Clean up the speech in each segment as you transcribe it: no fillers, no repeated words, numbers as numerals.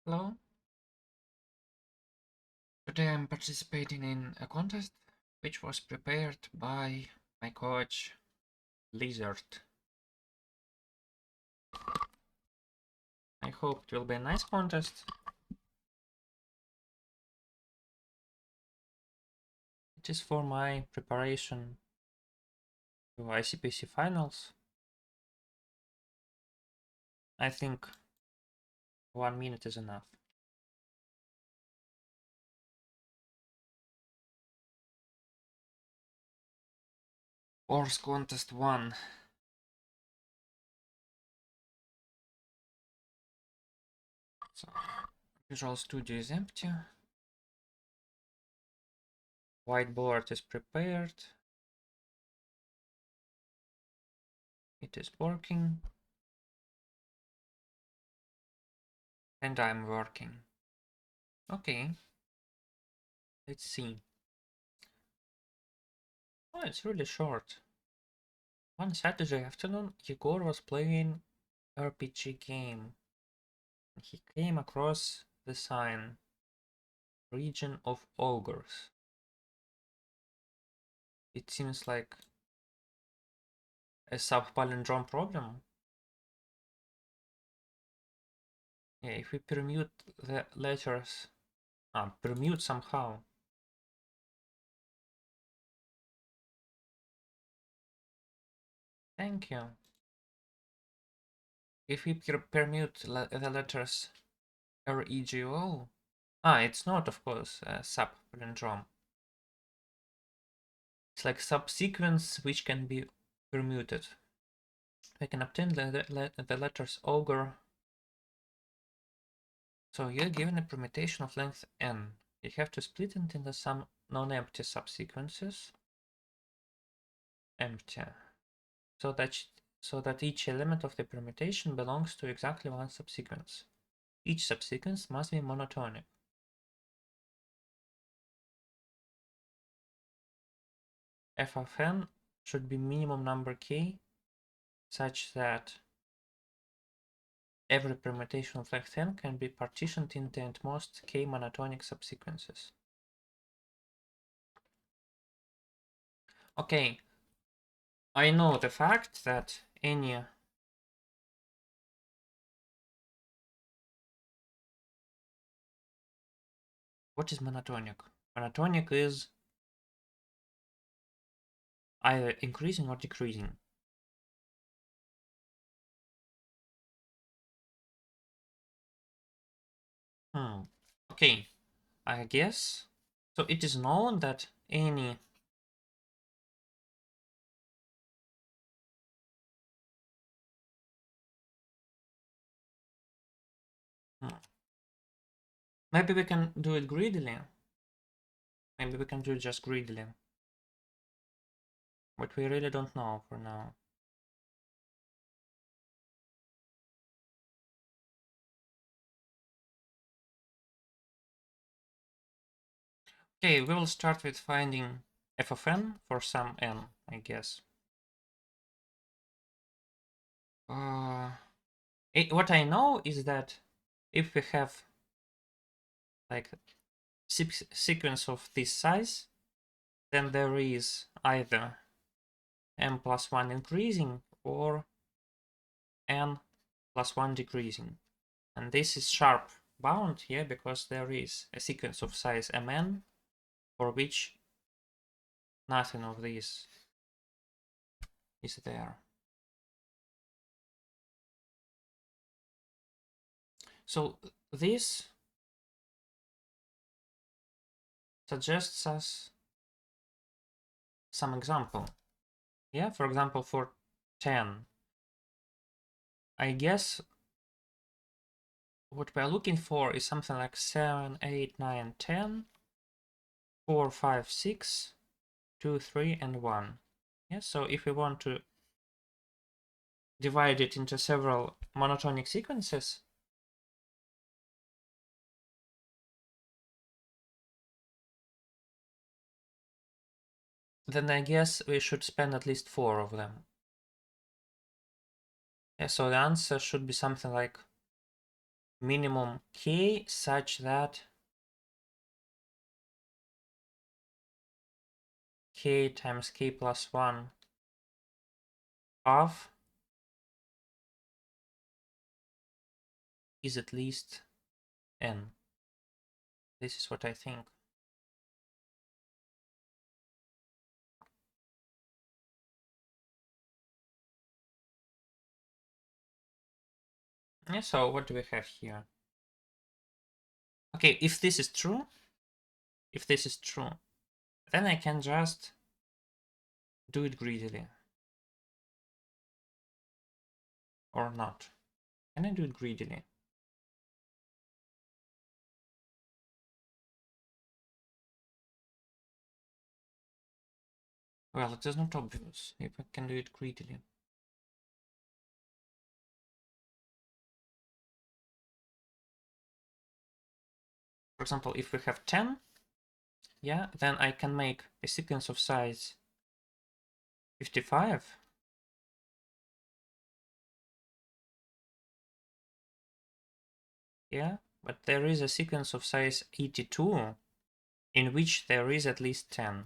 Hello. Today I'm participating in a contest which was prepared by my coach Lizard. I hope it will be a nice contest. It is for my preparation to ICPC finals. I think 1 minute is enough. Course contest 1. So, Visual Studio is empty. Whiteboard is prepared. It is working. And I'm working. Okay. Let's see. Oh, it's really short. One Saturday afternoon, Egor was playing RPG game. He came across the sign Region of Ogres. It seems like a sub-palindrome problem. Yeah, if we permute the letters, permute somehow. Thank you. If we permute the letters REGO, it's not, of course, a sub-palindrome. It's like subsequence which can be permuted. I can obtain the letters ogre. So you're given a permutation of length n. You have to split it into some non-empty subsequences. Empty. So that each element of the permutation belongs to exactly one subsequence. Each subsequence must be monotonic. F of n should be minimum number k such that every permutation of length n can be partitioned into at most k monotonic subsequences. Okay, I know the fact that any what is monotonic? Monotonic is either increasing or decreasing. Okay, I guess. So it is known that any maybe we can do it greedily. Maybe we can do it just greedily. But we really don't know for now. Okay, we will start with finding f of n for some n, I guess. What I know is that if we have like sequence of this size, then there is either m plus 1 increasing or n plus 1 decreasing. And this is sharp bound here because there is a sequence of size mn for which nothing of this is there. So this suggests us some example. Yeah, for example, for 10, I guess what we're looking for is something like 7, 8, 9, 10, 4, 5, 6, 2, 3, and 1. Yeah, so if we want to divide it into several monotonic sequences, then I guess we should spend at least 4 of them. Yeah, so the answer should be something like minimum k such that k times k plus 1 half is at least n. This is what I think. Yeah, so what do we have here? Okay, if this is true, then I can just do it greedily. Or not. Can I do it greedily? Well, it is not obvious if I can do it greedily. For example, if we have 10, yeah, then I can make a sequence of size 55. Yeah, but there is a sequence of size 82 in which there is at least 10.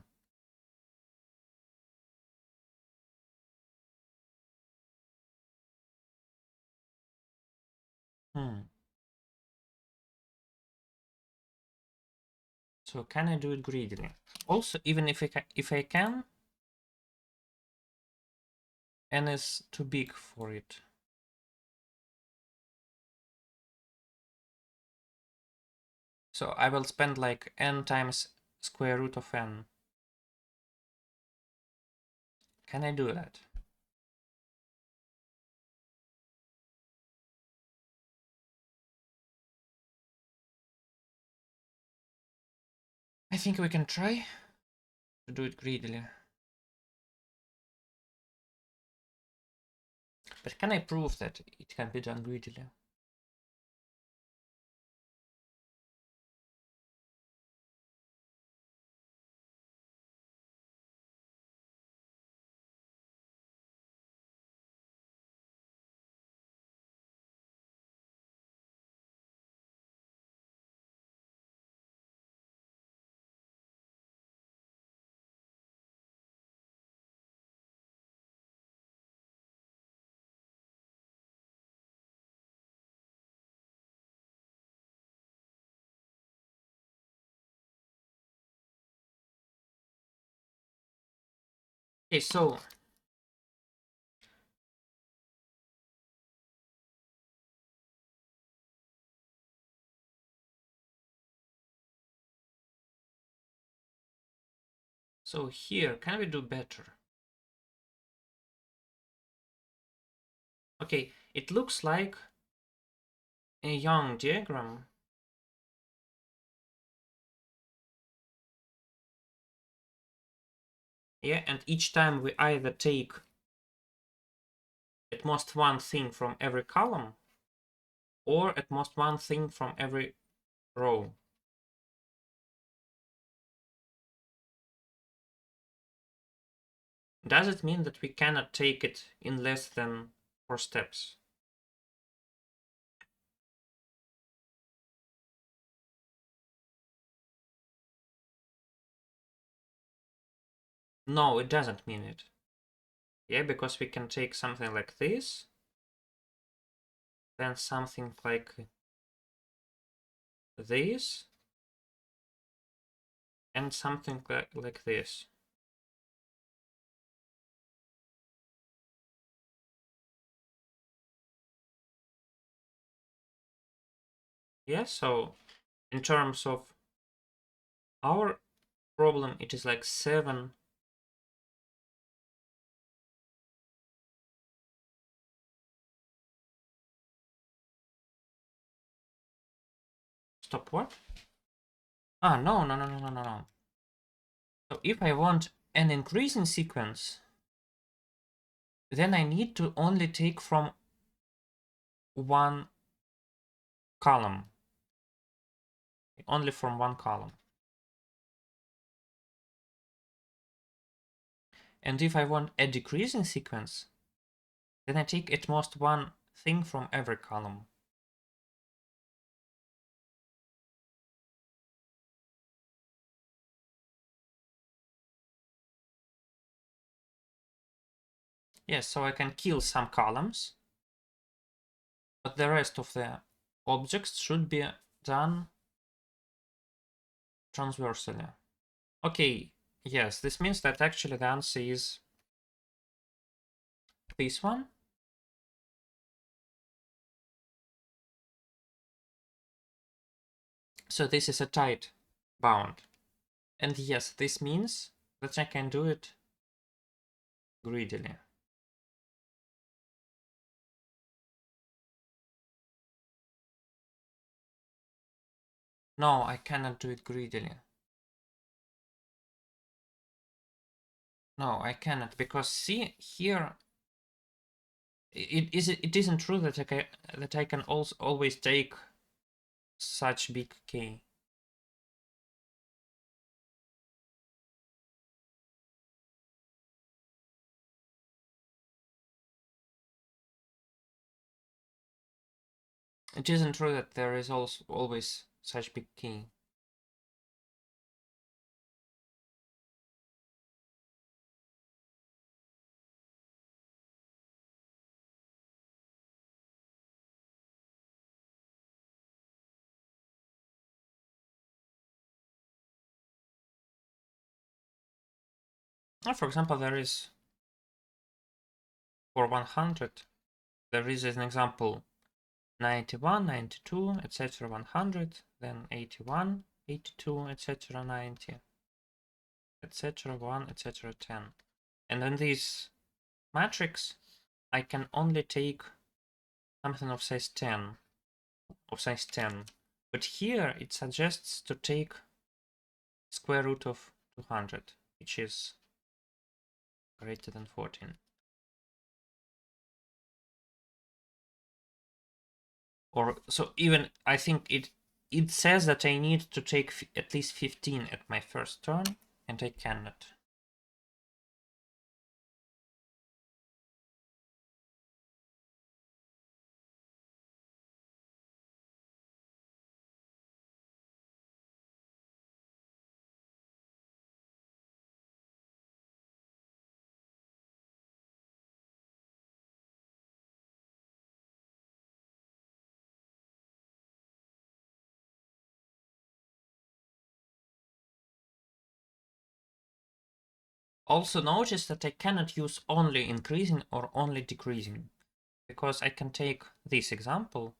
So can I do it greedily? Also, even if I can, n is too big for it. So I will spend like n times square root of n. Can I do that? I think we can try to do it greedily. But can I prove that it can be done greedily? Okay, so here, can we do better? Okay, it looks like a Young diagram. Yeah, and each time we either take at most one thing from every column or at most one thing from every row. Does it mean that we cannot take it in less than 4 steps? No, it doesn't mean it. Yeah, because we can take something like this, then something like this, and something like this. Yeah, so in terms of our problem, it is like 7. Stop what? Ah, no, no, no, no, no, no, no. So if I want an increasing sequence, then I need to only take from one column. Only from one column. And if I want a decreasing sequence, then I take at most one thing from every column. Yes, so I can kill some columns, but the rest of the objects should be done transversally. Okay, yes, this means that actually the answer is this one. So this is a tight bound. And yes, this means that I can do it greedily. No, I cannot do it greedily. No, I cannot, because see here, it isn't true that I can also always take such big K. It isn't true that there is also always such big K. For example, there is for 100, there is an example 91, 92, etc. 100, then 81, 82, etc. 90, etc. 1, etc. 10. And in this matrix, I can only take something of size 10, But here it suggests to take square root of 200, which is greater than 14. Or so even I think it says that I need to take at least 15 at my first turn, and I cannot. Also notice that I cannot use only increasing or only decreasing, because I can take this example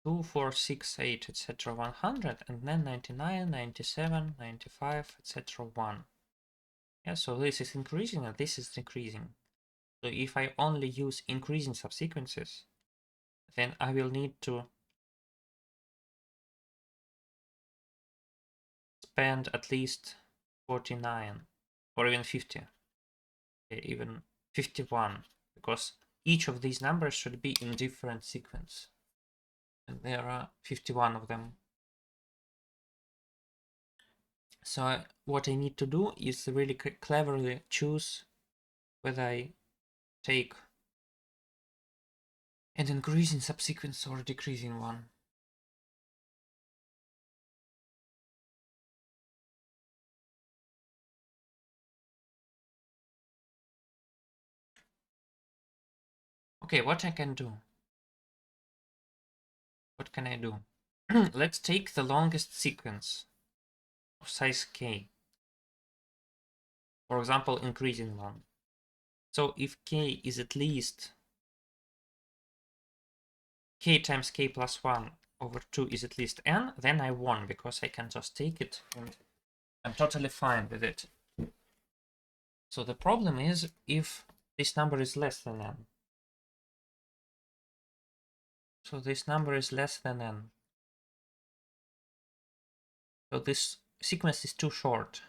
2, 4, 6, 8, etc. 100, and then 99, 97, 95, etc. 1. Yeah, so this is increasing and this is decreasing. So if I only use increasing subsequences, then I will need to spend at least 49 or even 50, even 51, because each of these numbers should be in different sequence. And there are 51 of them. So what I need to do is really cleverly choose whether I take an increasing subsequence or a decreasing one. Okay, what I can do? What can I do? Let's take the longest sequence of size k. For example, increasing one. So if k is at least k times k plus 1 over 2 is at least n, then I won, because I can just take it and I'm totally fine with it. So the problem is if this number is less than n. So this number is less than n. So this sequence is too short.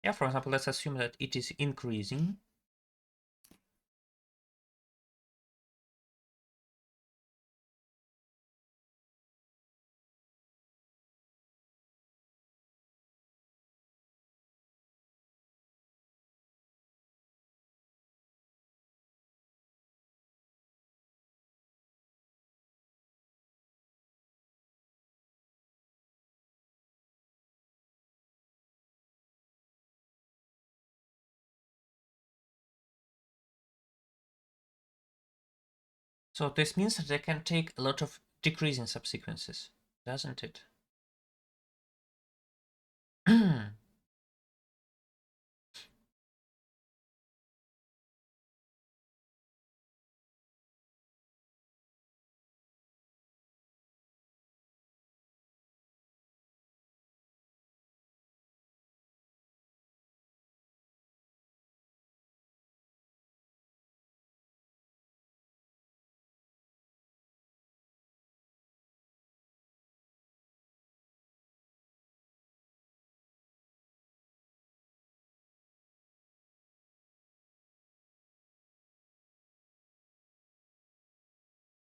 Yeah, for example, let's assume that it is increasing. So this means that I can take a lot of decreasing subsequences, doesn't it?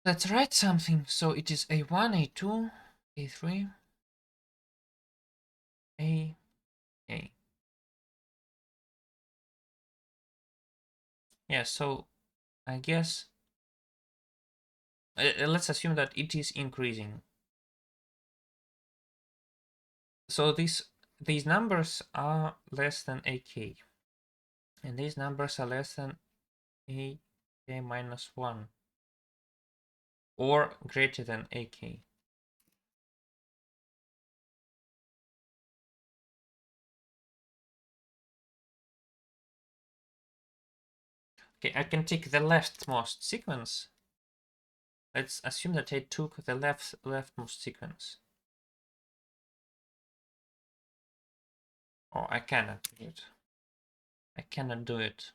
Let's write something. So it is A1, A2, A3, A. Yeah, so I guess let's assume that it is increasing. So these numbers are less than AK, and these numbers are less than AK minus 1 or greater than AK. Okay, I can take the leftmost sequence. Let's assume that I took the leftmost sequence. Oh, I cannot do it. I cannot do it.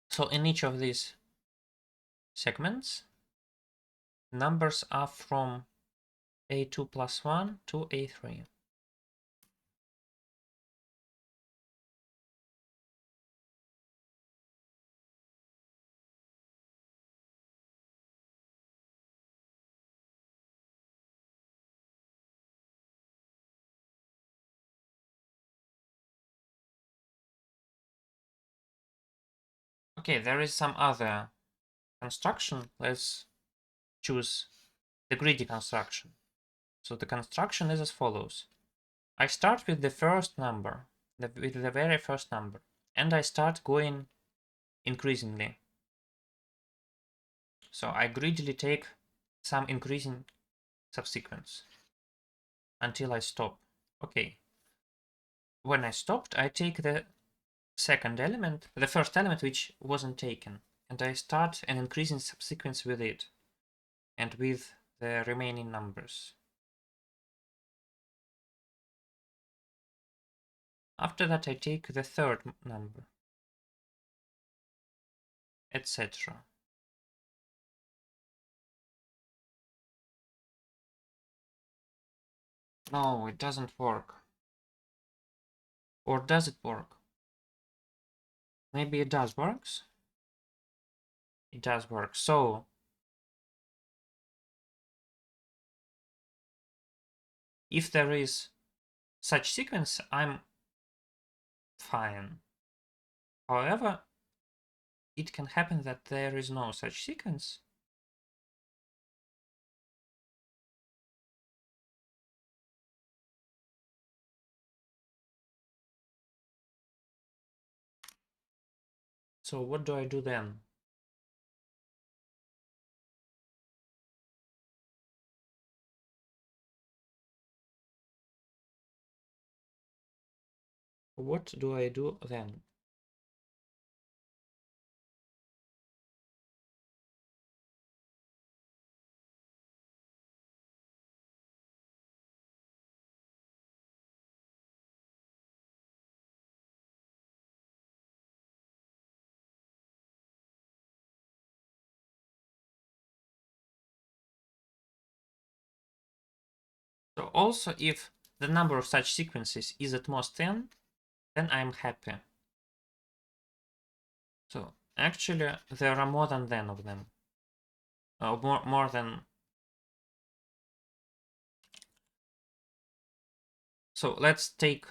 So in each of these segments, numbers are from A2 plus 1 to A3. Okay, there is some other construction. Let's choose the greedy construction. So the construction is as follows. I start with the first number, with the very first number, and I start going increasingly. So I greedily take some increasing subsequence until I stop. Okay. When I stopped, I take the second element, the first element which wasn't taken, and I start an increasing subsequence with it and with the remaining numbers. After that, I take the third number, etc. No, it doesn't work. Or does it work? Maybe it does works. It does work. So if there is such sequence, I'm fine. However, it can happen that there is no such sequence. So what do I do then? What do I do then? So also if the number of such sequences is at most 10, then I'm happy. So actually there are more than 10 of them. More than. So let's take.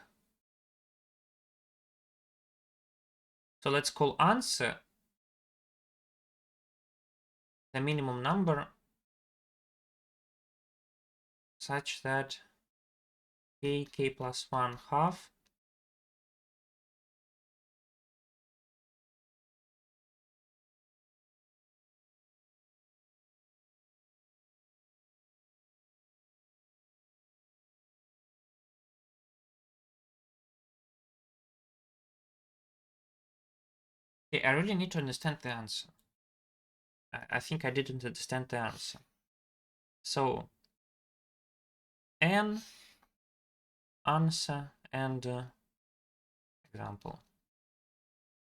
So let's call answer the minimum number such that k plus 1 half Okay, I really need to understand the answer. I think I didn't understand the answer. So, n, answer, and example.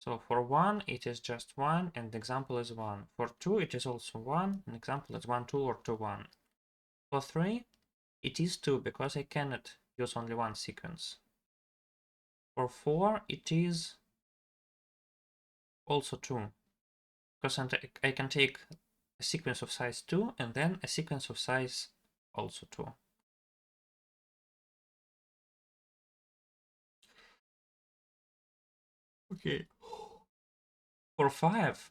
So for 1, it is just 1, and the example is 1. For 2, it is also 1, and example is 1, 2, or 2, 1. For 3, it is 2, because I cannot use only one sequence. For 4, it is also 2, because I can take a sequence of size 2, and then a sequence of size also 2. Okay. For 5,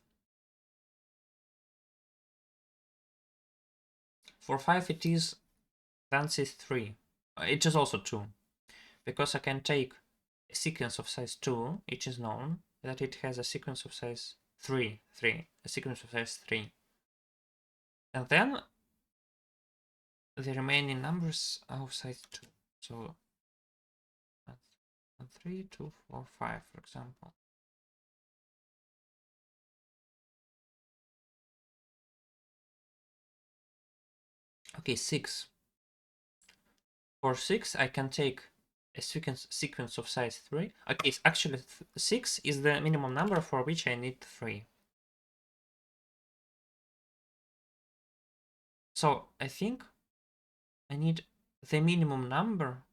it is dance is 3. It is also 2, because I can take a sequence of size 2, it is known that it has a sequence of size 3, a sequence of size 3. And then the remaining numbers are of size 2. So 3, 2, 4, 5, for example. Okay, 6. For 6, I can take a sequence of size 3. Okay, it's actually 6 is the minimum number for which I need 3. So I think I need the minimum number,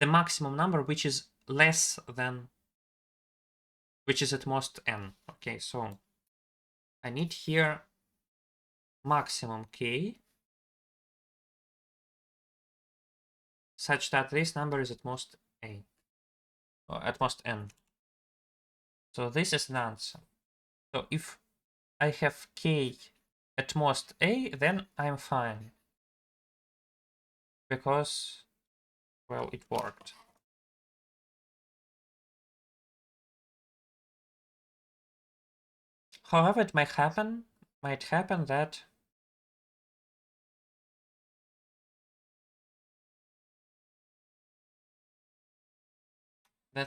the maximum number, which is less than, which is at most n. Okay, so I need here maximum k, such that this number is at most a, or at most n. So this is the answer. So if I have k at most a, then I'm fine, because, well, it worked. However, it might happen that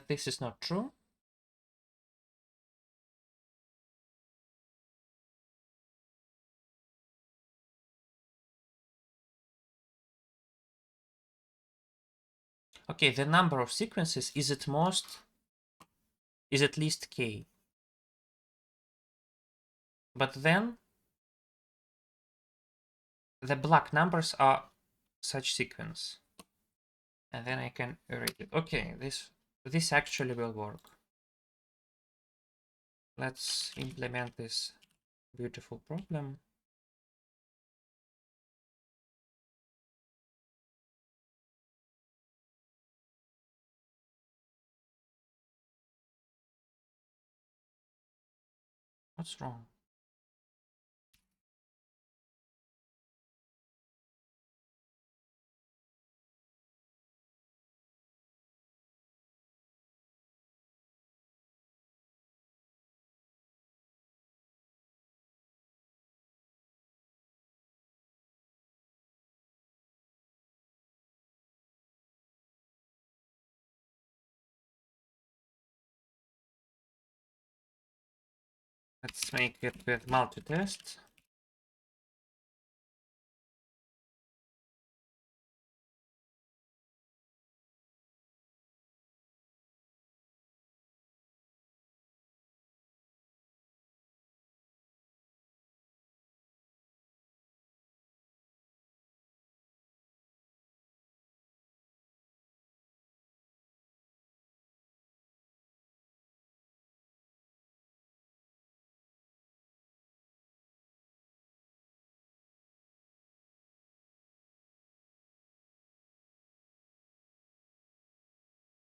this is not true. Okay, the number of sequences is at least k. But then the black numbers are such sequence. And then I can erase it. Okay, this actually will work. Let's implement this beautiful problem. What's wrong? Let's make it with multitest.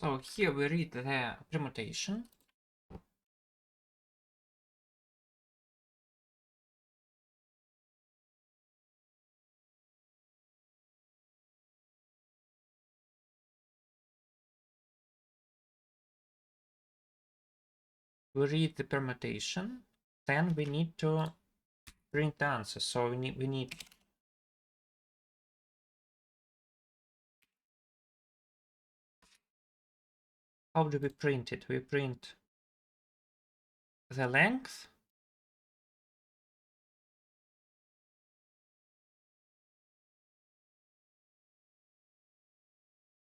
So here we read the permutation. We read the permutation. Then we need to print the answer. So we need how do we print it? We print the length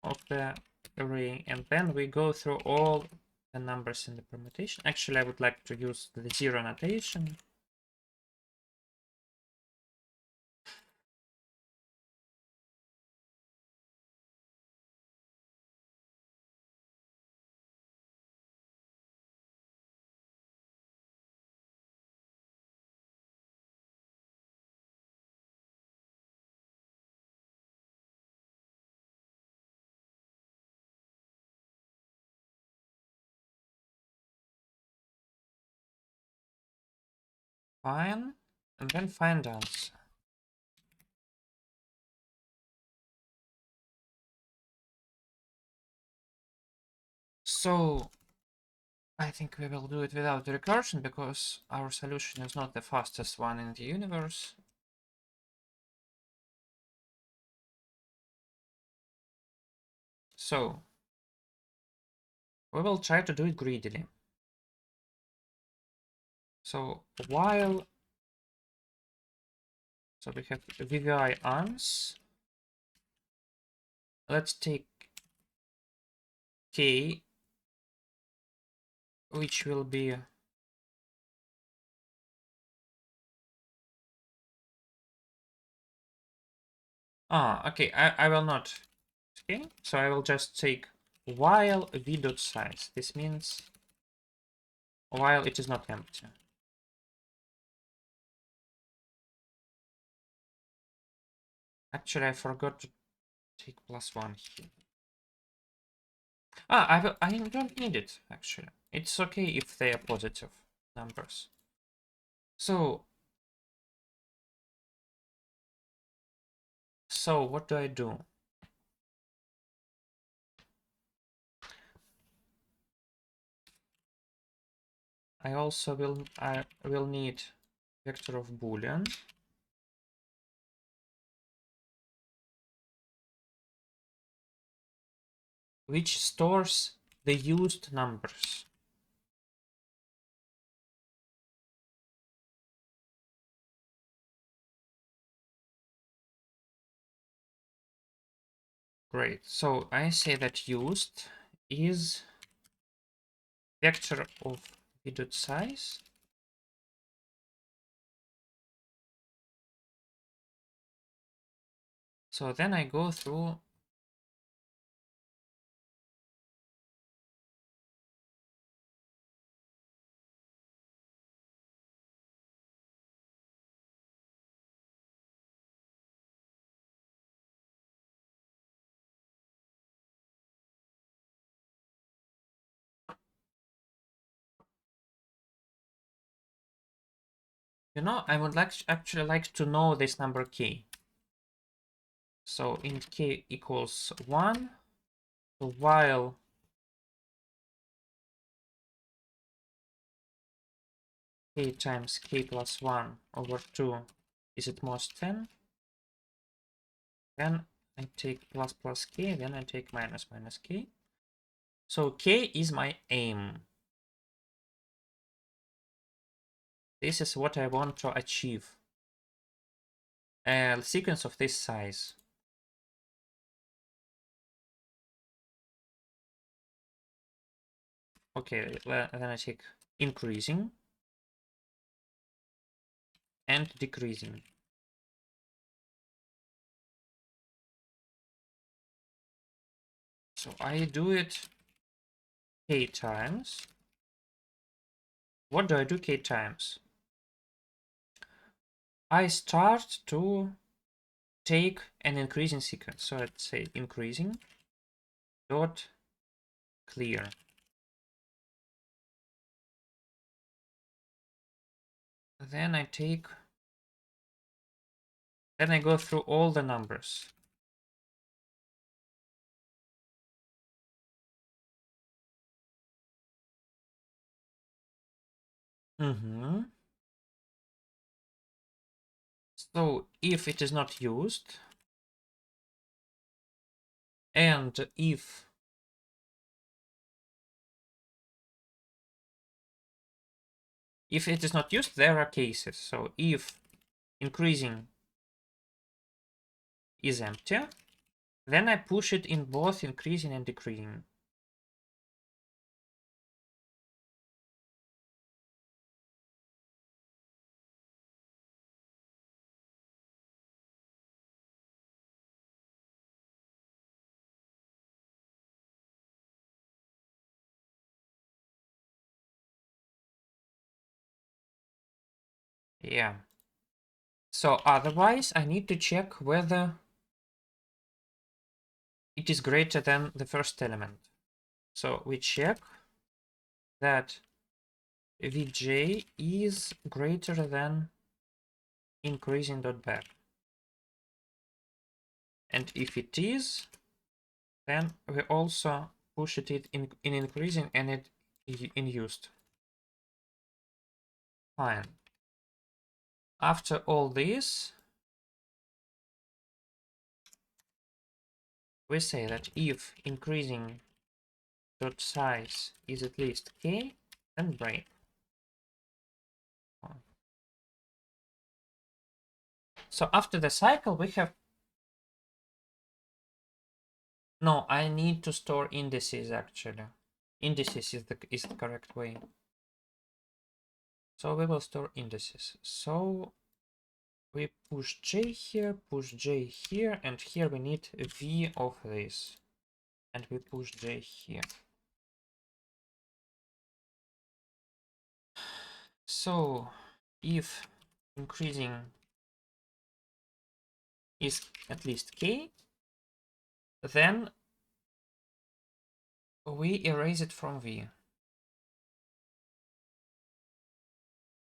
of the array, and then we go through all the numbers in the permutation. Actually, I would like to use the zero notation. Fine, and then find answer. So I think we will do it without the recursion because our solution is not the fastest one in the universe. So we will try to do it greedily. So while, so we have VVI ans, let's take K, which will be okay, I will not. Okay, so I will just take while v dot size. This means while it is not empty. Actually, I forgot to take +1 here. I don't need it, actually. It's okay if they are positive numbers. So what do I do? I will need vector of Boolean. Which stores the used numbers. Great. So I say that used is vector of v dot size So then I go through I would actually like to know this number k. So int k equals 1. So while k times k plus 1 over 2 is at most 10, then I take plus plus k, then I take minus minus k. So k is my aim. This is what I want to achieve. A sequence of this size. Okay, then I take increasing and decreasing. So I do it k times. What do I do k times? I start to take an increasing sequence. So let's say increasing dot clear. Then I go through all the numbers. So if it is not used, and if If it is not used, there are cases. So if increasing is empty, then I push it in both increasing and decreasing. Yeah. So otherwise, I need to check whether it is greater than the first element. So we check that Vj is greater than increasing dot back. And if it is, then we also push it in increasing and it in used. Fine. After all this, we say that if increasing dot size is at least k, then break. So after the cycle, we have... No, I need to store indices actually. Indices is the correct way. So we will store indices. So we push j here, and here we need v of this. And we push j here. So if increasing is at least k, then we erase it from v.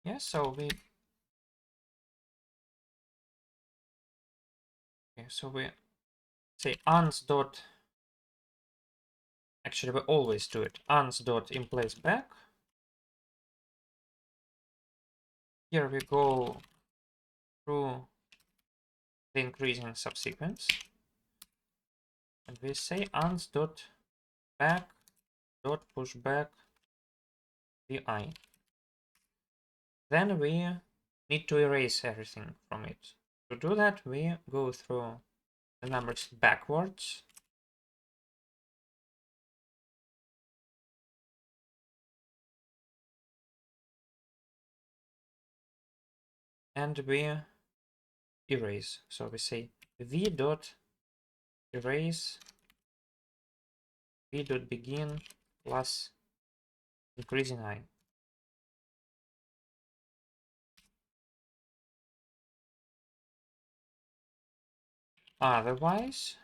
Yeah, so we... Okay, so we say ans dot... Actually, we always do it. Ans dot in place back. Here we go through the increasing subsequence, and we say ans dot back dot push back vi. Then we need to erase everything from it. To do that, we go through the numbers backwards. And we erase. So we say v dot erase v dot begin plus increasing I. Otherwise,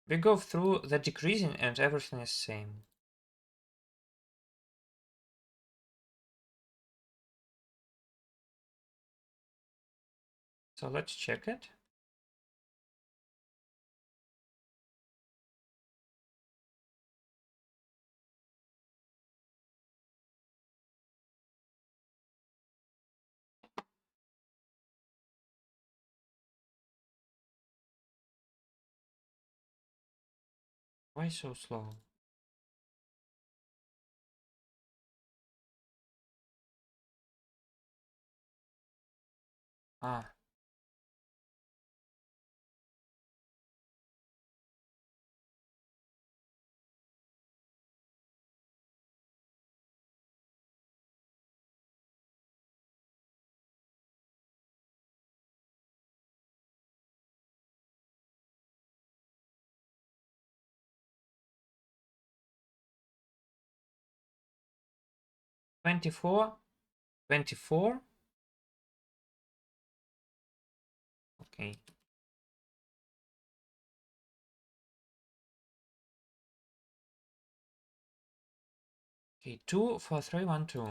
we go through the decreasing and everything is same. So let's check it. Why so slow? Ah, 24, 24. Okay. Okay, 2, 4, 3, 1, 2.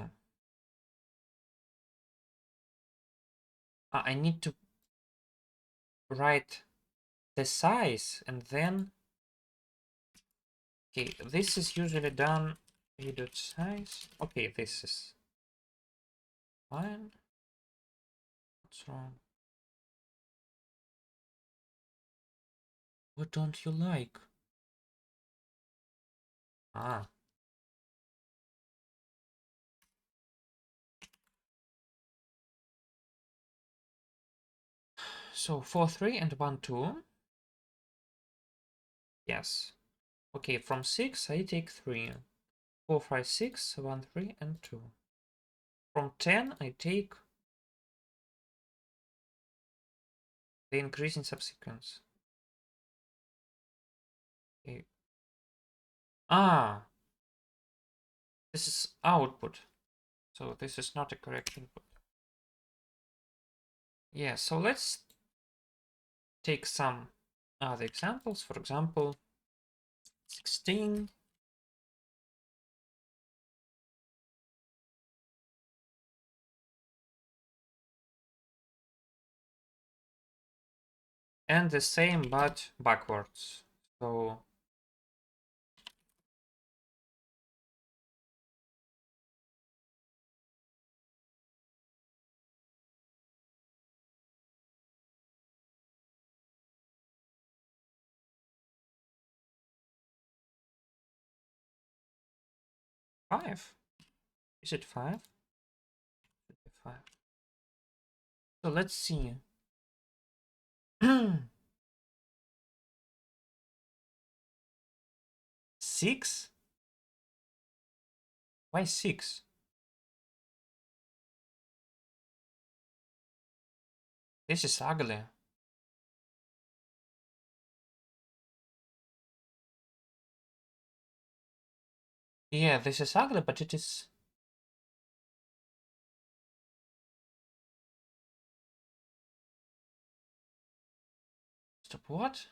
I need to write the size and then... Okay, this is usually done v dot size. Okay, this is fine. What's wrong? What don't you like? Ah. So 4, 3 and 1, 2. Yes. Okay, from 6 I take 3. 4, 5, 6, 1, 3 and 2. From 10 I take the increasing subsequence. Okay. Ah, this is output. So this is not a correct input. Yeah, so let's take some other examples. For example, 16. And the same but backwards. So five. Is it five? Five. So let's see. 6? Why 6? This is ugly. Yeah, this is ugly, but it is. Stop, what?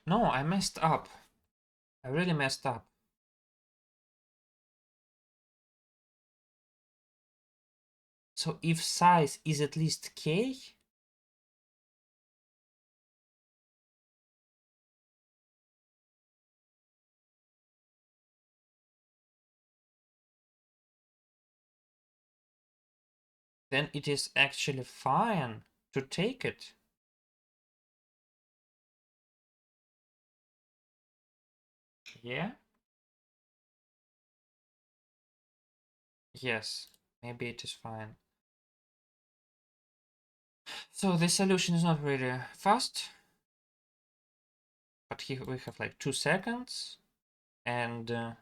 No, I messed up. I really messed up. So if size is at least k, then it is actually fine to take it. Yeah? Yes, maybe it is fine. So the solution is not really fast, but here we have like 2 seconds, and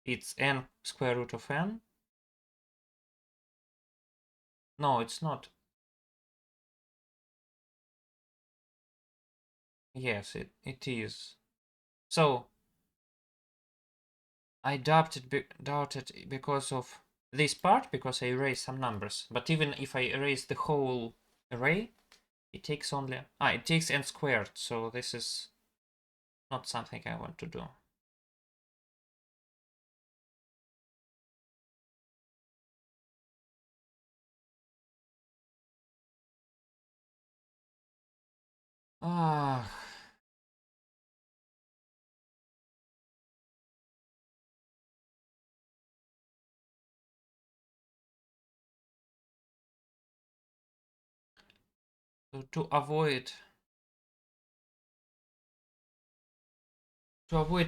it's n square root of n. No, it's not. Yes, it is. So I doubted because of this part, because I erased some numbers. But even if I erase the whole array, it takes only... it takes n squared, so this is not something I want to do. Ah, so to avoid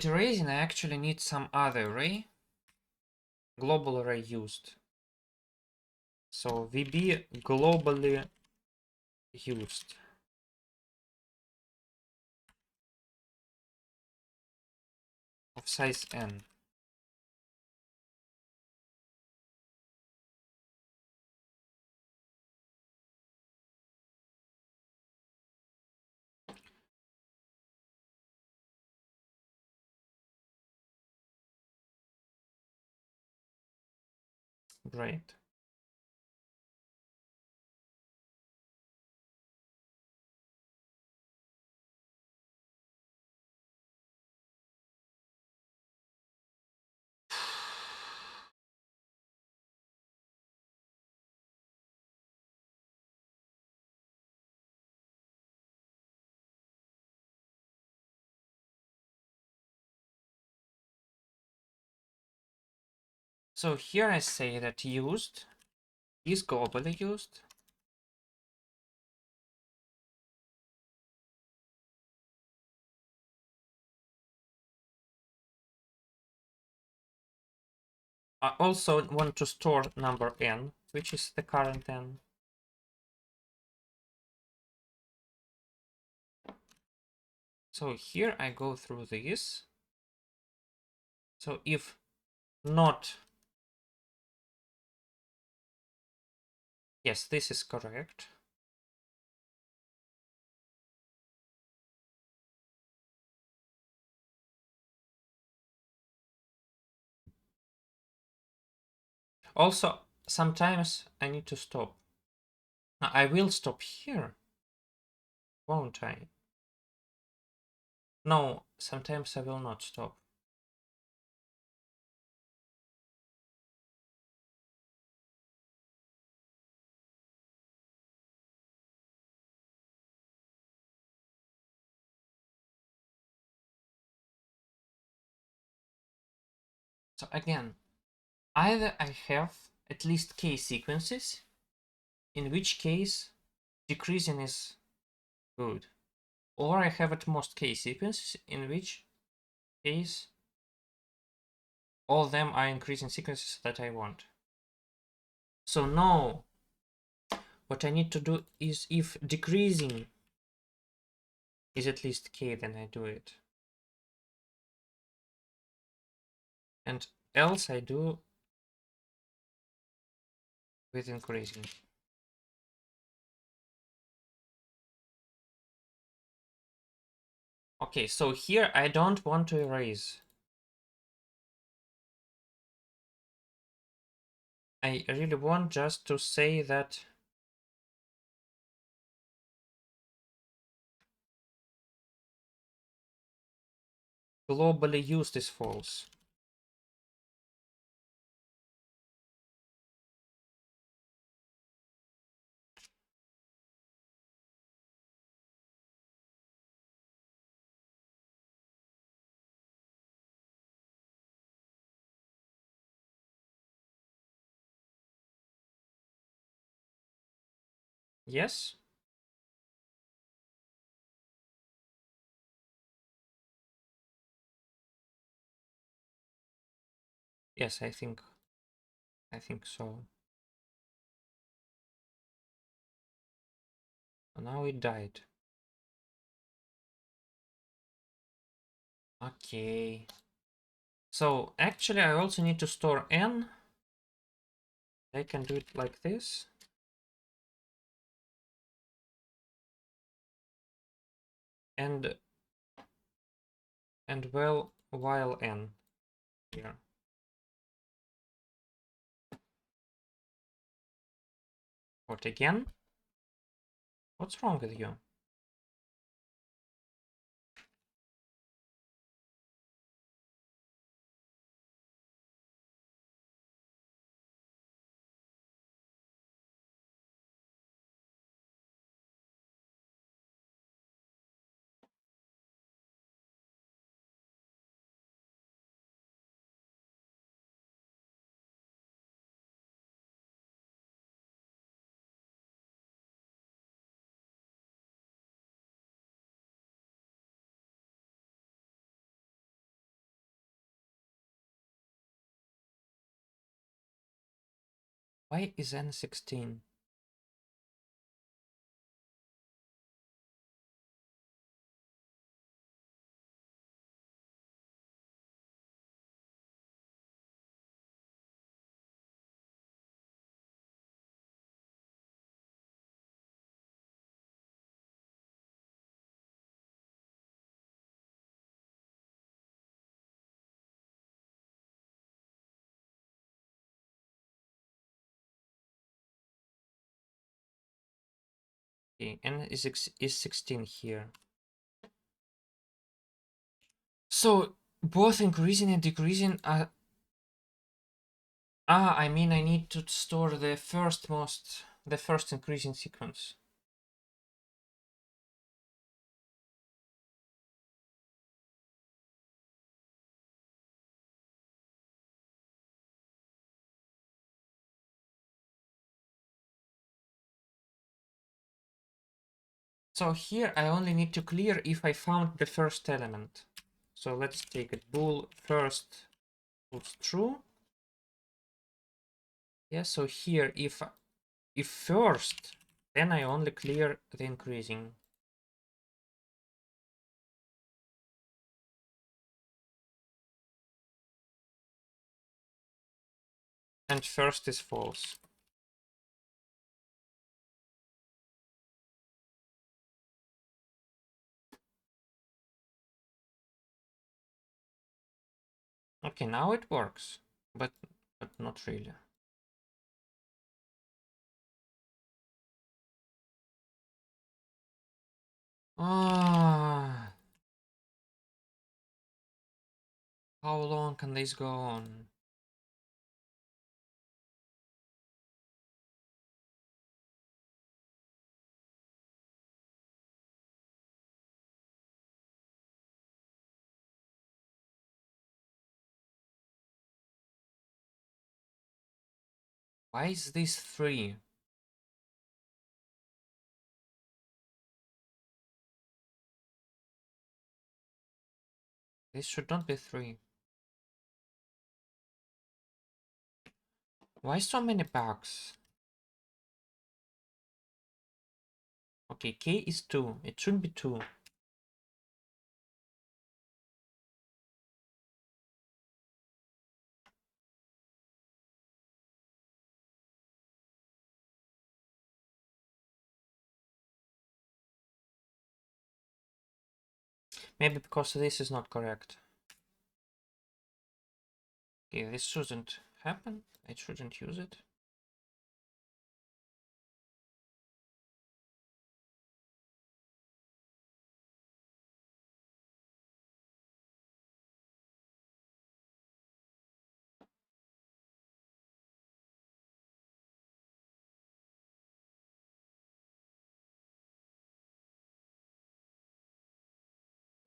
erasing, I actually need some other array. Global array used. So VB globally used. Of size n. Great. So here I say that used is globally used. I also want to store number n, which is the current n. So here I go through this. So if not, yes, this is correct. Also, sometimes I need to stop. Now, I will stop here, won't I? No, sometimes I will not stop. So again, either I have at least k sequences, in which case decreasing is good, or I have at most k sequences, in which case all of them are increasing sequences that I want. So now what I need to do is, if decreasing is at least k, then I do it. And else I do with increasing. Okay, so here I don't want to erase. I really want just to say that globally used is false. Yes? Yes, I think so. Now it died. Okay. So actually I also need to store n. I can do it like this. And well, while n here. What again? What's wrong with you? Why is n 16? Okay, n is 16 here. So both increasing and decreasing are... I mean I need to store the first increasing sequence. So here I only need to clear if I found the first element. So let's take it bool first equals true. Yeah, so here if first, then I only clear the increasing. And first is false. Okay, now it works, but not really. Ah, how long can this go on? Why is this 3? This should not be 3. Why so many bugs? Okay, K is 2. It should be 2. Maybe because this is not correct. Okay, this shouldn't happen. It shouldn't use it.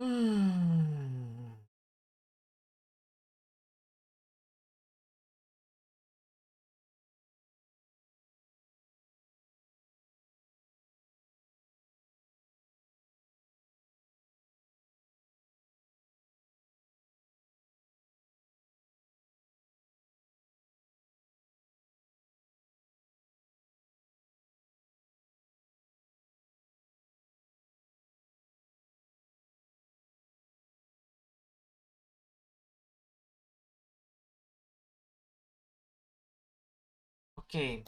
Hmm. Okay.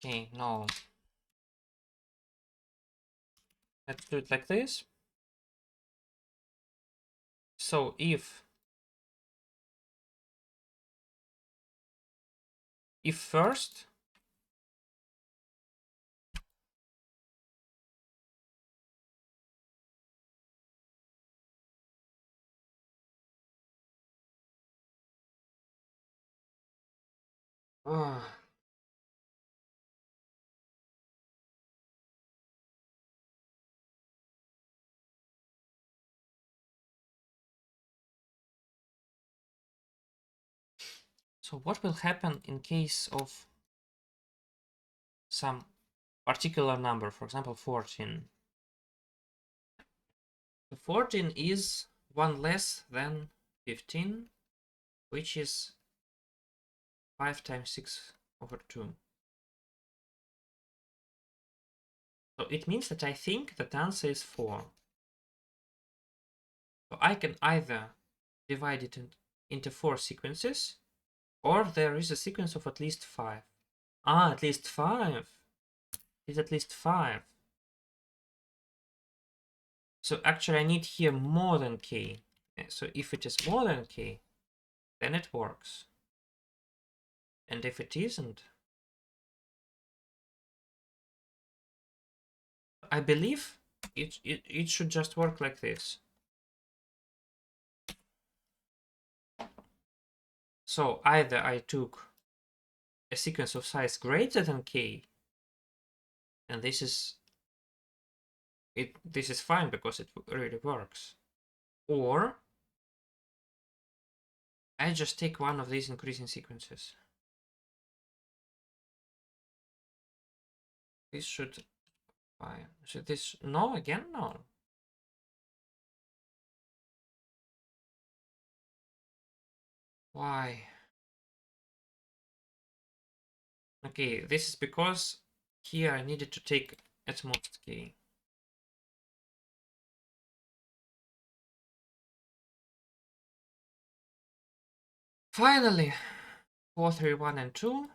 Okay, no. Let's do it like this. So if first uh, so what will happen in case of some particular number, for example 14? So 14 is 1 less than 15, which is 5 times 6 over 2. So it means that I think that answer is 4. So I can either divide it into 4 sequences, or there is a sequence of at least 5. Ah, at least 5. It's at least 5. So actually I need here more than k. So if it is more than k, then it works. And if it isn't, I believe it should just work like this. So either I took a sequence of size greater than k, and this is this is fine because it really works. Or I just take one of these increasing sequences. This should this no again? No. Why? Okay, this is because here I needed to take at most key. Finally, 4, 3, 1, and 2.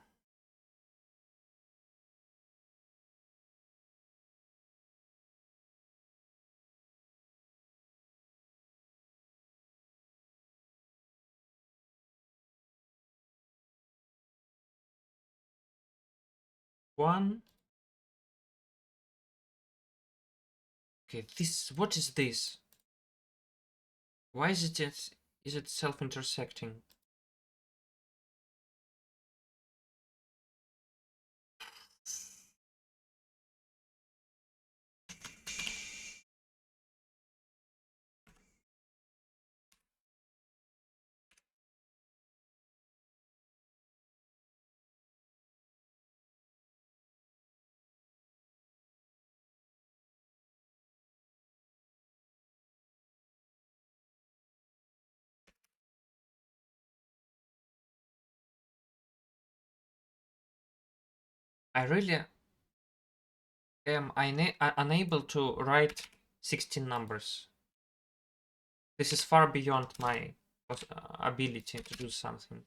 One. Okay, what is this? Why is it self-intersecting? I really am unable to write 16 numbers. This is far beyond my ability to do something.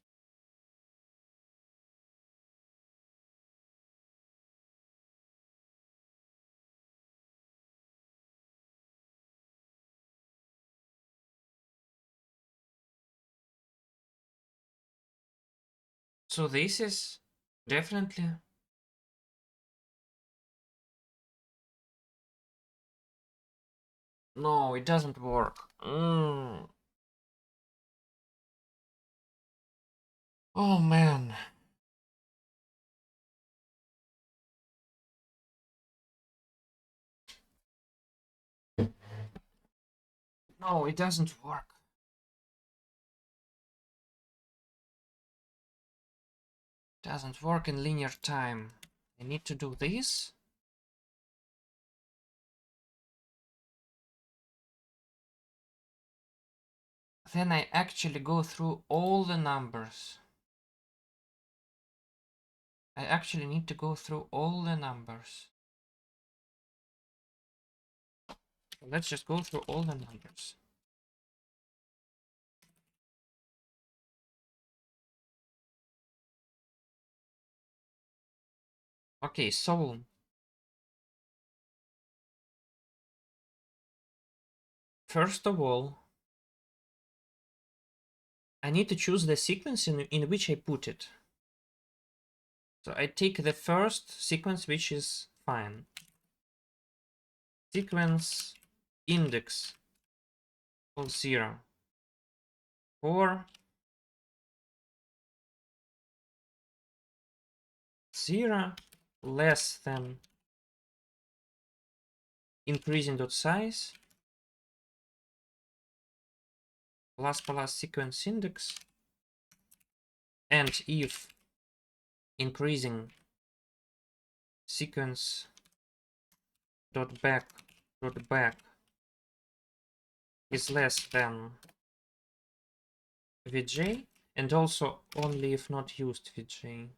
So this is definitely... No, it doesn't work. Oh man. No, it doesn't work. It doesn't work in linear time. I need to do this. Then I actually go through all the numbers. I actually need to go through all the numbers. Let's just go through all the numbers. Okay, so first of all, I need to choose the sequence in which I put it. So I take the first sequence which is fine. Sequence index of 0. 4, 0, less than increasing dot size, plus sequence index, and if increasing sequence dot back is less than vj, and also only if not used vj.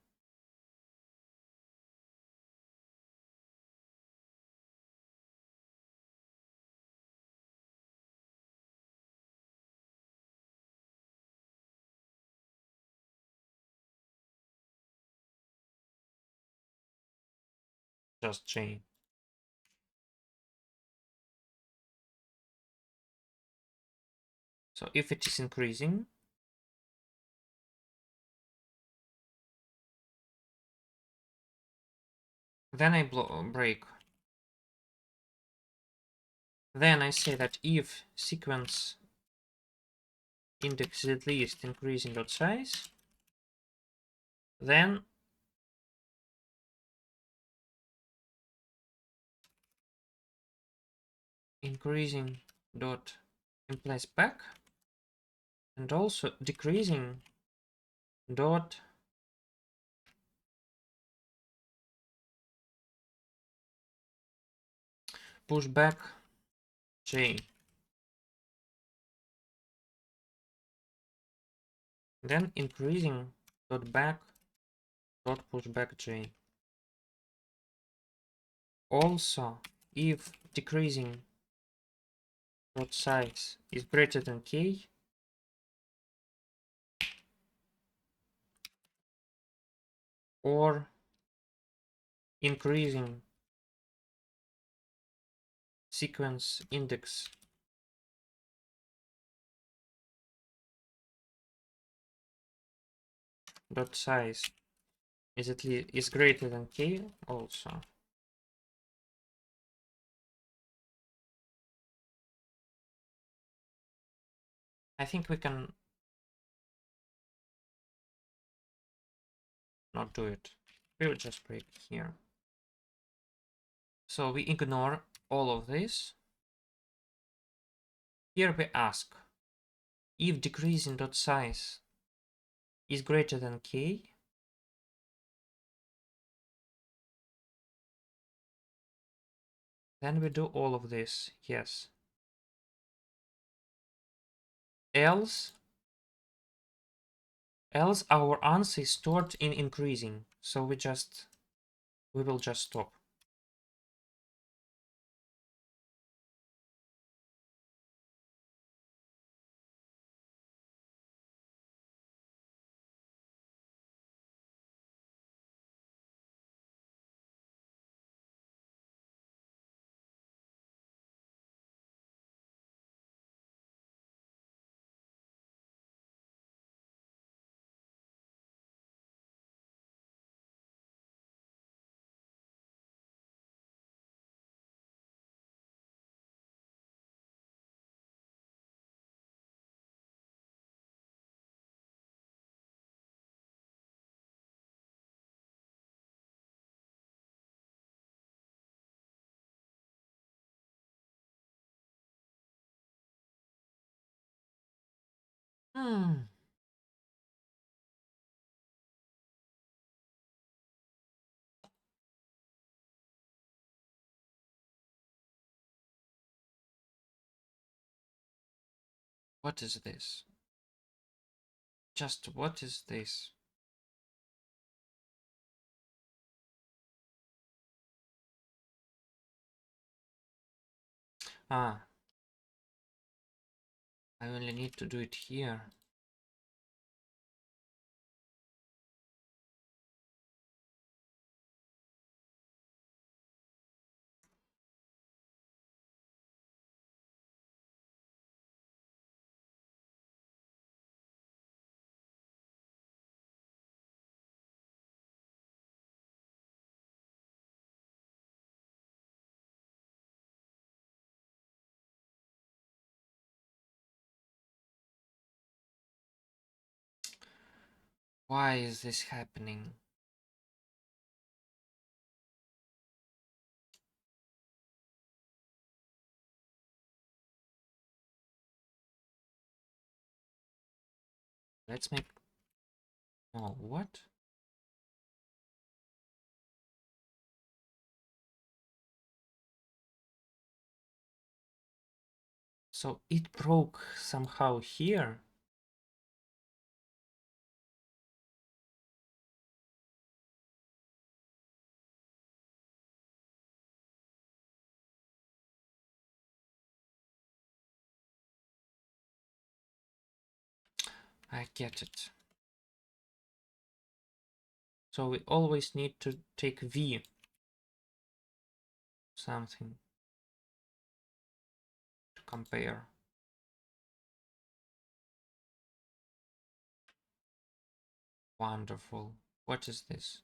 Just j. So if it is increasing, then I break. Then I say that if sequence index is at least increasing dot size, then increasing dot in place back, and also decreasing dot push back j. Then increasing dot back dot push back j. Also, if decreasing dot size is greater than k, or increasing sequence index dot size is at least is greater than k also. I think we can not do it. We will just break here. So we ignore all of this. Here we ask if decreasing dot size is greater than k, then we do all of this, yes. Else our answer is stored in increasing, so we will just stop. What is this? Just what is this? Ah, I only need to do it here. Why is this happening? Let's make... Oh, what? So it broke somehow here. I get it. So we always need to take V something to compare. Wonderful. What is this?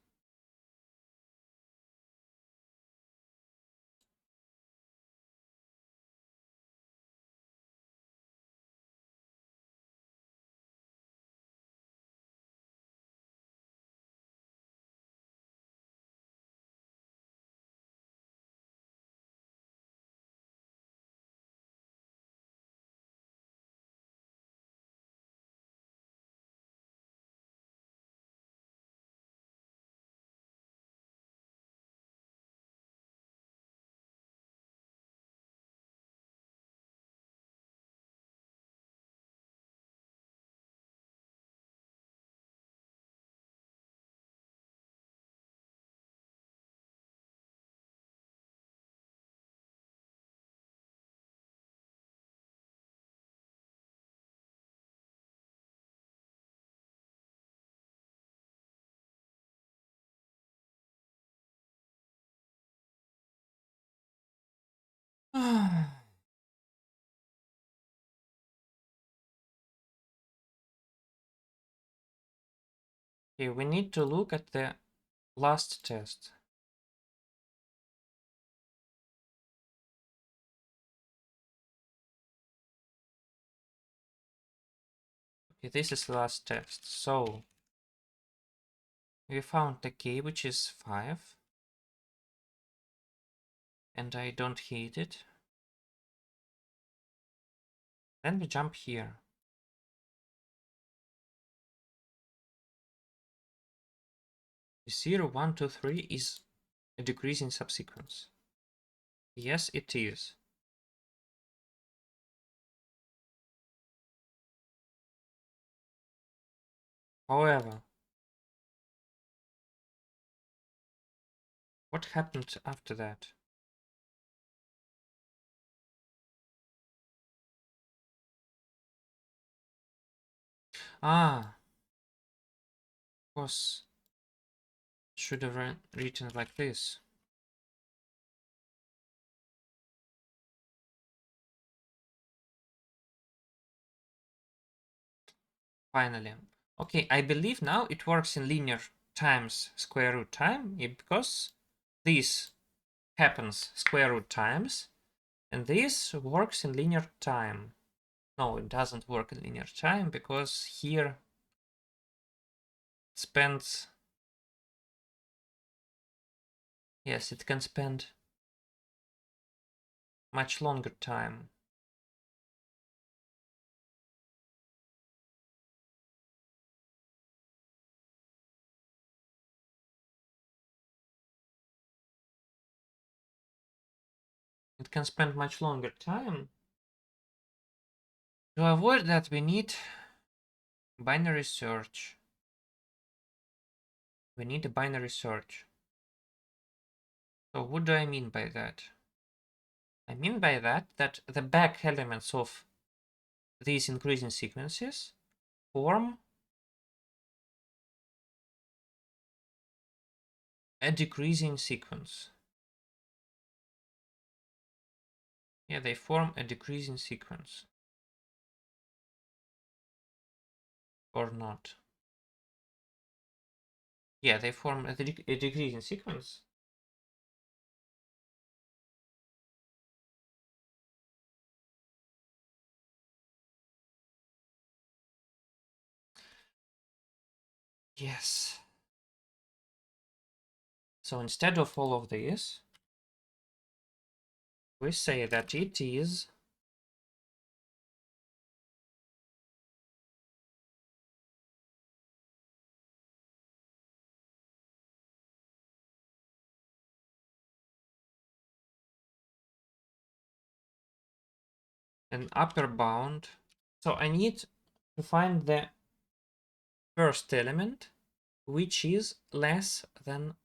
Okay, we need to look at the last test. Okay, this is the last test. So we found the key, which is 5. And I don't hate it. Then we jump here. 0, 1, 2, 3 is a decreasing subsequence. Yes, it is. However, what happened after that? Ah, of course, should have written like this. Finally. Okay, I believe now it works in linear times square root time, because this happens square root times, and this works in linear time. No, it doesn't work in linear time, because here it spends... Yes, it can spend much longer time. It can spend much longer time. To avoid that, we need binary search. We need a binary search. So what do I mean by that? I mean by that the back elements of these increasing sequences form a decreasing sequence. Yeah, they form a decreasing sequence. Or not. Yeah, they form a decreasing sequence. Yes. So instead of all of this, we say that it is an upper bound. So I need to find the first element which is less than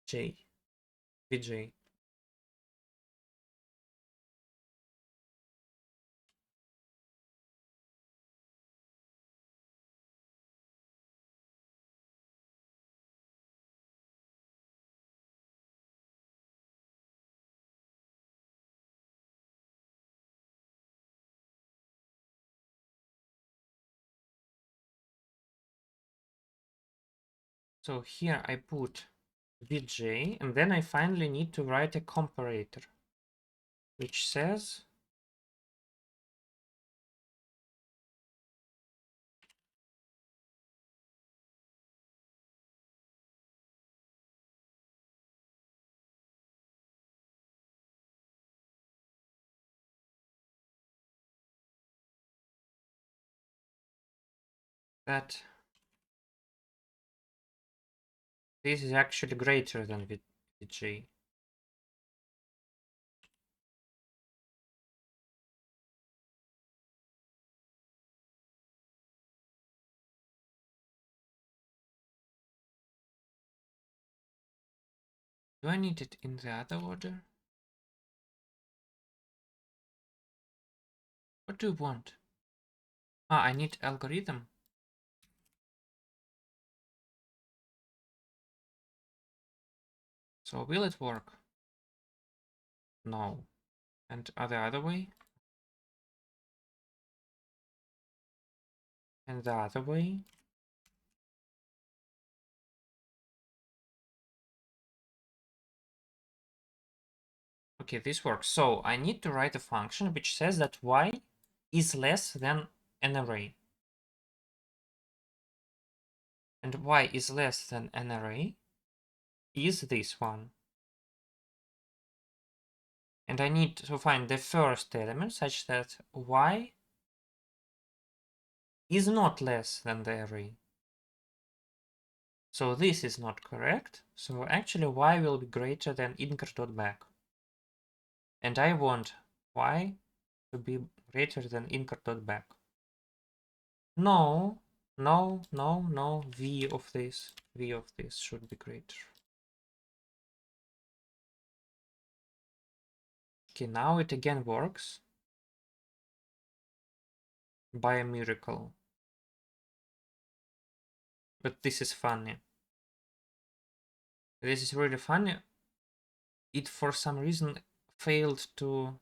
j, vj. So here I put vj, and then I finally need to write a comparator, which says that this is actually greater than vj. Do I need it in the other order? What do you want? Ah, I need algorithm. So will it work? No. And the other way? And the other way? Okay, this works. So I need to write a function which says that y is less than an array. And y is less than an array is this one. And I need to find the first element such that y is not less than the array. So this is not correct. So actually y will be greater than inker.back. And I want y to be greater than inker.back. No, no, no, no, v of this should be greater. Okay, now it again works by a miracle. But this is funny. This is really funny. It for some reason failed to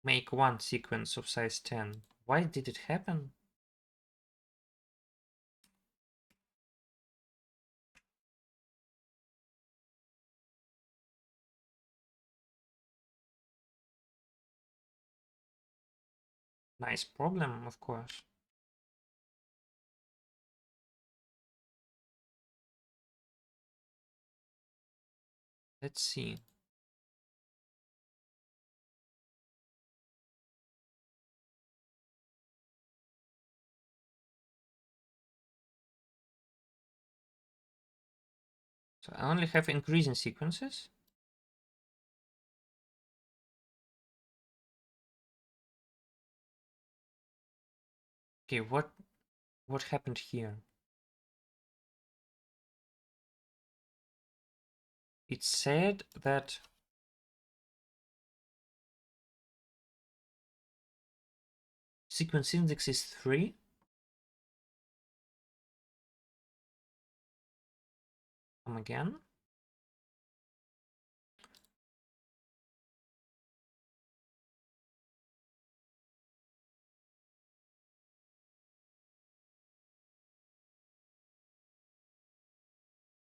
make one sequence of size 10. Why did it happen? Nice problem, of course. Let's see. So I only have increasing sequences. Okay, what happened here? It said that sequence index is 3. Come again.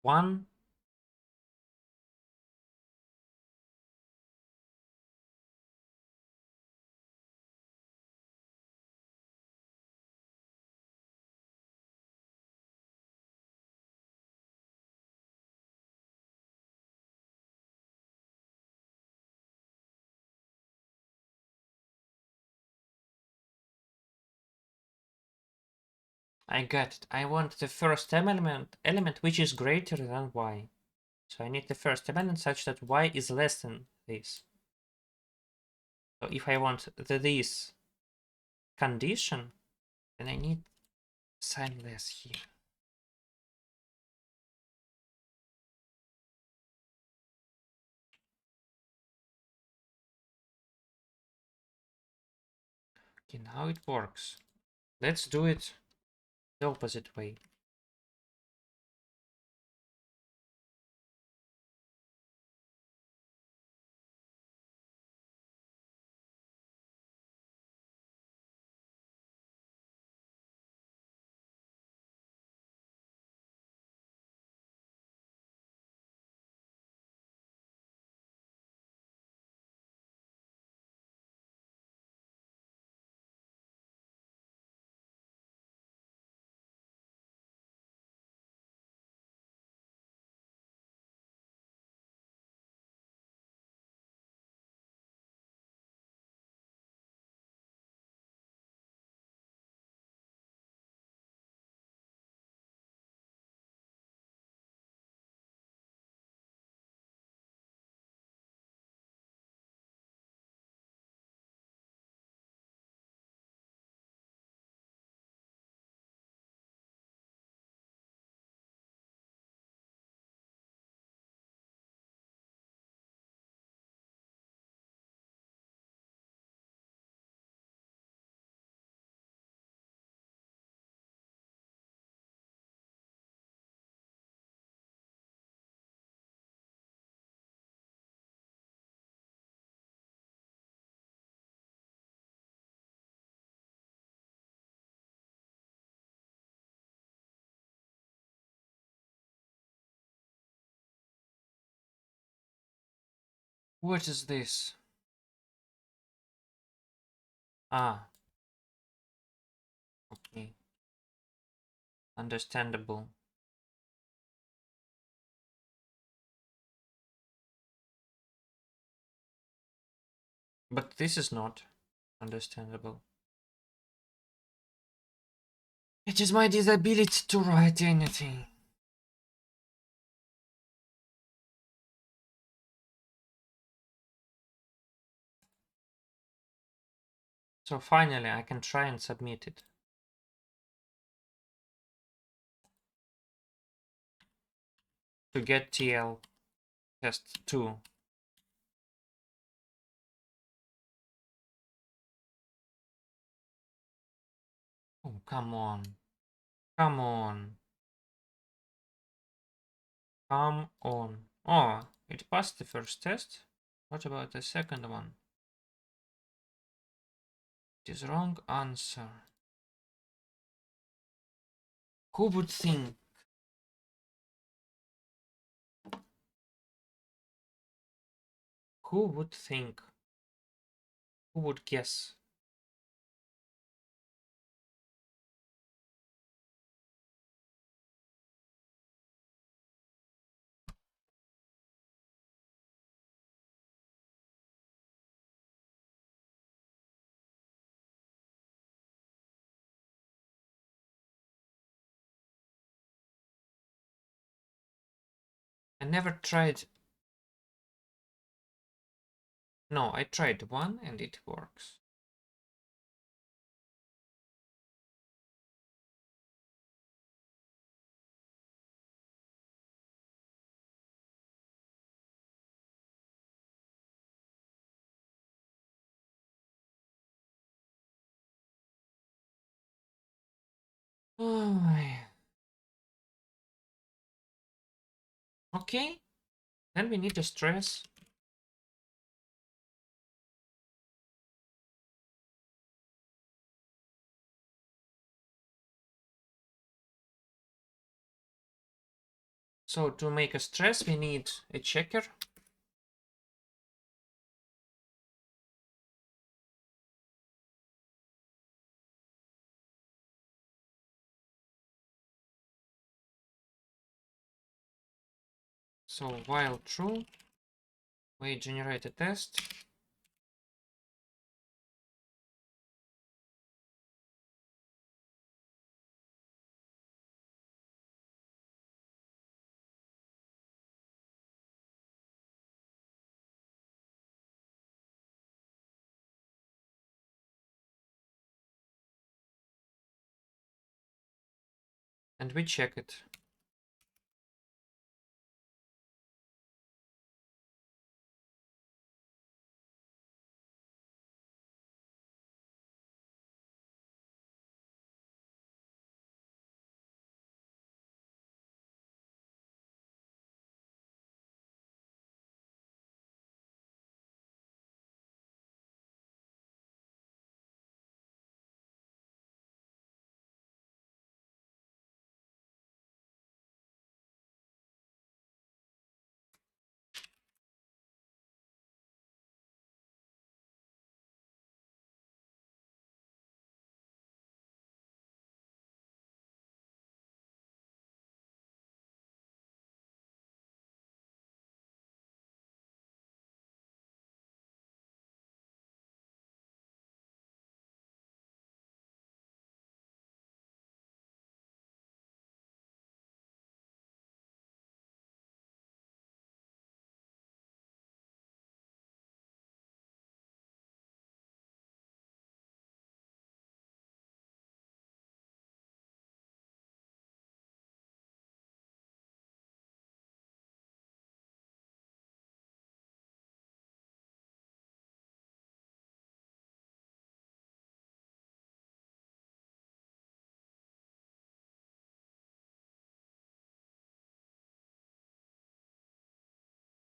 One. I got it. I want the first element which is greater than y. So I need the first element such that y is less than this. So if I want this condition, then I need sign less here. Okay, now it works. Let's do it the opposite way. What is this? Ah, okay. Understandable. But this is not understandable. It is my disability to write anything. So finally I can try and submit it. To get TL test 2. Oh, come on. Come on. Come on. Oh, it passed the first test. What about the second one? It is wrong answer. Who would think? Who would think? Who would guess? I never tried. No, I tried one and it works. Oh, okay, then we need to stress. So to make a stress, we need a checker. So while true, we generate a test. And we check it.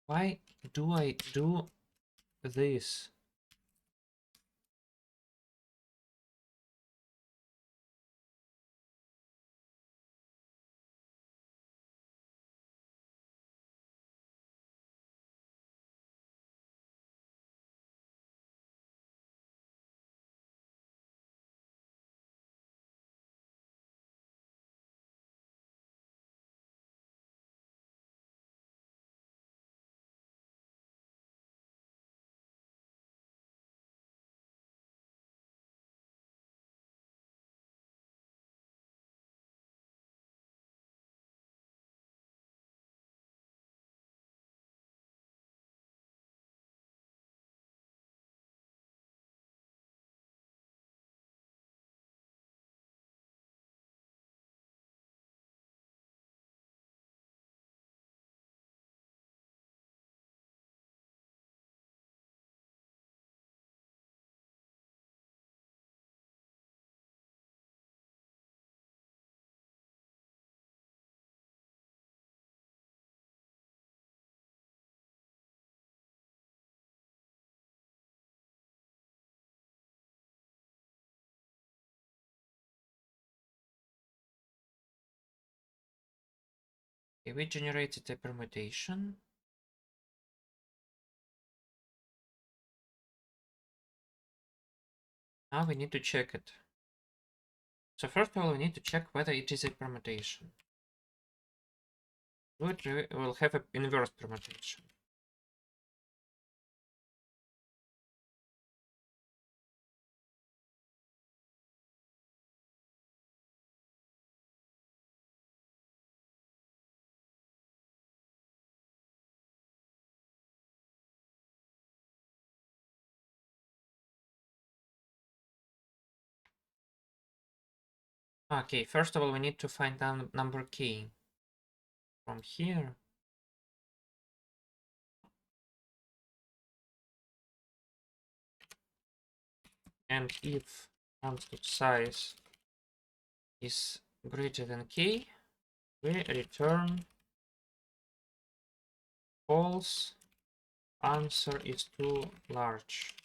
Why do I do this? Okay, we generated a permutation. Now we need to check it. So first of all, we need to check whether it is a permutation. We will have an inverse permutation. Okay, first of all, we need to find down number k from here. And if constant size is greater than k, we return false, answer is too large.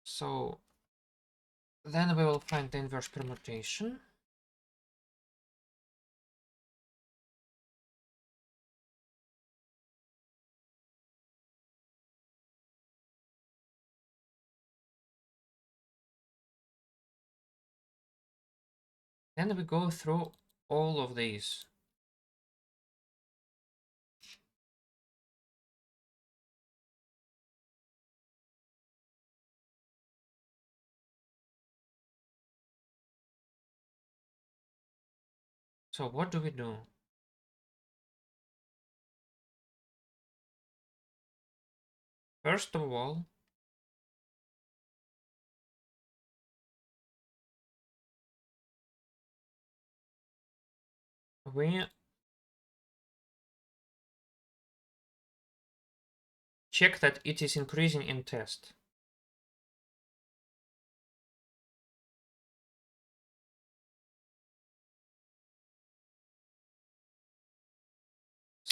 So then we will find the inverse permutation. Then we go through all of these. So what do we do? First of all, we check that it is increasing in test.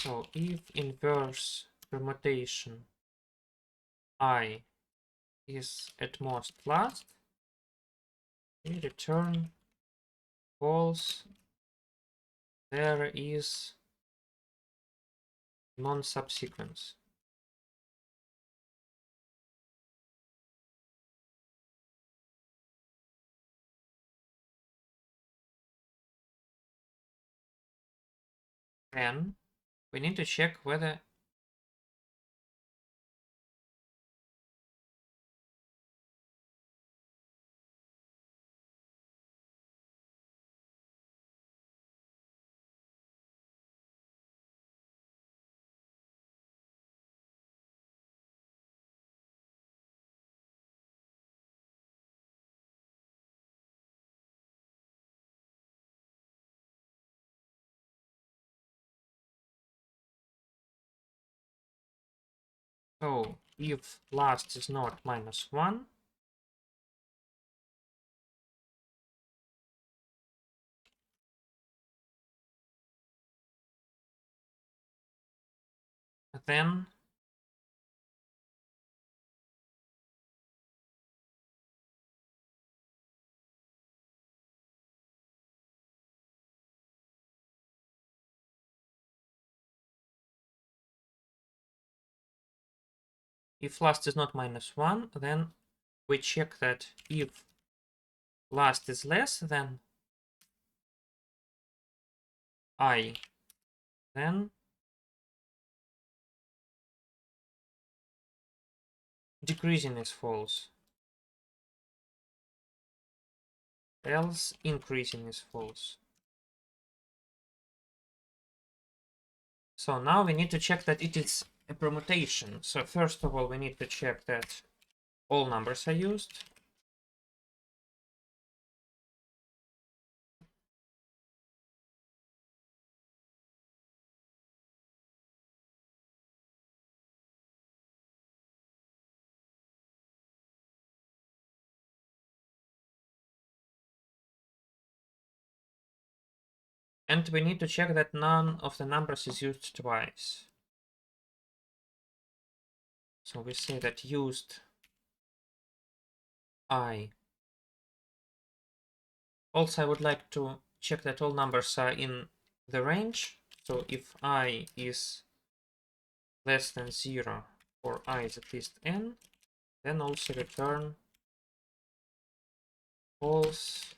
So if inverse permutation I is at most last, we return false, there is non-subsequence. Then we need to check whether so if last is not -1, then if last is not -1, then we check that if last is less than I, then decreasing is false, else increasing is false. So now we need to check that it is a permutation. So first of all, we need to check that all numbers are used. And we need to check that none of the numbers is used twice. So we say that used I. Also, I would like to check that all numbers are in the range. So if I is less than 0 or I is at least n, then also return false.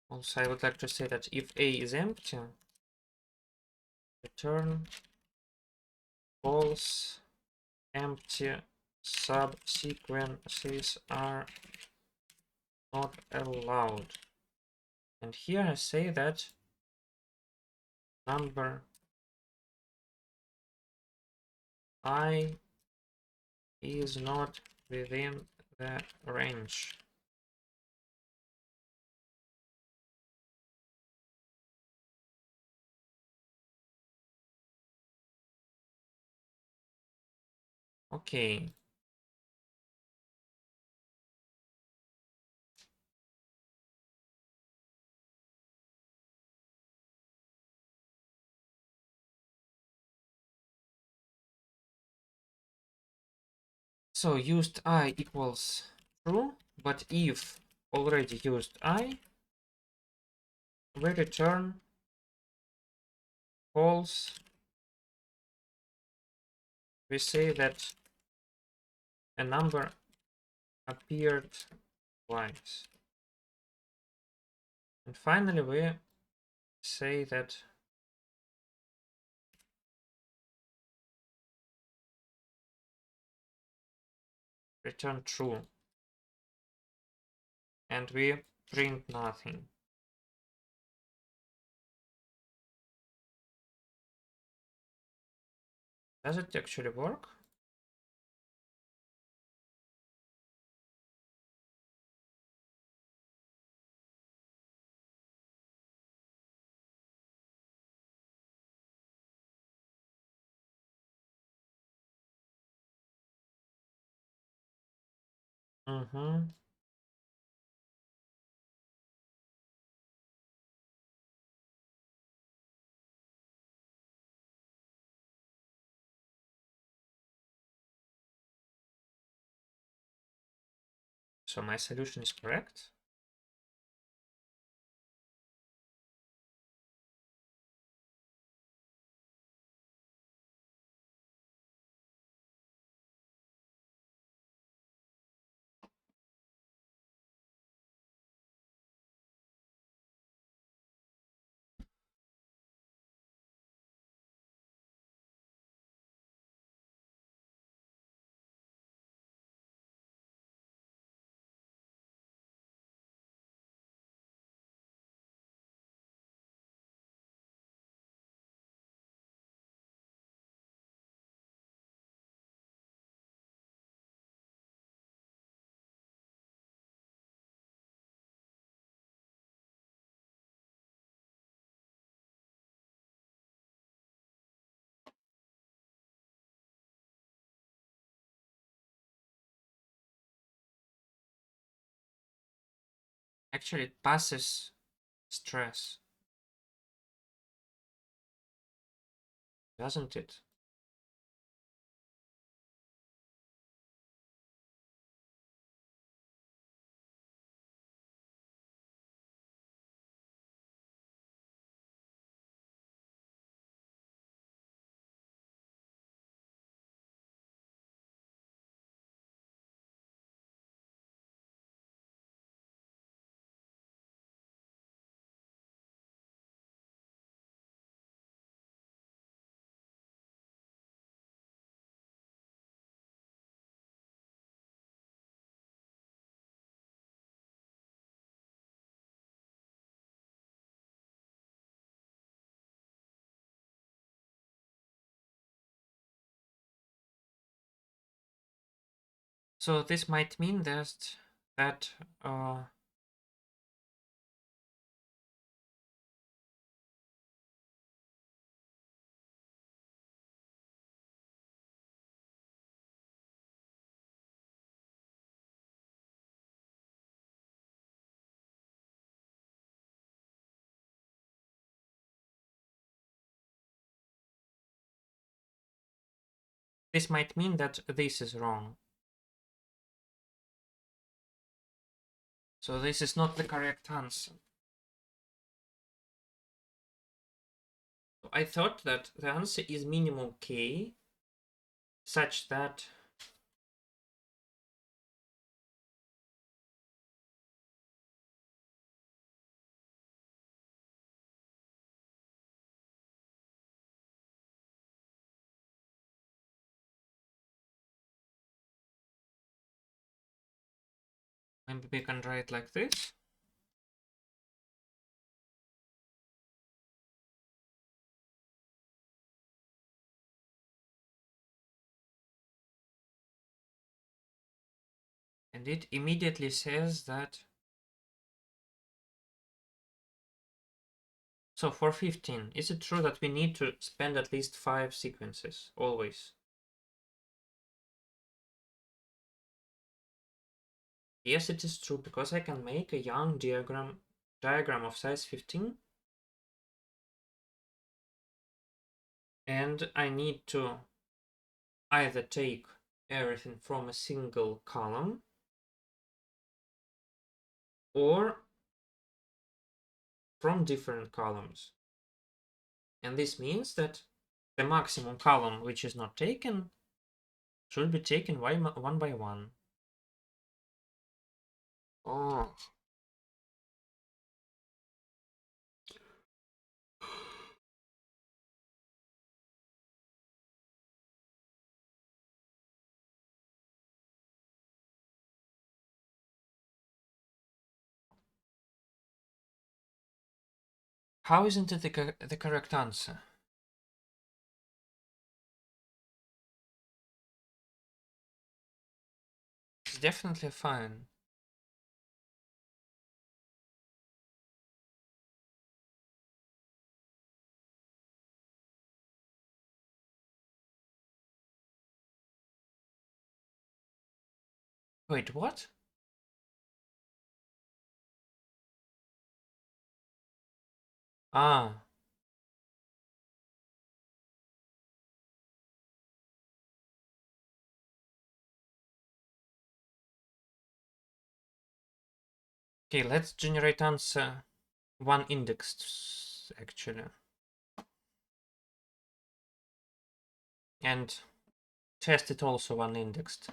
Also, I would like to say that if A is empty, return false, empty subsequences are not allowed. And here I say that number I is not within the range. Okay. So used I equals true, but if already used I, we return false. We say that a number appeared twice. And finally we say that return true. And we print nothing. Does it actually work? Mm-hmm. So my solution is correct. Actually, it passes stress, doesn't it? So this might mean that this might mean that this is wrong. So this is not the correct answer. I thought that the answer is minimum k such that maybe we can write like this. And it immediately says that, so for 15, is it true that we need to spend at least 5 sequences, always? Yes, it is true, because I can make a young diagram of size 15. And I need to either take everything from a single column or from different columns. And this means that the maximum column which is not taken should be taken one by one. Oh. How isn't it the correct answer? It's definitely fine. Wait, what? Ah. Okay, let's generate answer one indexed, actually. And test it also one indexed.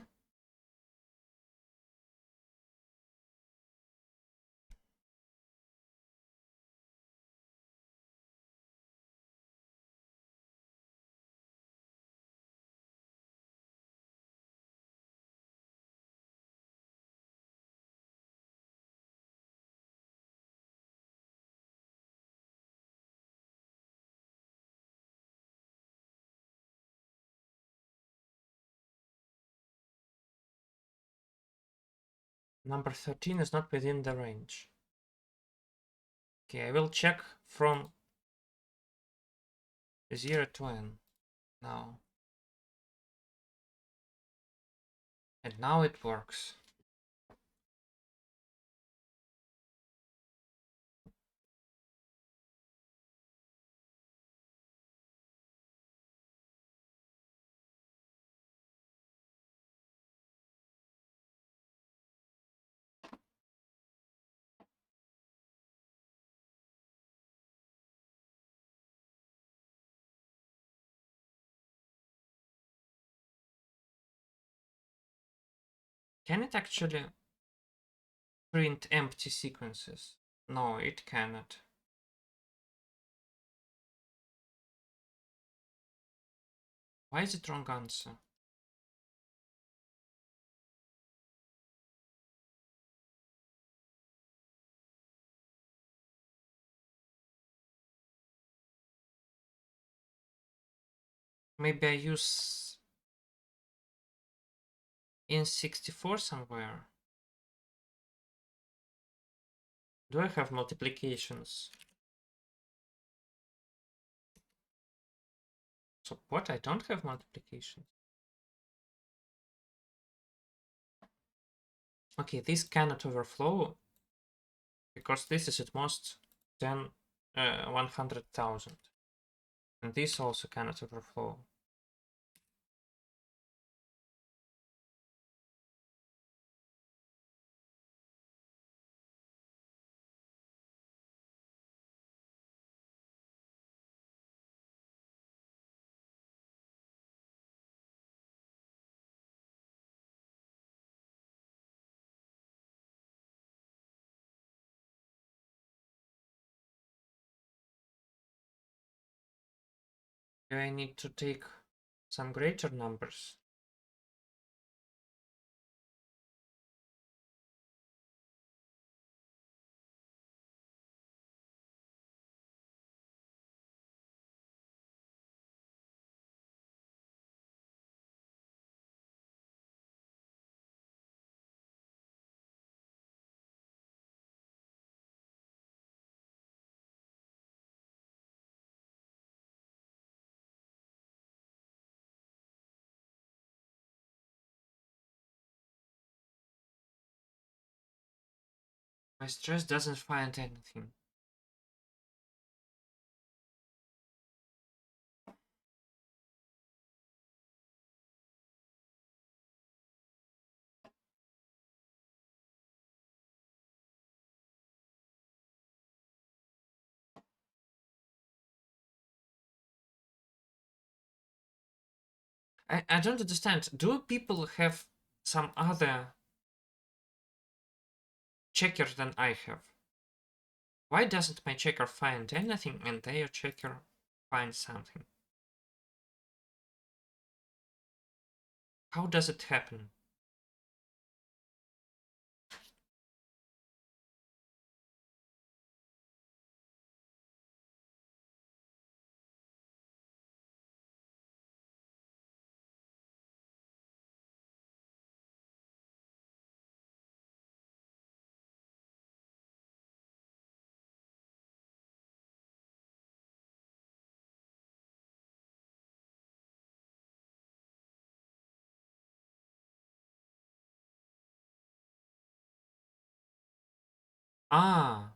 Number 13 is not within the range. Okay, I will check from 0 to n now. And now it works. Can it actually print empty sequences? No, it cannot. Why is it wrong answer? Maybe I use in64 somewhere. Do I have multiplications? So what? I don't have multiplications. Okay, this cannot overflow because this is at most 100,000. And this also cannot overflow. Do I need to take some greater numbers? My stress doesn't find anything. I don't understand. Do people have some other checker than I have? Why doesn't my checker find anything and their checker finds something? How does it happen? Ah,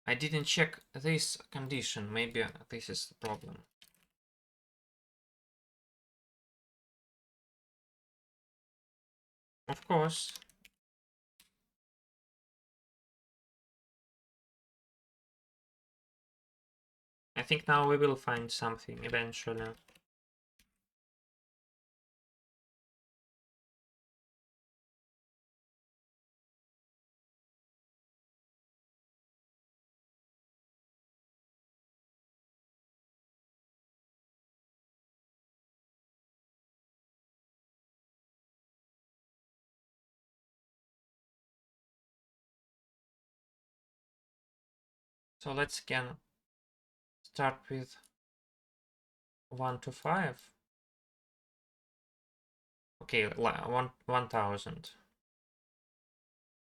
I didn't check this condition. Maybe this is the problem. Of course. I think now we will find something eventually. So let's again start with 1 to 5. Okay, 1000.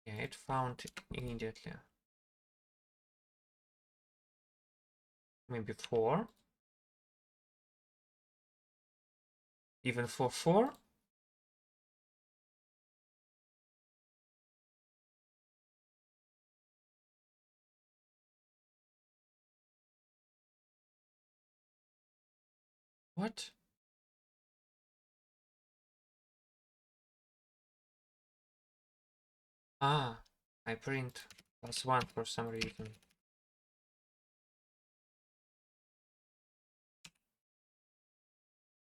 Yeah, it found it immediately. Maybe 4. Even for 4? What? Ah, I print +1 for some reason.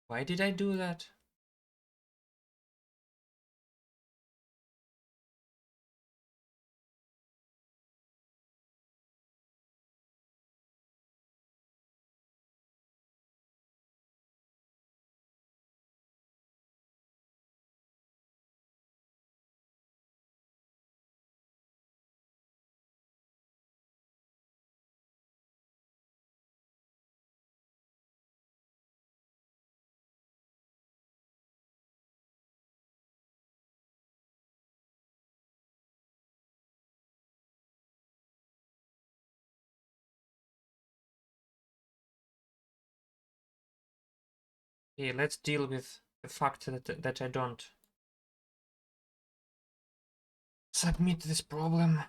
Why did I do that? Okay, let's deal with the fact that I don't submit this problem.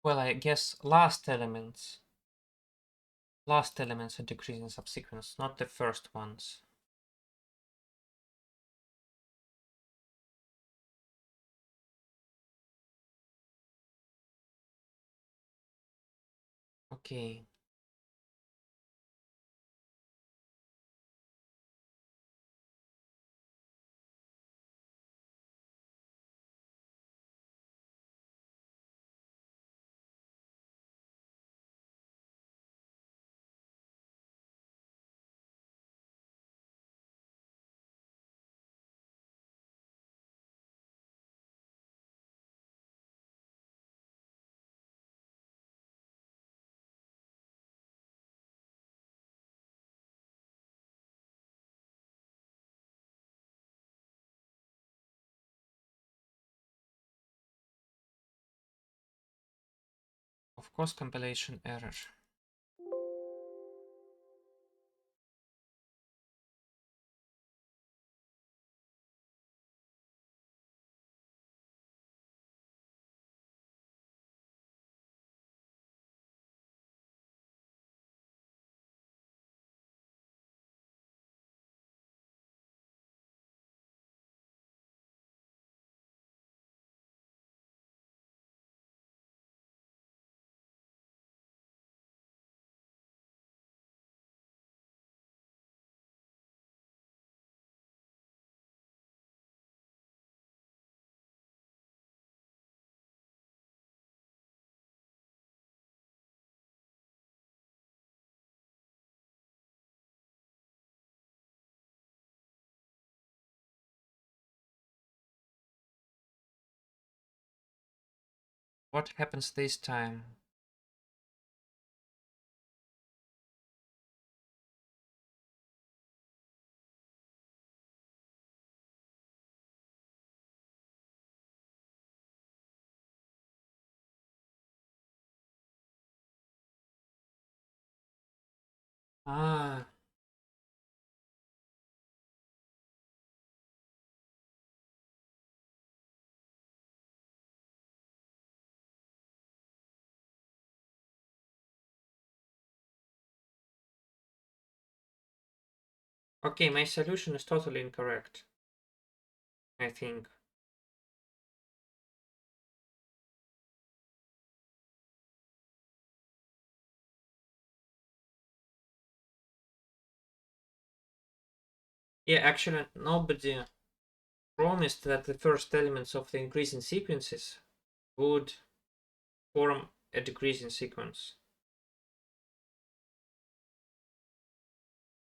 Well, I guess last elements are decreasing subsequence, not the first ones. Okay. Of course, compilation error. What happens this time? Ah, okay, my solution is totally incorrect, I think. Yeah, actually, nobody promised that the first elements of the increasing sequences would form a decreasing sequence.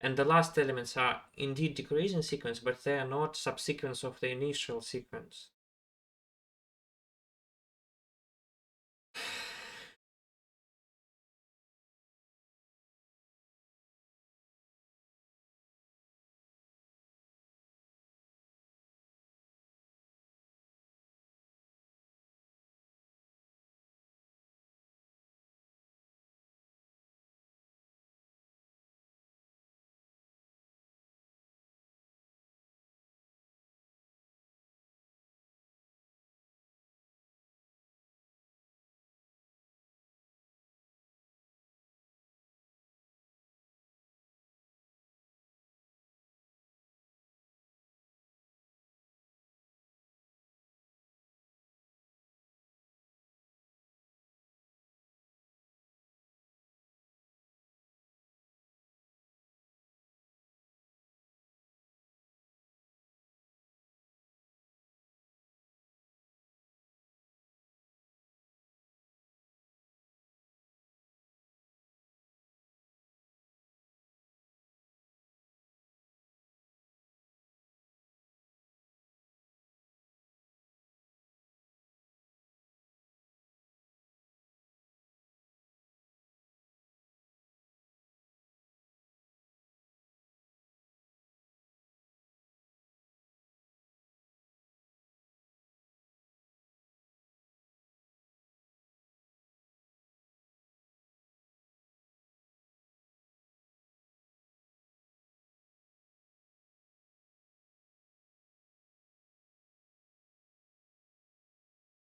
And the last elements are indeed decreasing sequence, but they are not subsequence of the initial sequence.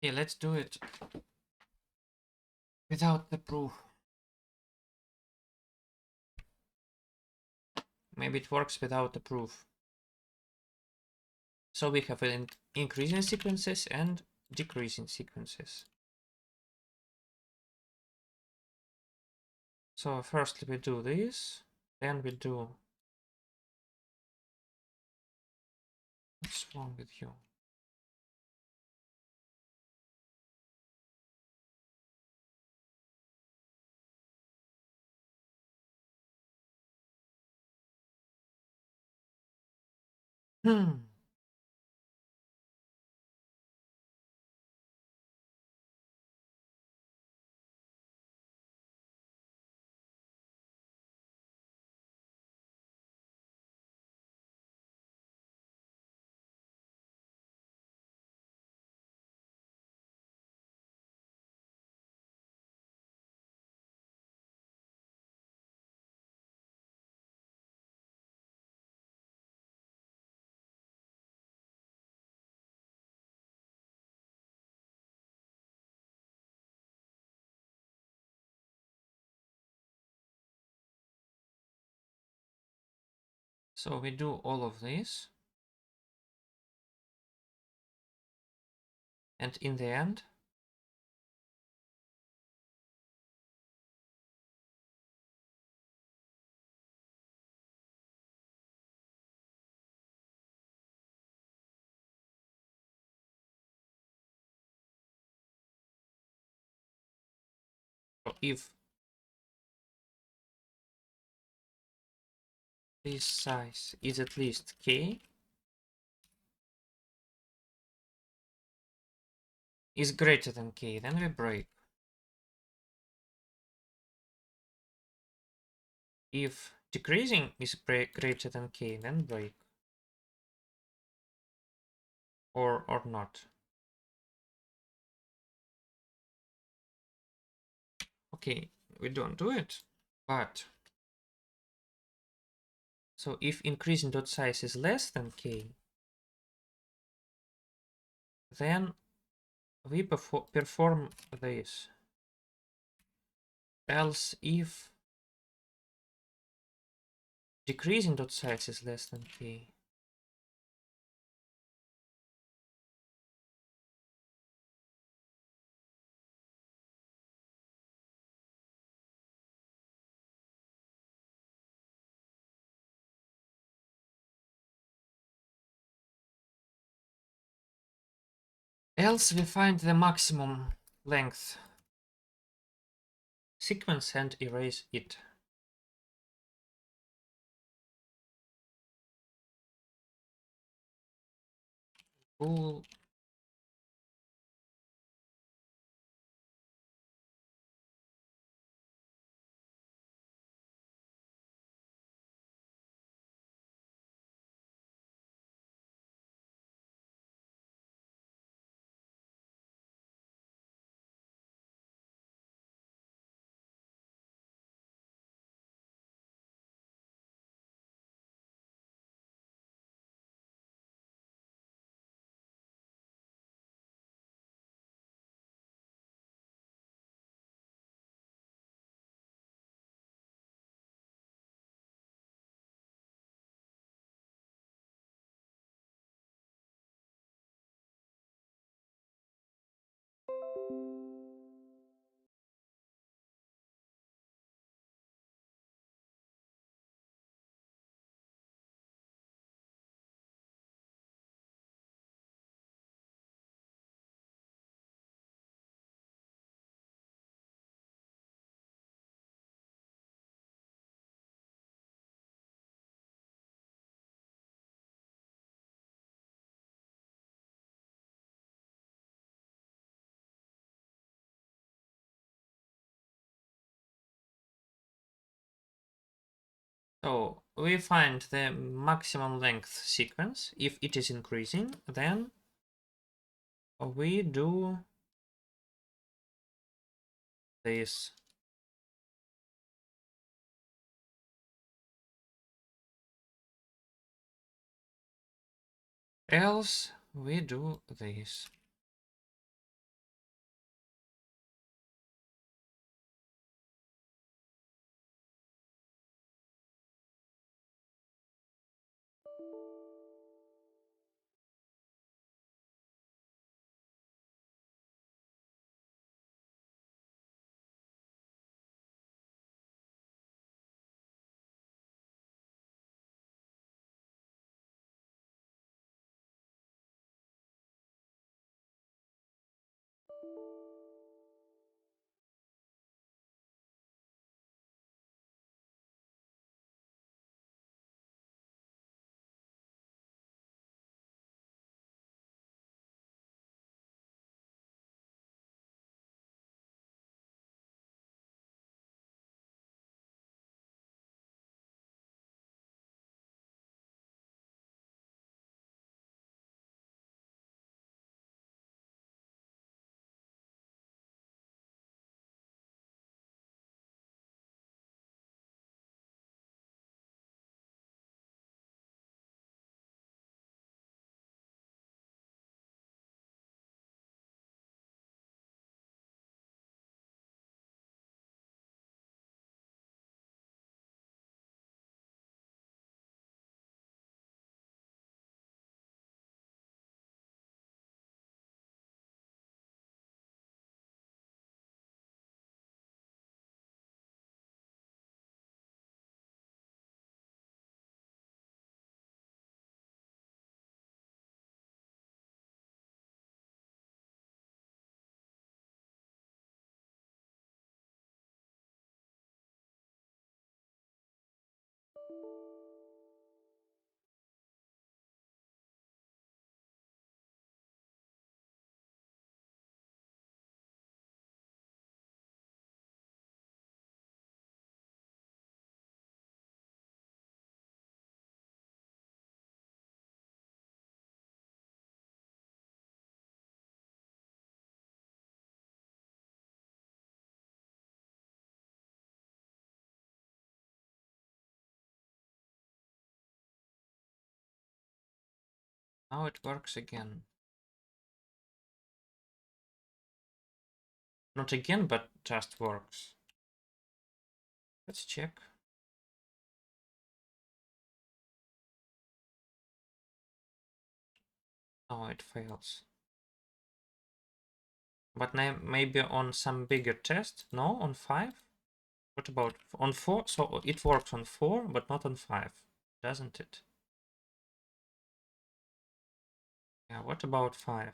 Yeah, let's do it. without the proof. Maybe it works without the proof. So we have increasing sequences and decreasing sequences. So firstly we do this, then we do... What's wrong with you? Hmm. So we do all of this. And in the end, if this size is at least k, is greater than k, then we break. If decreasing is greater than k, then break. Or not. Okay, we don't do it, but so if increasing dot size is less than k, then we perform this. Else if decreasing dot size is less than k, else we find the maximum length sequence and erase it. Cool. So we find the maximum length sequence. If it is increasing, then we do this. Else we do this. Now it works again. Not again, but just works. Let's check. Oh, it fails. But now maybe on some bigger test? No, on 5? What about on 4? So it works on 4, but not on 5, doesn't it? Yeah, what about 5?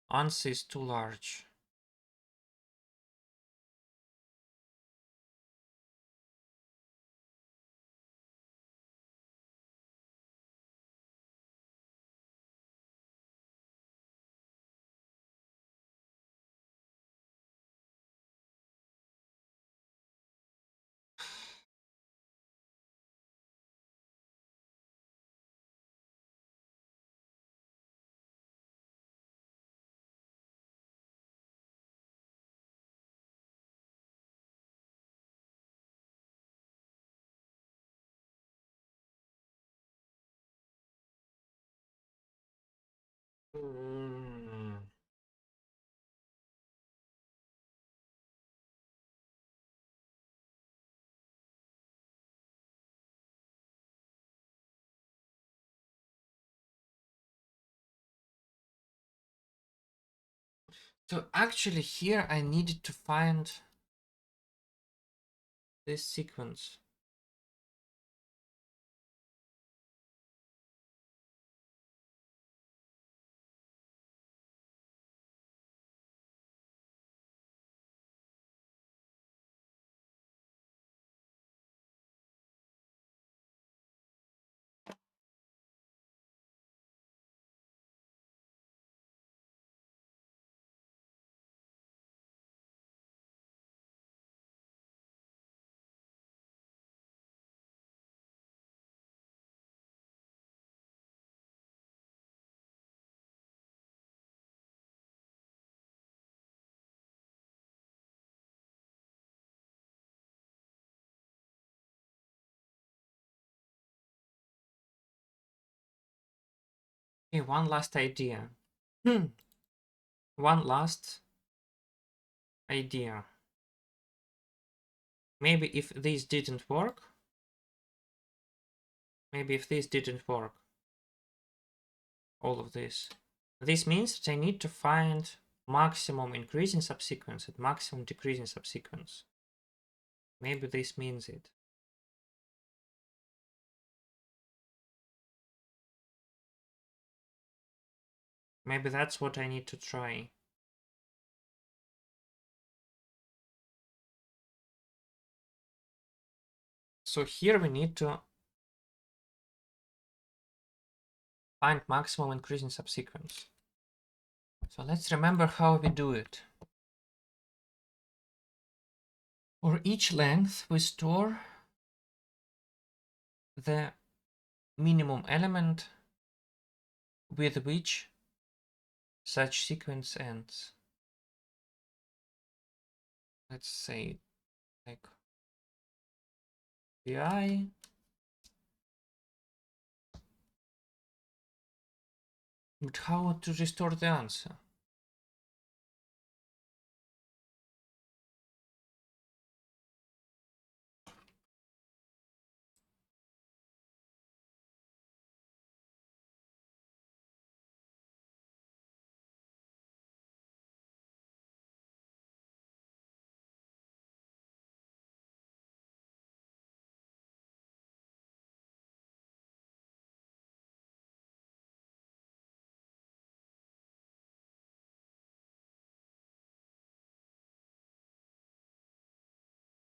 Answer is too large. Mm. So actually here I needed to find this sequence. Okay, one last idea. One last idea. Maybe if this didn't work, all of this means that I need to find maximum increasing subsequence and maximum decreasing subsequence. Maybe this means it. Maybe that's what I need to try. So here we need to find maximum increasing subsequence. So let's remember how we do it. For each length, we store the minimum element with which such sequence ends. Let's say like pi. But how to restore the answer?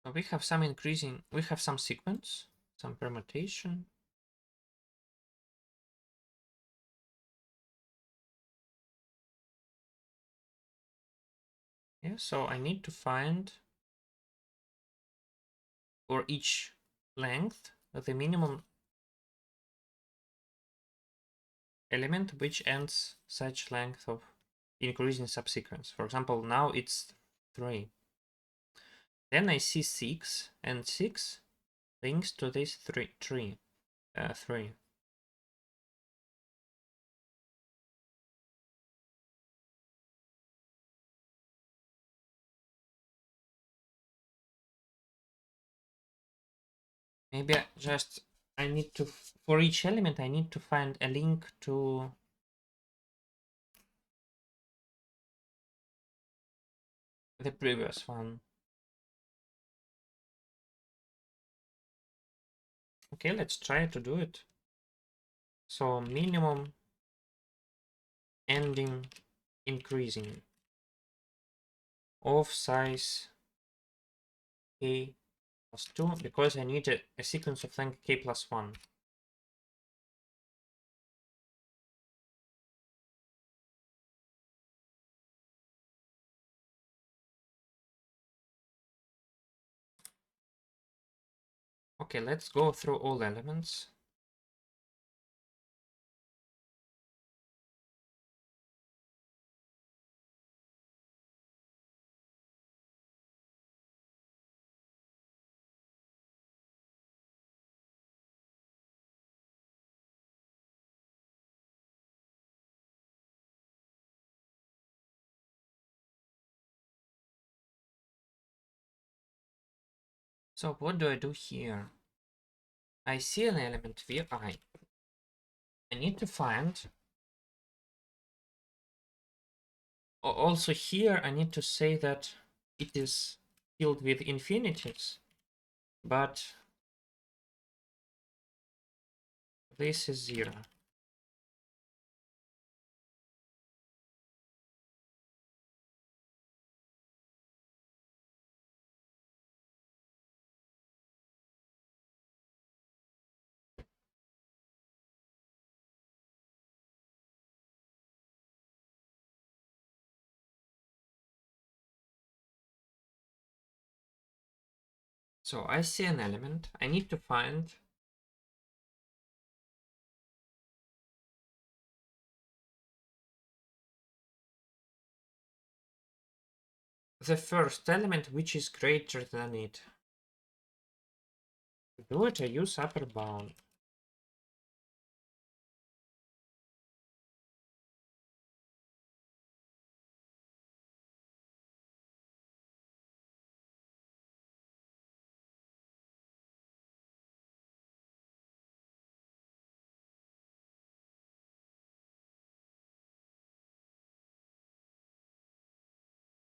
So we have some increasing, we have some sequence, some permutation. Yeah, so I need to find for each length the minimum element which ends such length of increasing subsequence. For example, now it's 3. Then I see 6, and 6 links to this 3. 3. Maybe I need to, for each element, I need to find a link to the previous one. Okay, let's try to do it. So minimum ending increasing of size k plus 2, because I need a sequence of length k plus 1. Okay, let's go through all elements. So what do I do here? I see an element vi. I need to find. Also here I need to say that it is filled with infinities, but this is 0. So I see an element. I need to find the first element which is greater than it. To do it, I use upper bound.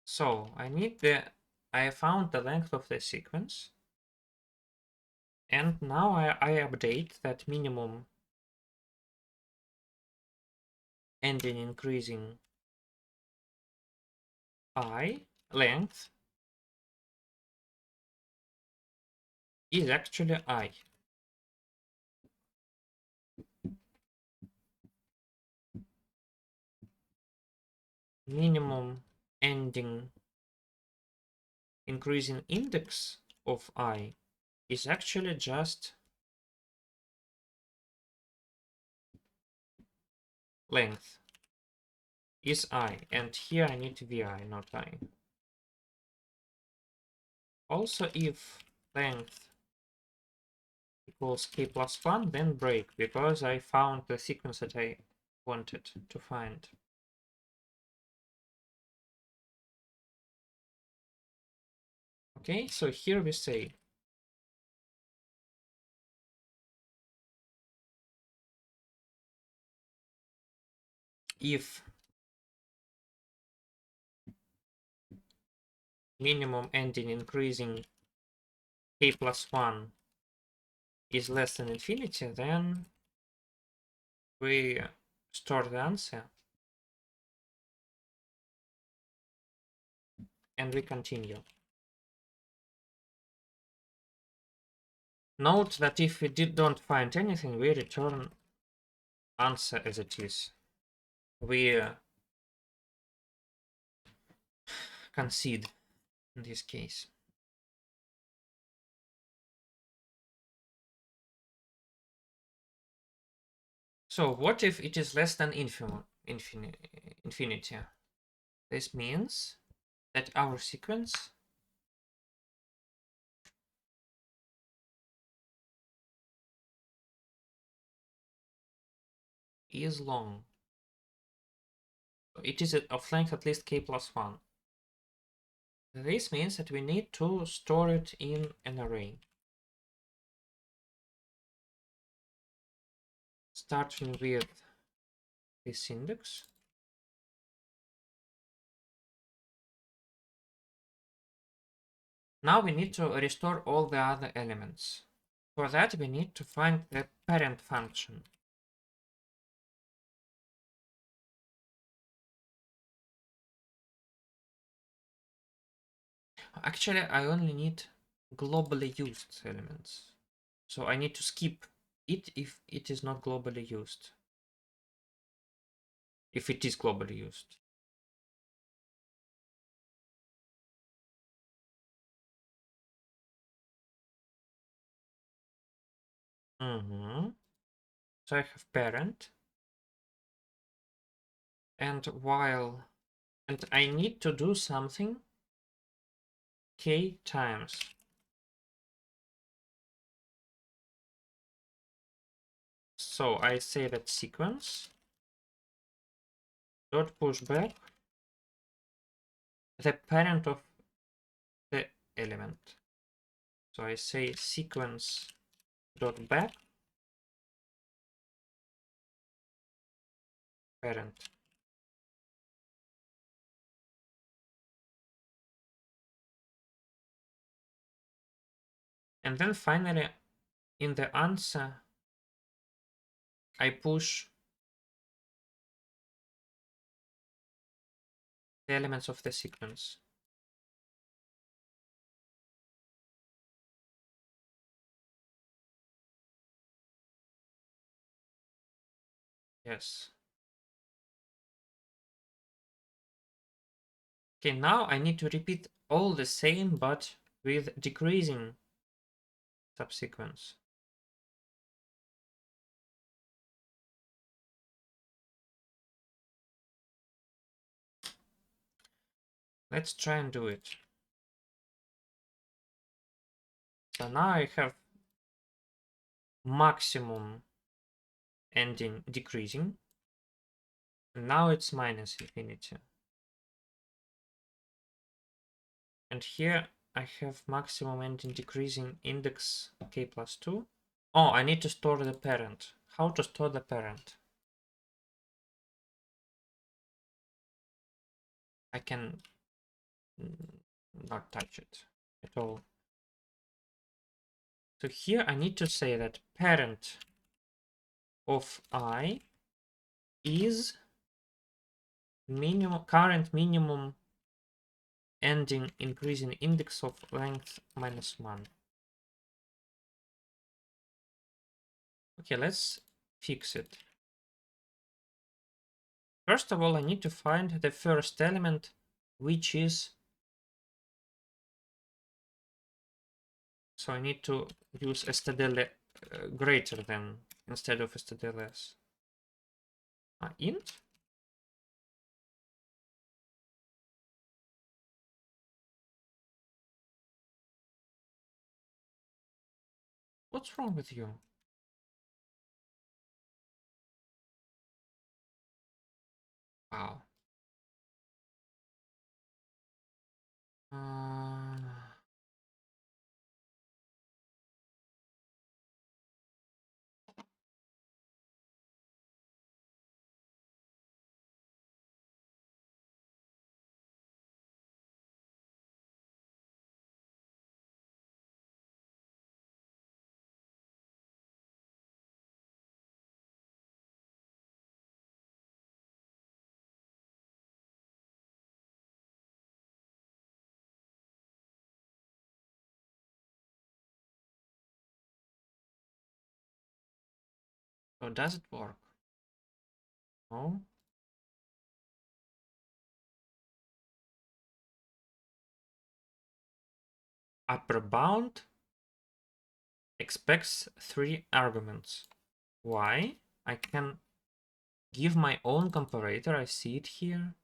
So I found the length of the sequence, and now I update that minimum ending increasing I length is actually I. Minimum ending increasing index of I is actually just length is I, and here I need vi, not I. Also, if length equals k plus 1, then break, because I found the sequence that I wanted to find. Okay, so here we say if minimum ending increasing k plus 1 is less than infinity, then we store the answer and we continue. Note that if we don't find anything, we return answer as it is. We concede in this case. So what if it is less than infinity? This means that our sequence is long. It is of length at least k plus 1. This means that we need to store it in an array. Starting with this index. Now we need to restore all the other elements. For that we need to find the parent function. Actually, I only need globally used elements. So I need to skip it if it is not globally used. If it is globally used. So I have parent. And I need to do something k times. So I say that sequence dot push back the parent of the element. So I say sequence dot back parent. And then finally in the answer I push the elements of the sequence. Yes. Okay, now I need to repeat all the same but with decreasing subsequence. Let's try and do it. So now I have maximum ending decreasing. And now it's minus infinity. And here I have maximum ending decreasing index k plus 2. Oh, I need to store the parent. How to store the parent? I can not touch it at all. So here I need to say that parent of I is current minimum ending increasing index of length minus 1. Okay, let's fix it. First of all, I need to find the first element, which is, so I need to use std greater than instead of std less. Int. What's wrong with you? Wow. So does it work? No. Upper bound expects 3 arguments. Why? I can give my own comparator. I see it here.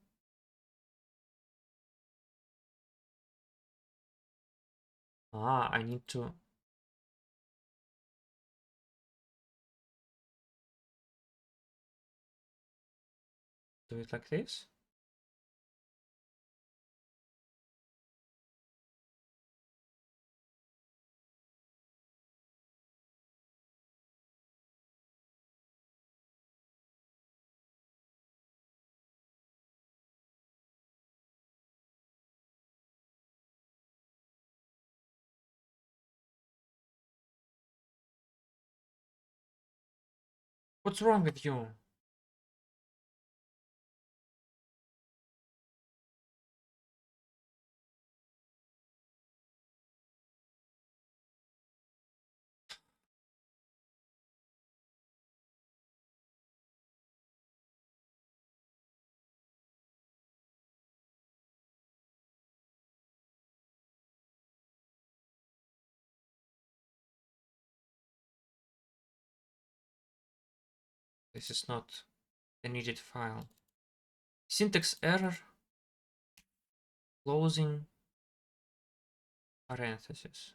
I need to do it like this. What's wrong with you? This is not the needed file. Syntax error, closing parenthesis.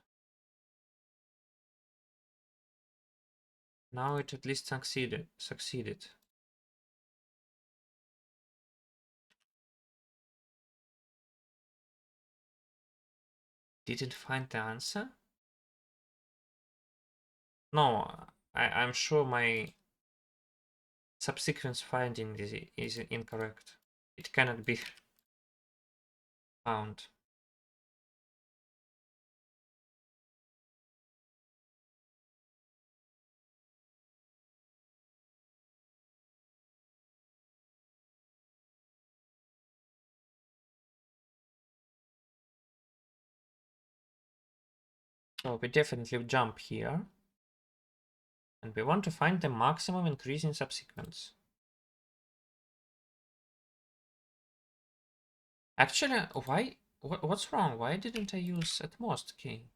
Now it at least succeeded. Didn't find the answer? No, I'm sure my subsequence finding is incorrect. It cannot be found. So we definitely jump here. And we want to find the maximum increase in subsequence. Actually, what's wrong? Why didn't I use at most key?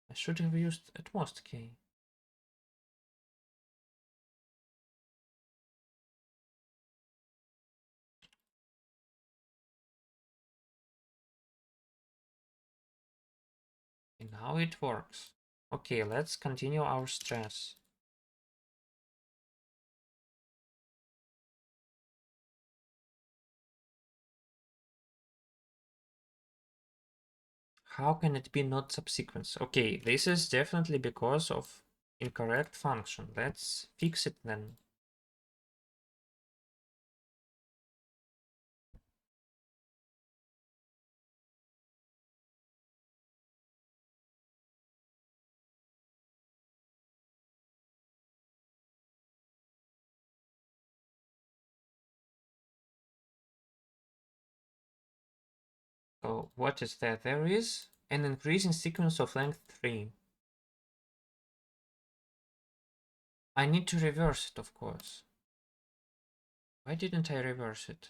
I should have used at most key. And now it works. Okay, let's continue our stress. How can it be not subsequence? Okay, this is definitely because of incorrect function. Let's fix it then. So what is that? There is an increase in sequence of length 3. I need to reverse it, of course. Why didn't I reverse it?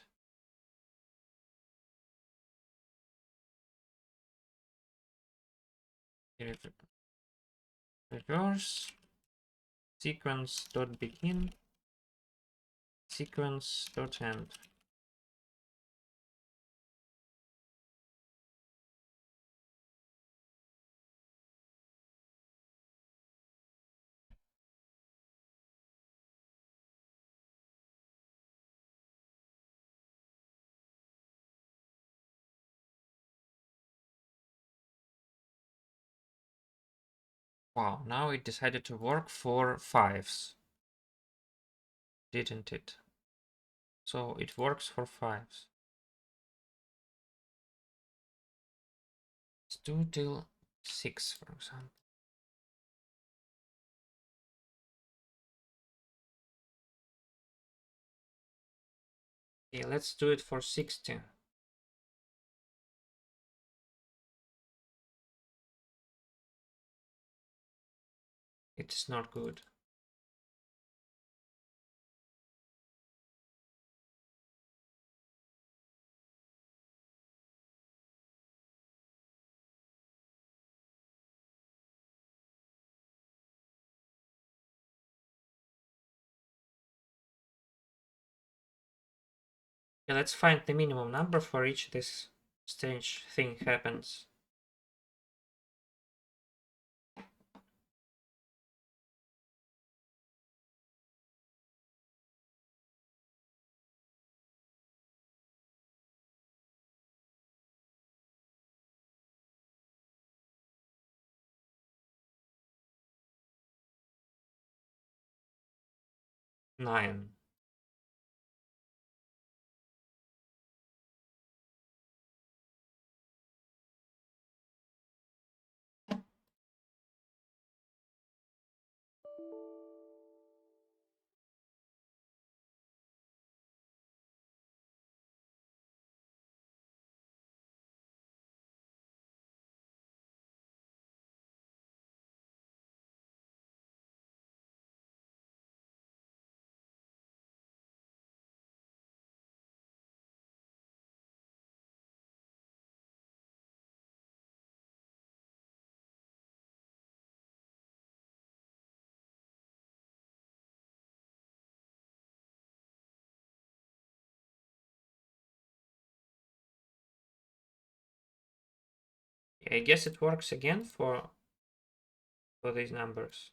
Reverse sequence dot begin sequence dot end. Wow, now it decided to work for fives, didn't it? So it works for fives. Let's do till 6, for example. Okay, let's do it for 60. It's not good. Yeah, let's find the minimum number for each this strange thing happens. Nine. I guess it works again for these numbers.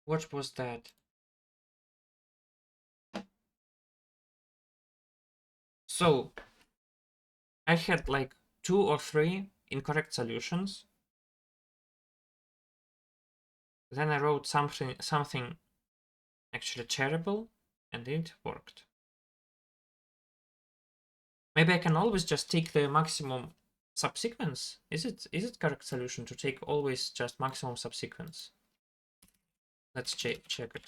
What was that? So I had like 2 or 3 incorrect solutions. Then I wrote something actually terrible, and it worked. Maybe I can always just take the maximum subsequence. Is it correct solution to take always just maximum subsequence? Let's check it.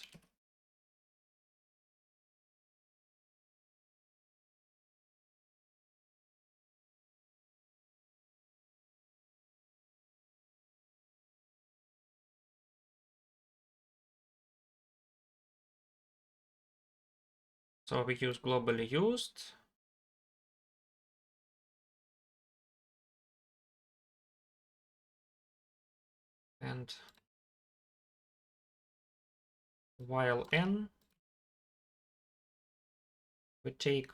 So we use globally used. And while n, we take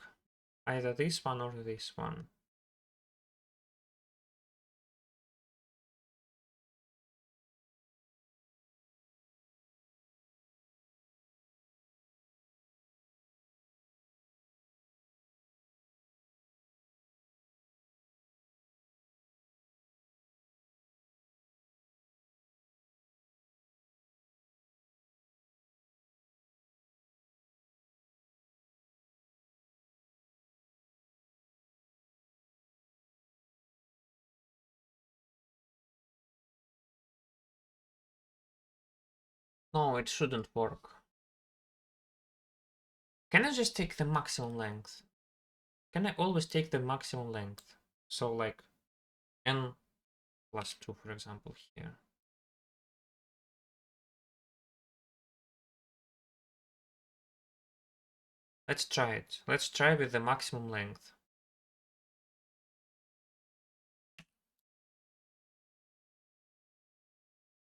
either this one or this one. No, it shouldn't work. Can I just take the maximum length? Can I always take the maximum length? So like n plus 2, for example, here. Let's try it. Let's try with the maximum length.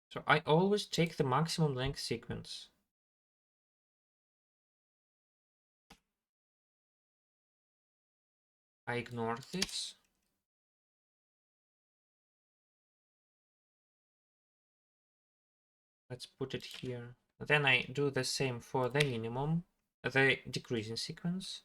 So I always take the maximum length sequence. I ignore this. Let's put it here. Then I do the same for the minimum, the decreasing sequence.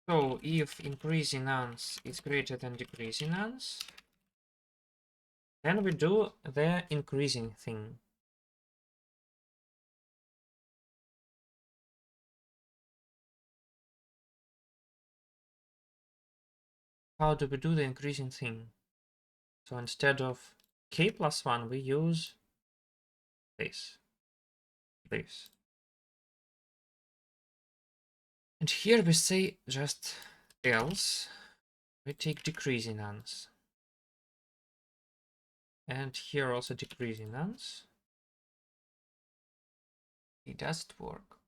So if increasing nonce is greater than decreasing nonce, then we do the increasing thing. How do we do the increasing thing? So instead of k plus 1, we use this. And here we say just else we take decreasing nonce. And here also decreasing nonce. It doesn't work.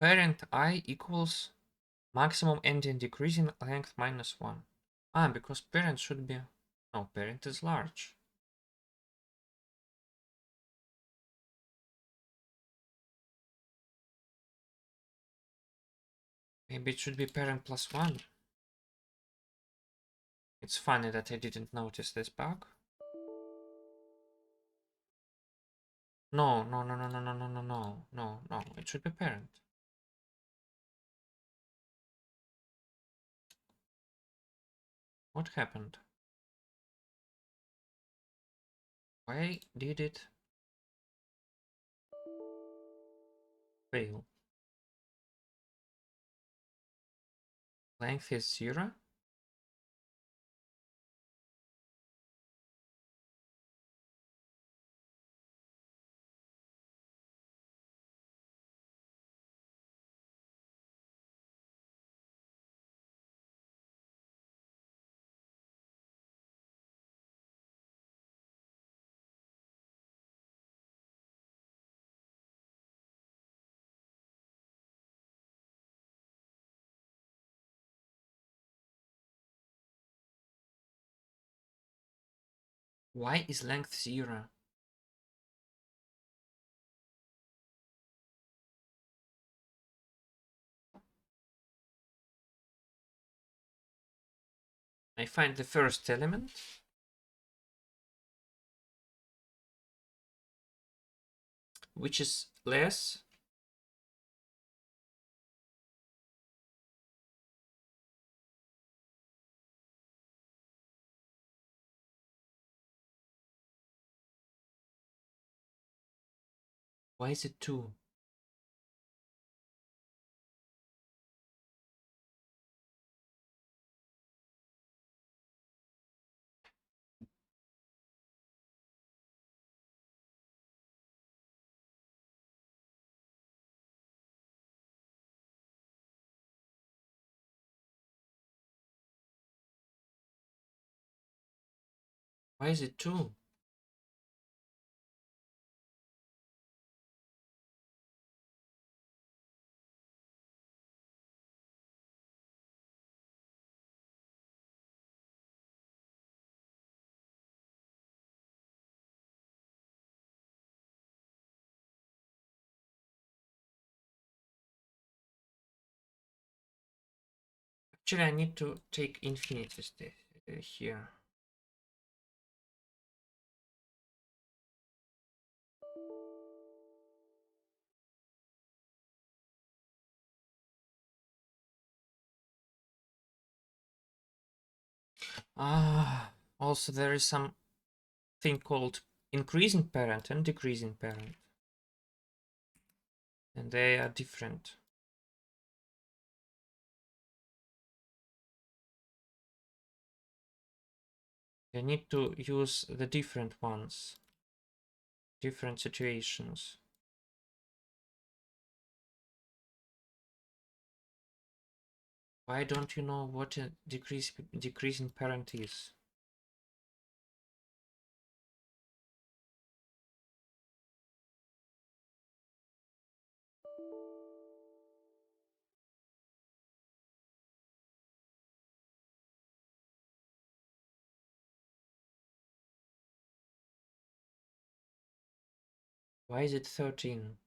Parent I equals maximum ending decreasing length minus 1. Ah, because parent should be... No, parent is large. Maybe it should be parent plus 1. It's funny that I didn't notice this bug. No, no, no, no, no, no, no, no, no, no, no. It should be parent. What happened? Why did it fail? Length is 0? Why is length 0? I find the first element. Which is less. Why is it 2? Why is it 2? Actually, I need to take infinities here. Also there is some thing called increasing parent and decreasing parent. And they are different. I need to use the different ones, different situations. Why don't you know what a decreasing parent is? Why is it 13?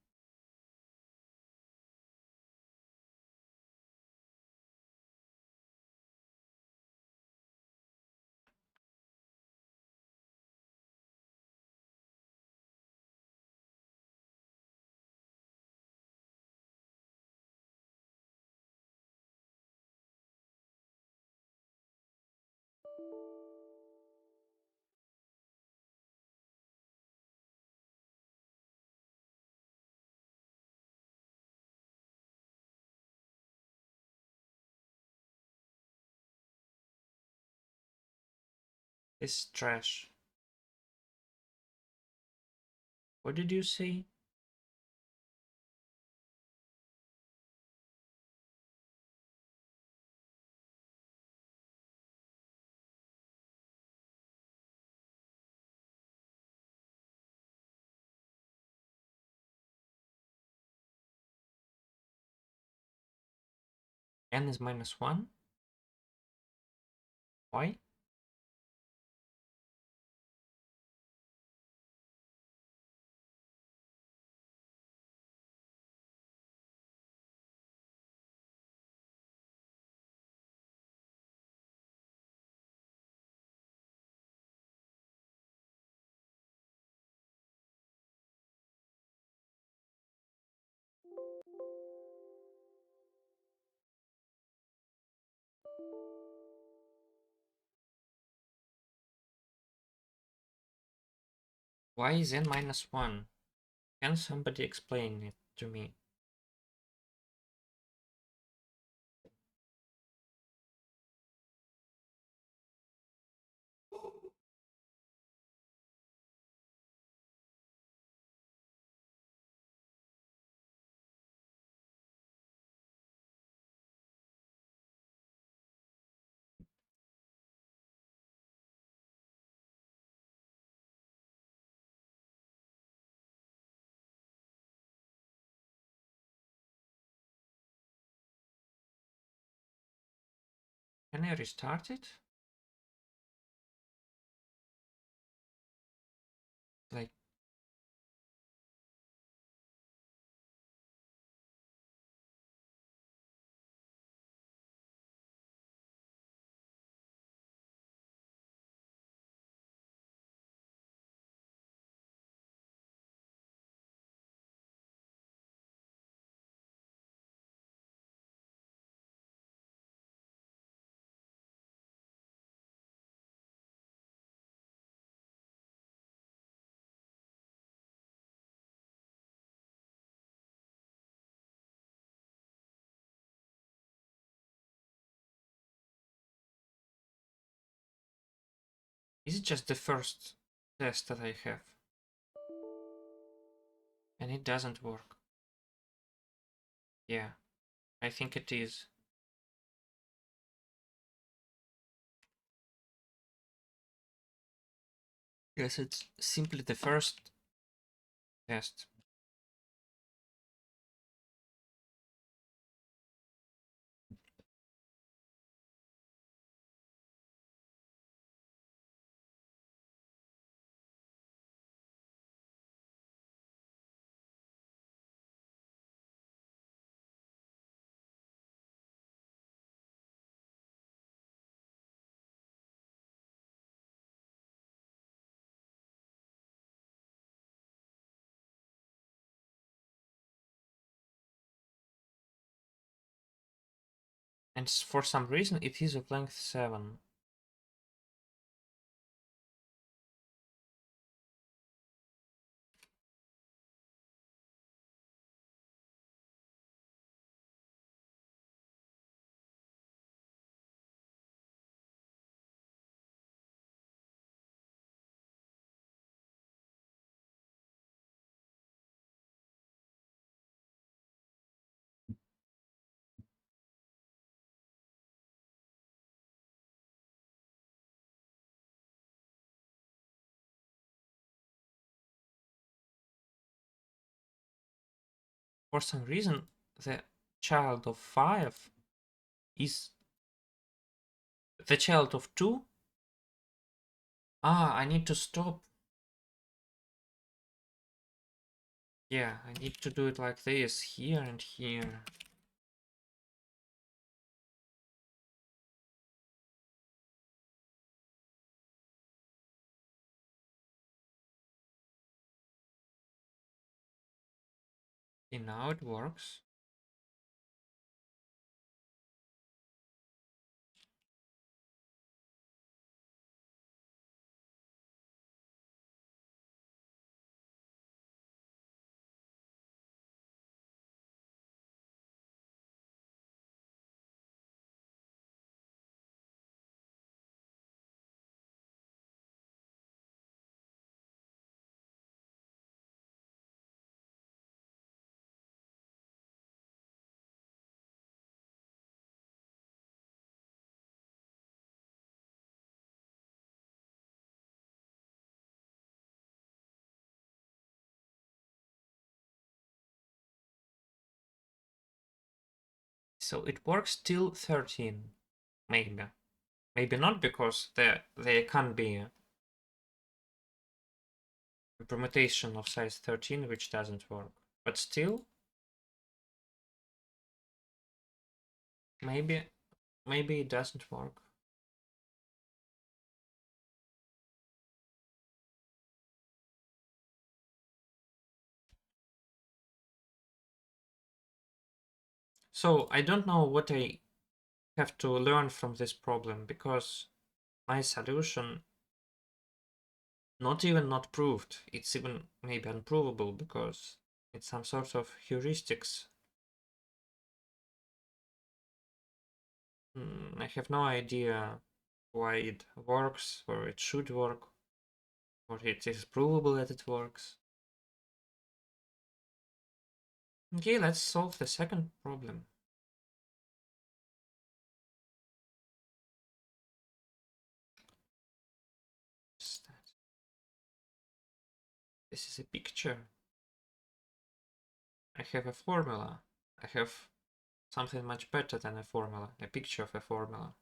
It's trash. What did you say? N is -1? Why? Why is N -1? Can somebody explain it to me? Can I restart it? Like, is it just the first test that I have? And it doesn't work. Yeah, I think it is. Yes, it's simply the first test. And for some reason it is of length 7. for some reason, the child of 5 is the child of 2. Ah, I need to stop. Yeah, I need to do it like this, here and here. Okay, now it works. So it works till 13, maybe. Maybe not, because there can be a permutation of size 13 which doesn't work. But still, maybe it doesn't work. So I don't know what I have to learn from this problem, because my solution not even not proved. It's even maybe unprovable, because it's some sort of heuristics. I have no idea why it works, or it should work, or it is provable that it works. Okay, let's solve the second problem. This is a picture. I have a formula. I have something much better than a formula, a picture of a formula.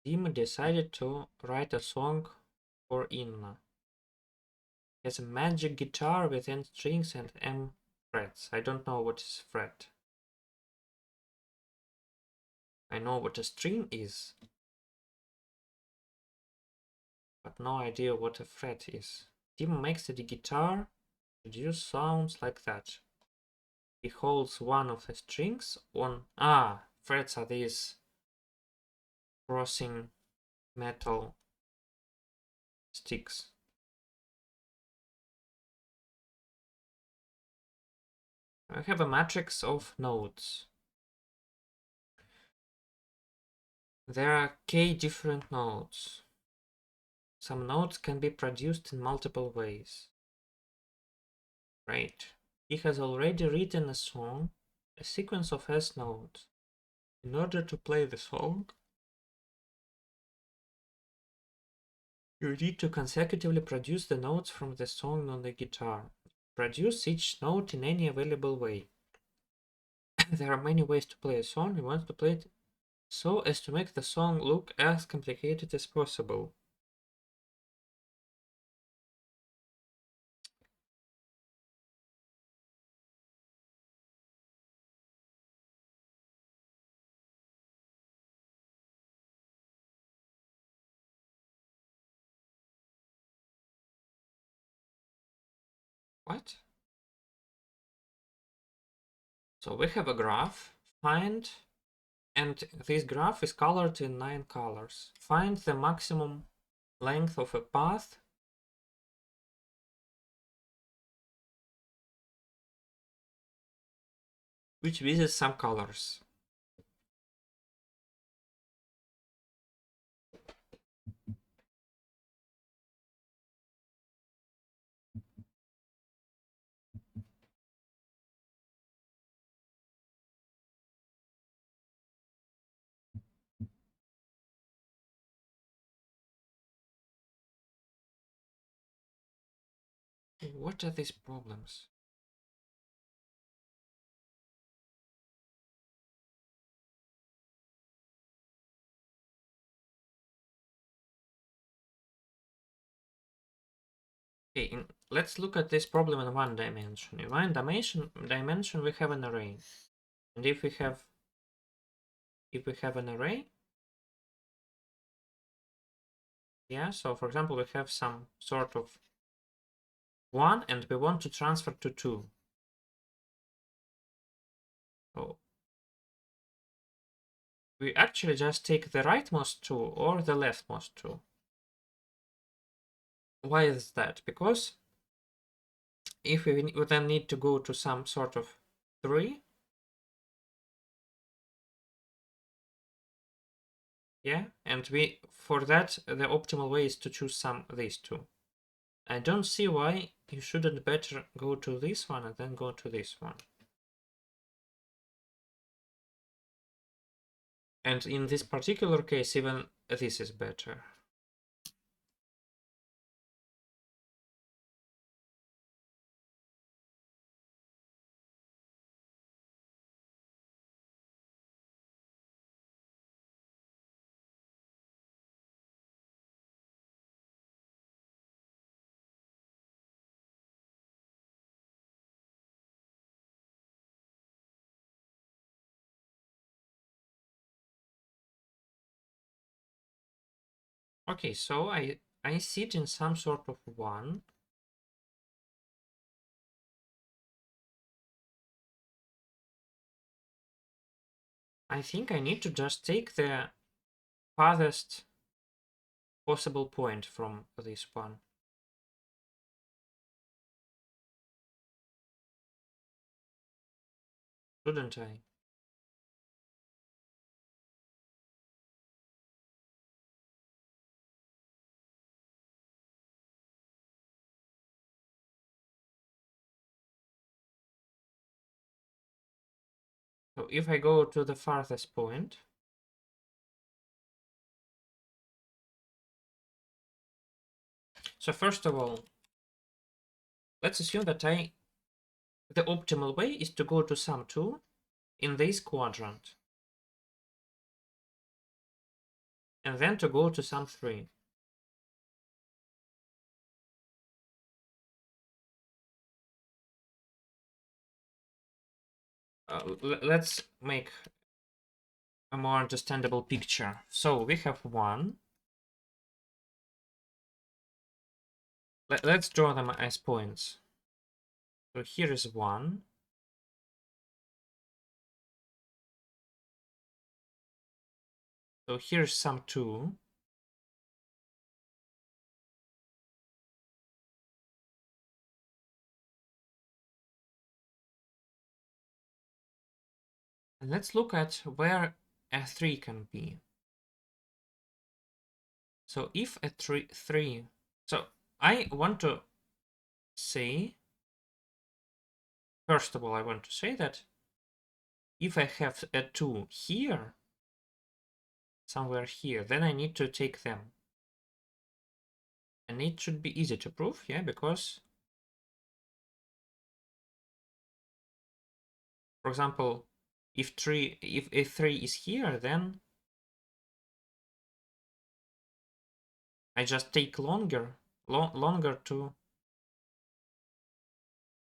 Dima decided to write a song for Inna. He has a magic guitar with N strings and M frets. I don't know what is fret. I know what a string is, but no idea what a fret is. Dima makes the guitar produce sounds like that. He holds one of the strings on... frets are these crossing metal sticks. I have a matrix of nodes. There are k different nodes. Some nodes can be produced in multiple ways. Right. He has already written a song, a sequence of S nodes. In order to play the song, you need to consecutively produce the notes from the song on the guitar. Produce each note in any available way. There are many ways to play a song. You want to play it so as to make the song look as complicated as possible. What? So we have a graph. Find, and this graph is colored in 9 colors. Find the maximum length of a path which visits some colors. What are these problems? Okay, let's look at this problem in one dimension. In one dimension we have an array. And if we have an array, yeah, so for example we have some sort of 1 and we want to transfer to 2. So we actually just take the rightmost 2 or the leftmost 2. Why is that? Because if we then need to go to some sort of 3, yeah, and for that the optimal way is to choose these two. I don't see why you shouldn't better go to this one and then go to this one. And in this particular case, even this is better. Okay, so I sit in some sort of 1. I think I need to just take the farthest possible point from this one. Shouldn't I? So if I go to the farthest point, so first of all, let's assume that the optimal way is to go to some 2 in this quadrant, and then to go to some 3. Let's make a more understandable picture. So we have 1. Let's draw them as points. So here is 1. So here's some 2. And let's look at where a 3 can be. So if a 3, so I want to say, first of all, I want to say that if I have a 2 here, somewhere here, then I need to take them. And it should be easy to prove, yeah, because, for example, if a 3 is here, then I just take longer to...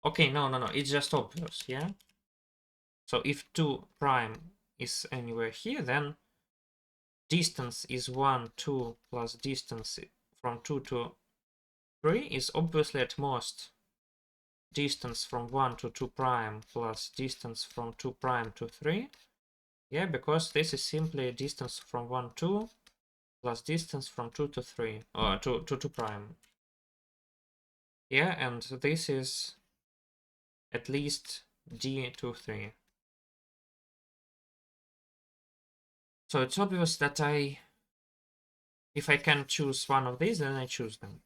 Okay, no, it's just obvious, yeah? So if 2 prime is anywhere here, then distance is 1, 2 plus distance from 2 to 3 is obviously at most distance from 1 to 2 prime plus distance from 2 prime to 3. Yeah, because this is simply distance from 1, 2 plus distance from 2 to 3, or to 2 prime. Yeah, and this is at least d to 3. So it's obvious that if I can choose one of these, then I choose them.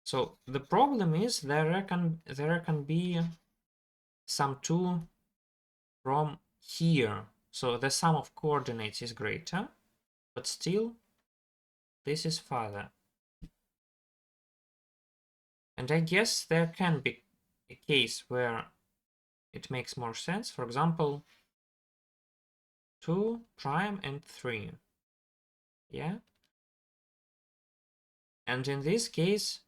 So the problem is there can be some 2 from here. So the sum of coordinates is greater, but still this is farther. And I guess there can be a case where it makes more sense. For example, 2 prime and 3. Yeah. And in this case,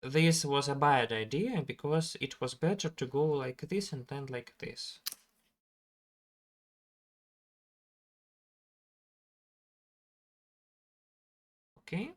this was a bad idea because it was better to go like this and then like this. Okay.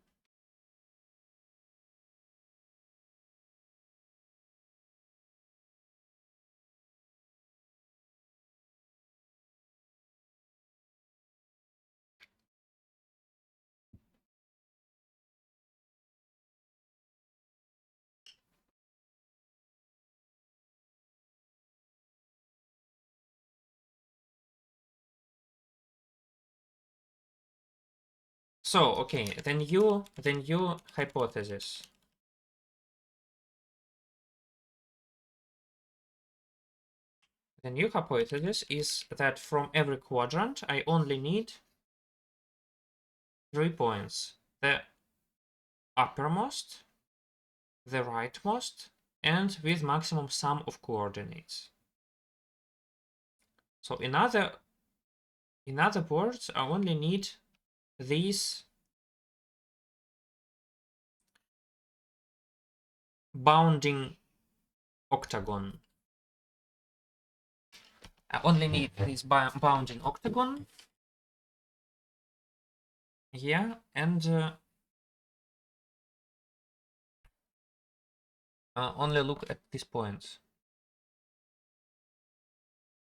So, okay, then your hypothesis. The new hypothesis is that from every quadrant, I only need 3 points. The uppermost, the rightmost, and with maximum sum of coordinates. So in other words, I only need these bounding octagon. I only need this bounding octagon. Yeah, and only look at these points.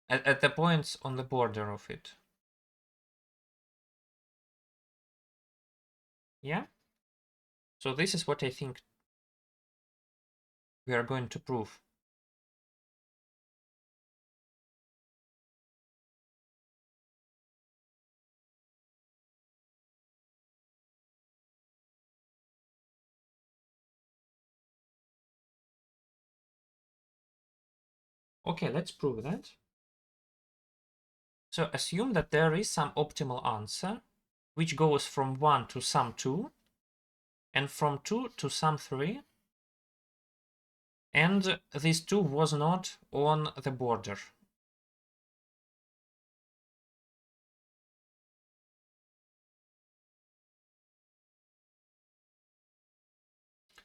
At the points on the border of it. Yeah? So this is what I think we are going to prove. Okay, let's prove that. So assume that there is some optimal answer, which goes from 1 to some 2, and from 2 to some 3, and this 2 was not on the border.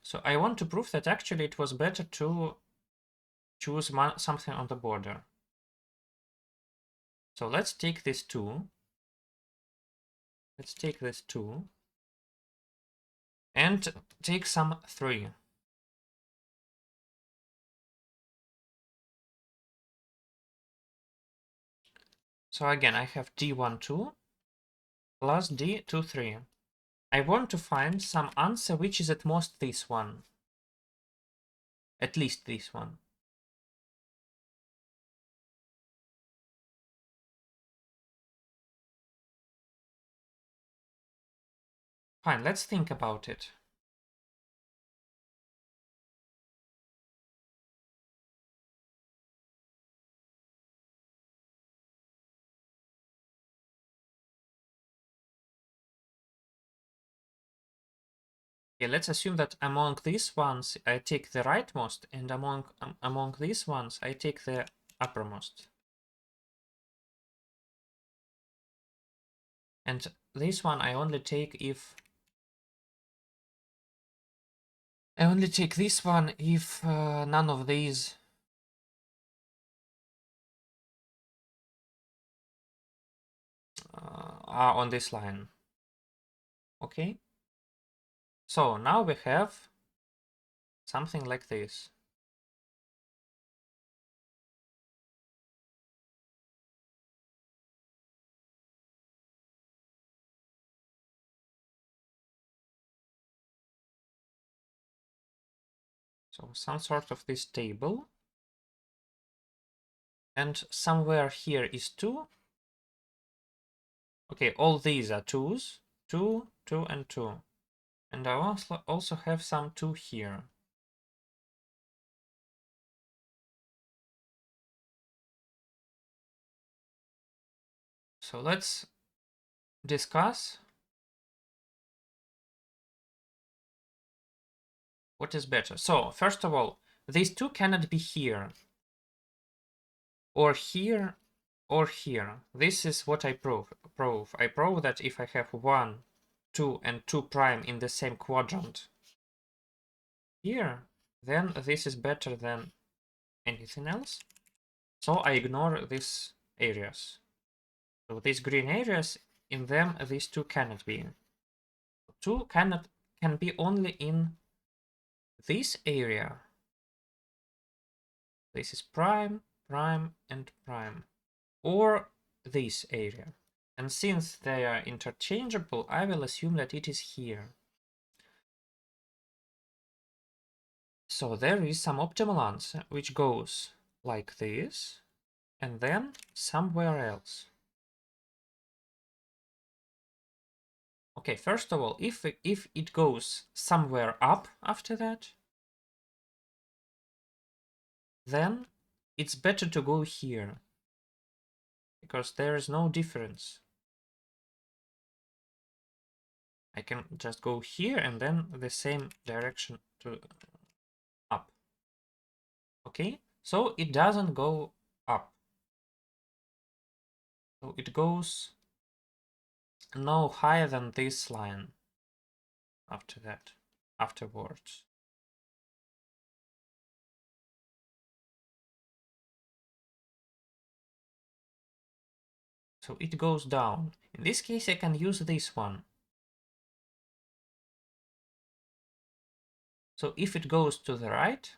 So I want to prove that actually it was better to choose something on the border. So let's take this 2. Let's take this 2 and take some 3. So again, I have D12 plus D23. I want to find some answer which is at most this one. At least this one. Fine, let's think about it. Yeah, let's assume that among these ones I take the rightmost, and among these ones I take the uppermost. And this one I only take if this one if none of these are on this line. Okay. So now we have something like this. So some sort of this table. And somewhere here is 2. Okay, all these are 2s. 2, 2, and 2. And I also have some 2 here. So let's discuss what is better? So first of all, these two cannot be here, or here, or here. This is what I prove. I prove that if I have 1, 2, and 2 prime in the same quadrant here, then this is better than anything else. So I ignore these areas. So these green areas, in them these two cannot be. 2 can be only in this area. This is prime, prime, and prime. Or this area. And since they are interchangeable, I will assume that it is here. So there is some optimal answer which goes like this and then somewhere else. Okay, first of all, if it goes somewhere up after that, then it's better to go here because there is no difference. I can just go here and then the same direction to up. Okay, so it doesn't go up. So it goes no higher than this line after that, afterwards. So it goes down. In this case, I can use this one. So if it goes to the right,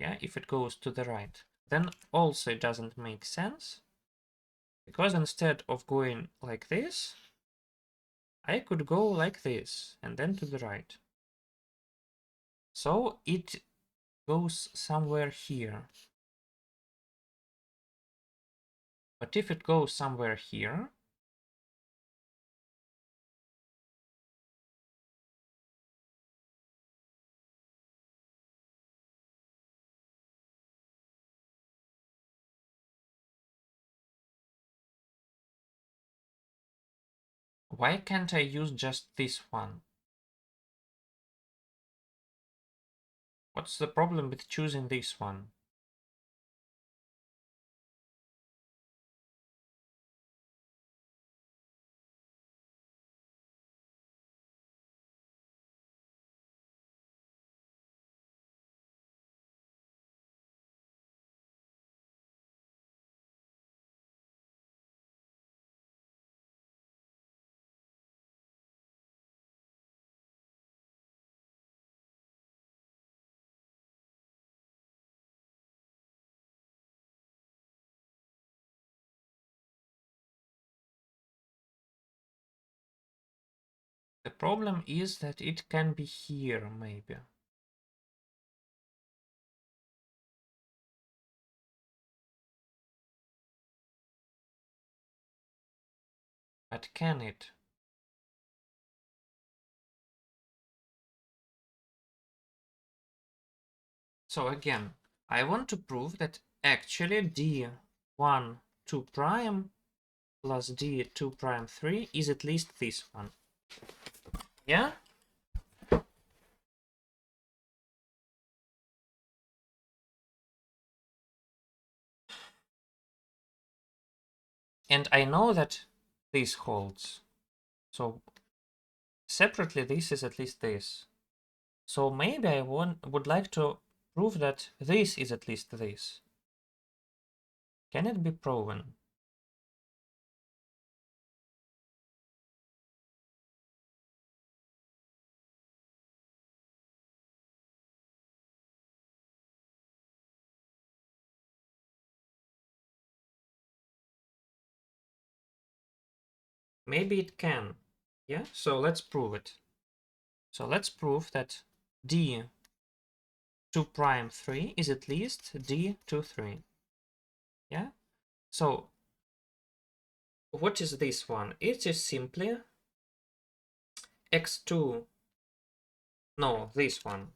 yeah, if it goes to the right, then also it doesn't make sense. Because instead of going like this, I could go like this and then to the right. So it goes somewhere here. But if it goes somewhere here, why can't I use just this one? What's the problem with choosing this one? The problem is that it can be here, maybe. But can it? So again, I want to prove that actually d1, 2 prime plus d2 prime 3 is at least this one. Yeah? And I know that this holds. So separately, this is at least this. So maybe I would like to prove that this is at least this. Can it be proven? Maybe it can. Yeah, so let's prove it. So let's prove that d2 prime 3 is at least d2 3. Yeah? So what is this one? It is simply x2, no, this one.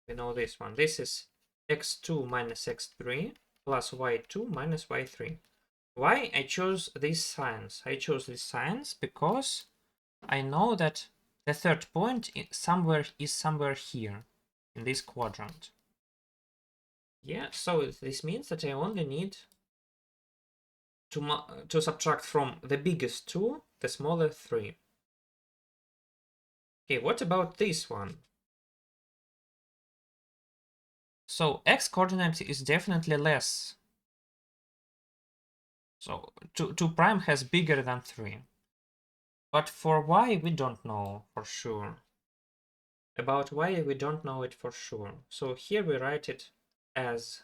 We know this one. This is x2 minus x3 plus y2 minus y3. Why I chose these signs? I chose these signs because I know that the third point is somewhere here. in this quadrant. Yeah, so this means that I only need to subtract from the biggest 2 the smaller 3. Okay, what about this one? So x coordinate is definitely less. So 2 prime has bigger than 3. But for y we don't know for sure. About y we don't know it for sure. So here we write it as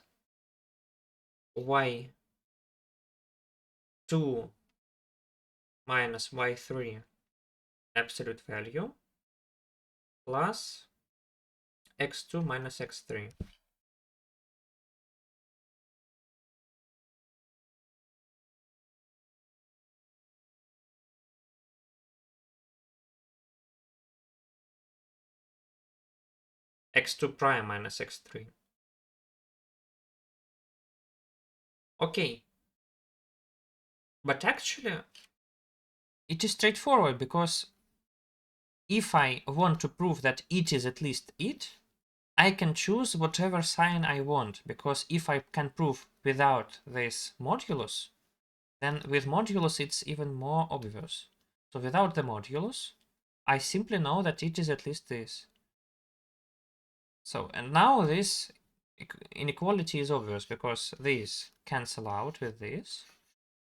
y2 minus y3 absolute value plus x2 minus x3. x2 prime minus x3. Okay. But actually, it is straightforward, because if I want to prove that it is at least it, I can choose whatever sign I want, because if I can prove without this modulus, then with modulus it's even more obvious. So without the modulus, I simply know that it is at least this. So, and now this inequality is obvious, because these cancel out with this,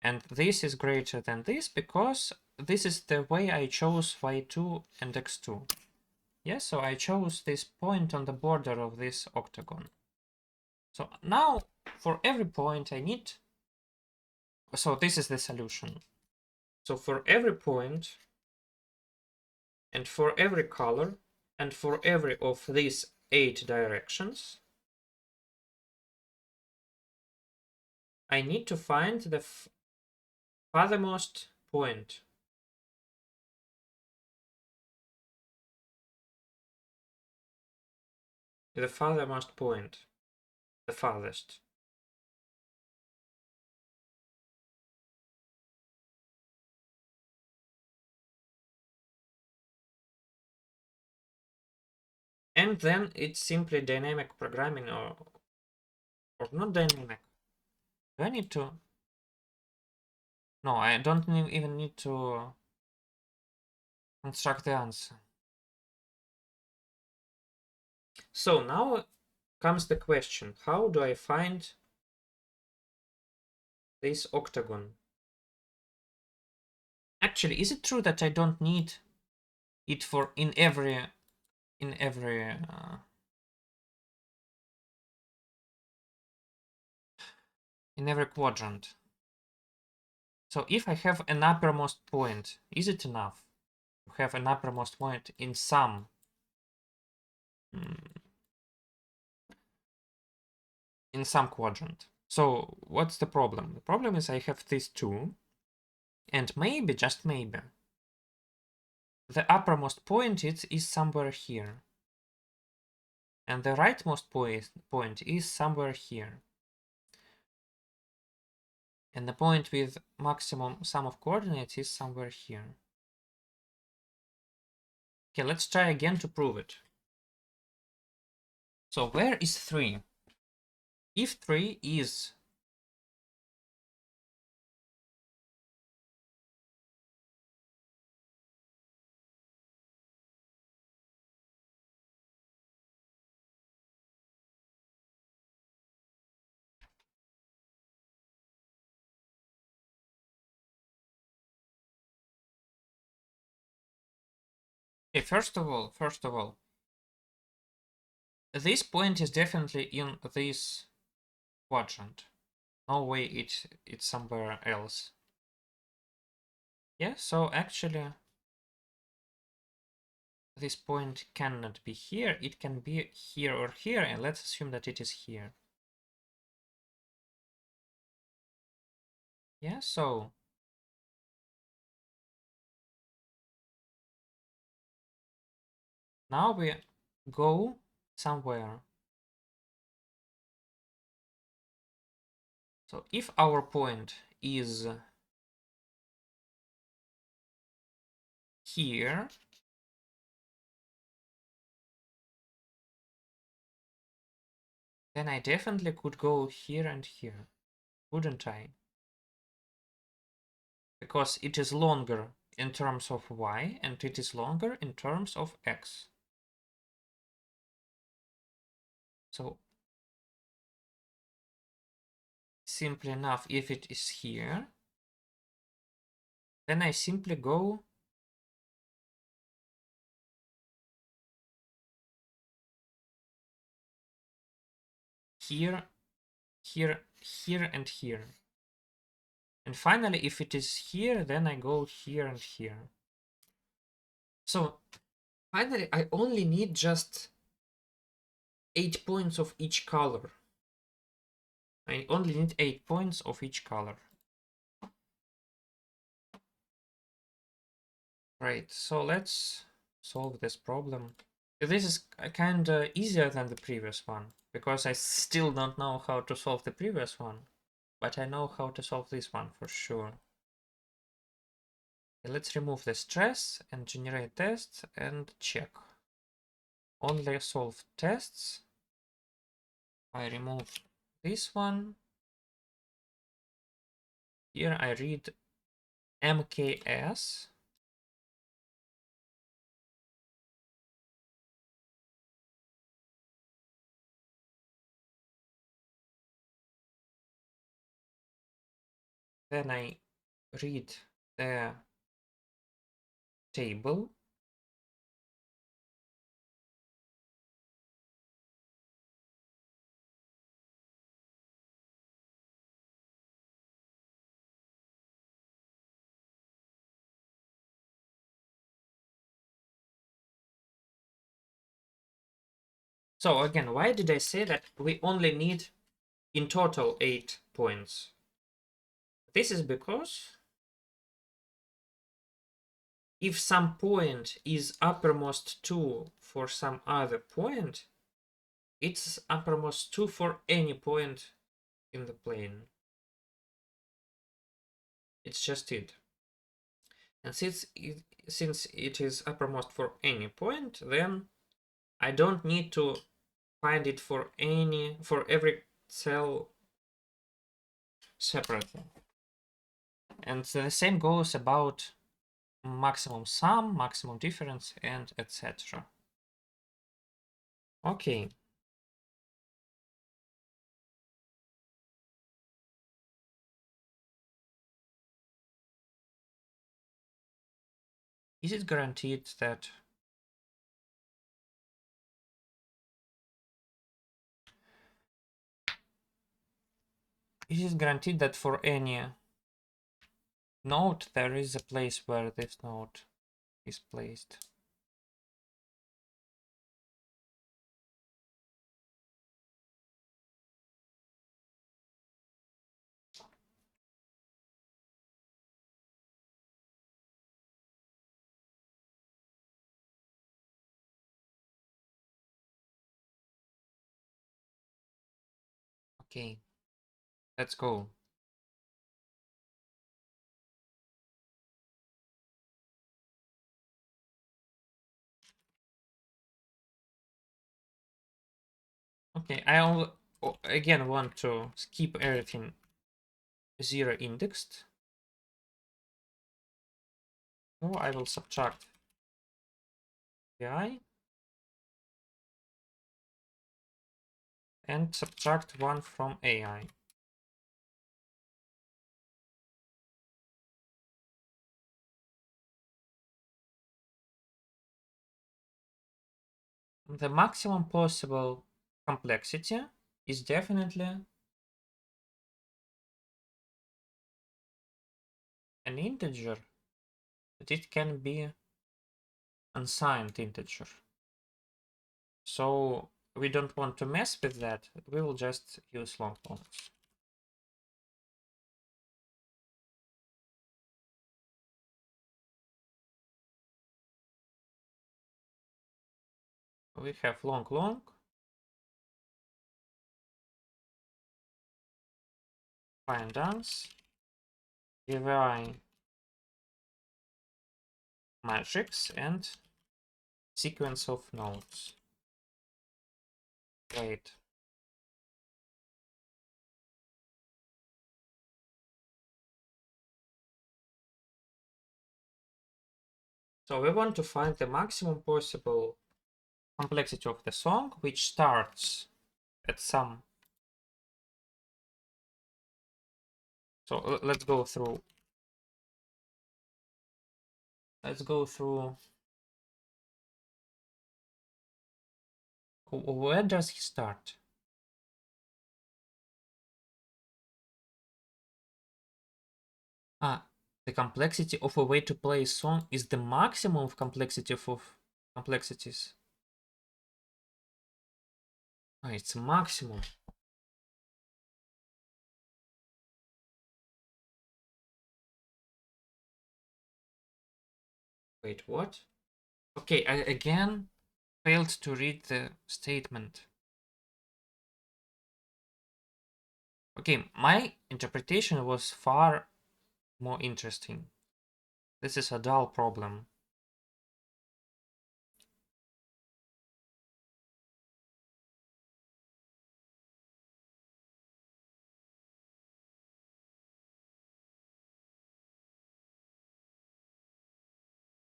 and this is greater than this, because this is the way I chose y2 and x2. Yes, so I chose this point on the border of this octagon. So now for every point I need, so this is the solution. So for every point, and for every color, and for every of these 8 directions, I need to find the farthermost point. The farthermost point. The farthest. And then it's simply dynamic programming, or not dynamic. Do I need to? No, I don't even need to construct the answer. So now comes the question, how do I find this octagon? Actually, is it true that I don't need it for in every quadrant? So if I have an uppermost point, is it enough to have an uppermost point in some quadrant? So what's the problem? The problem is I have these 2, and maybe, just maybe, the uppermost point is somewhere here, and the rightmost point is somewhere here, and the point with maximum sum of coordinates is somewhere here. Okay, let's try again to prove it. So where is 3? If 3 is okay, first of all, this point is definitely in this quadrant. No way it's somewhere else. Yeah, so actually this point cannot be here. It can be here or here, and let's assume that it is here. Yeah, so now we go somewhere. So if our point is here, then I definitely could go here and here, wouldn't I? Because it is longer in terms of y and it is longer in terms of x. So simply enough, if it is here, then I simply go here, here, here, and here. And finally, if it is here, then I go here and here. So finally, I only need just 8 points of each color. I only need 8 points of each color. Right, so let's solve this problem. This is kind of easier than the previous one, because I still don't know how to solve the previous one, but I know how to solve this one for sure. Okay, let's remove the stress and generate tests and check. Only solve tests. I remove this one. Here I read MKS. Then I read the table. So again, why did I say that we only need in total 8 points? This is because if some point is uppermost 2 for some other point, it's uppermost 2 for any point in the plane. It's just it. And since it is uppermost for any point, then I don't need to find it for every cell separately. And the same goes about maximum sum, maximum difference, and etc. Okay. Is it guaranteed that for any node there is a place where this node is placed? Okay, let's go. Okay, I again want to keep everything 0 indexed. So I will subtract pi and subtract 1 from AI. The maximum possible complexity is definitely an integer, but it can be unsigned integer. So we don't want to mess with that. We will just use long longs. We have long long, find dance, DVI matrix, and sequence of nodes. Wait. So we want to find the maximum possible complexity of the song, which starts at some. So let's go through. Let's go through. Where does he start? The complexity of a way to play a song is the maximum of complexity of complexities. It's maximum. Wait, what? Okay, I again failed to read the statement. Okay, my interpretation was far more interesting. This is a dull problem.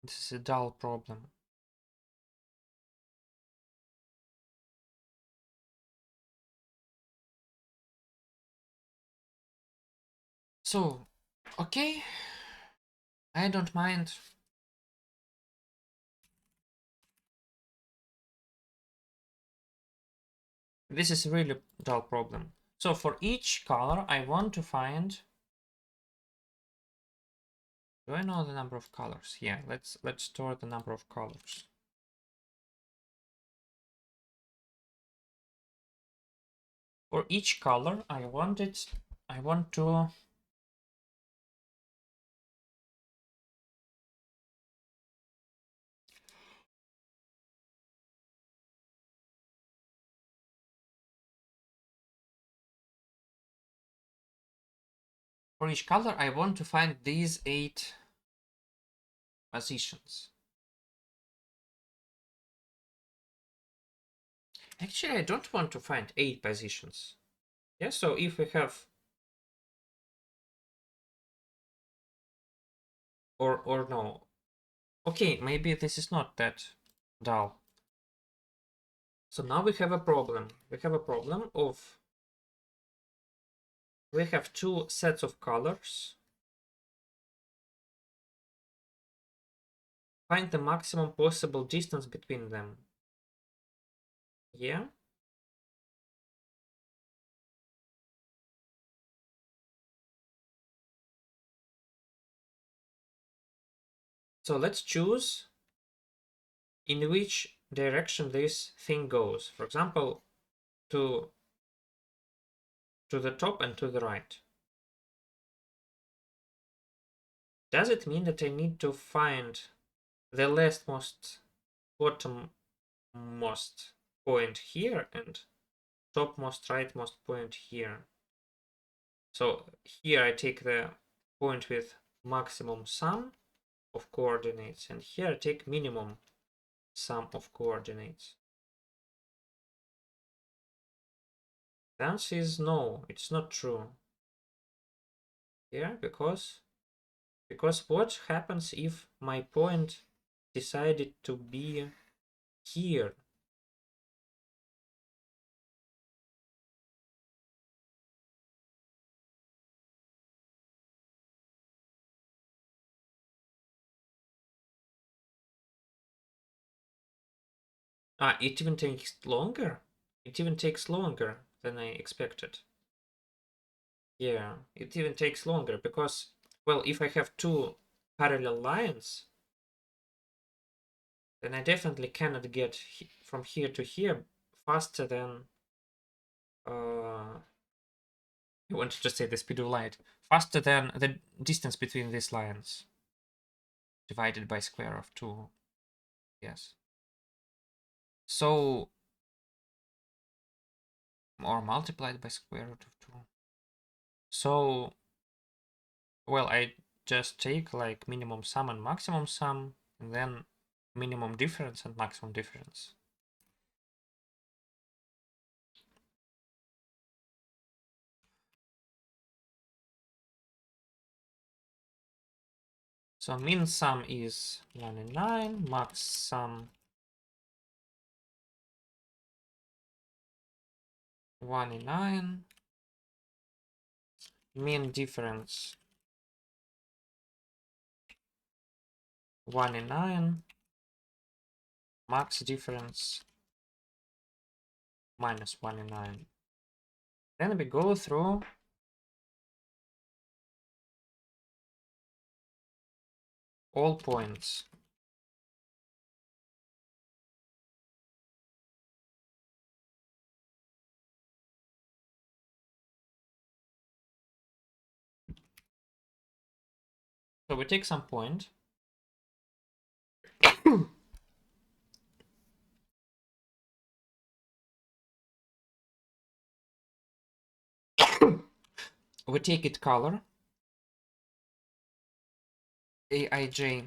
This is a dull problem. So, okay, I don't mind. This is a really dull problem. So for each color, I want to find. Do I know the number of colors? Yeah, let's store the number of colors. For each color, I want to for each color, I want to find these 8 positions. Actually, I don't want to find 8 positions. Yeah, so if we have or no. Okay, maybe this is not that dull. So now we have a problem. We have a problem of we have 2 sets of colors. Find the maximum possible distance between them. Yeah. So let's choose in which direction this thing goes. For example, to the top and to the right. Does it mean that I need to find the leftmost bottommost point here and topmost rightmost point here? So here I take the point with maximum sum of coordinates, and here I take minimum sum of coordinates. The answer is no, it's not true. Yeah, because what happens if my point decided to be here? It even takes longer. It even takes longer than I expected. Yeah, it even takes longer because, well, if I have 2 parallel lines, then I definitely cannot get from here to here faster than I wanted to say the speed of light, faster than the distance between these lines divided by square of 2. Yes. So, or multiplied by square root of 2. So, well, I just take like minimum sum and maximum sum, and then minimum difference and maximum difference. So min sum is 1 and 9, max sum 1 and 9, mean difference 1 and 9, max difference minus 1 and 9. Then we go through all points. So we take some point. We take it color aij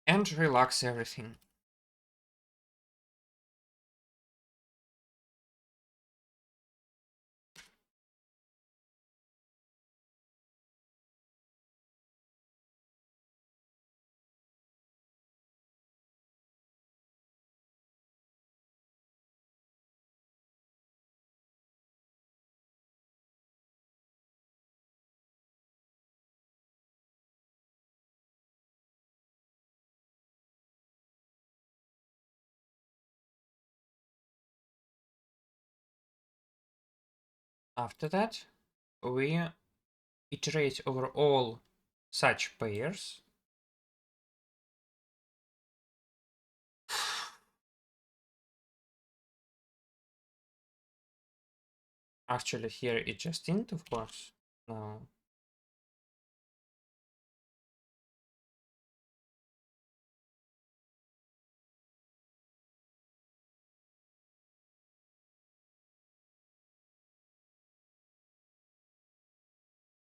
and relax everything. After that, we iterate over all such pairs. Actually, here it's just int, of course. No.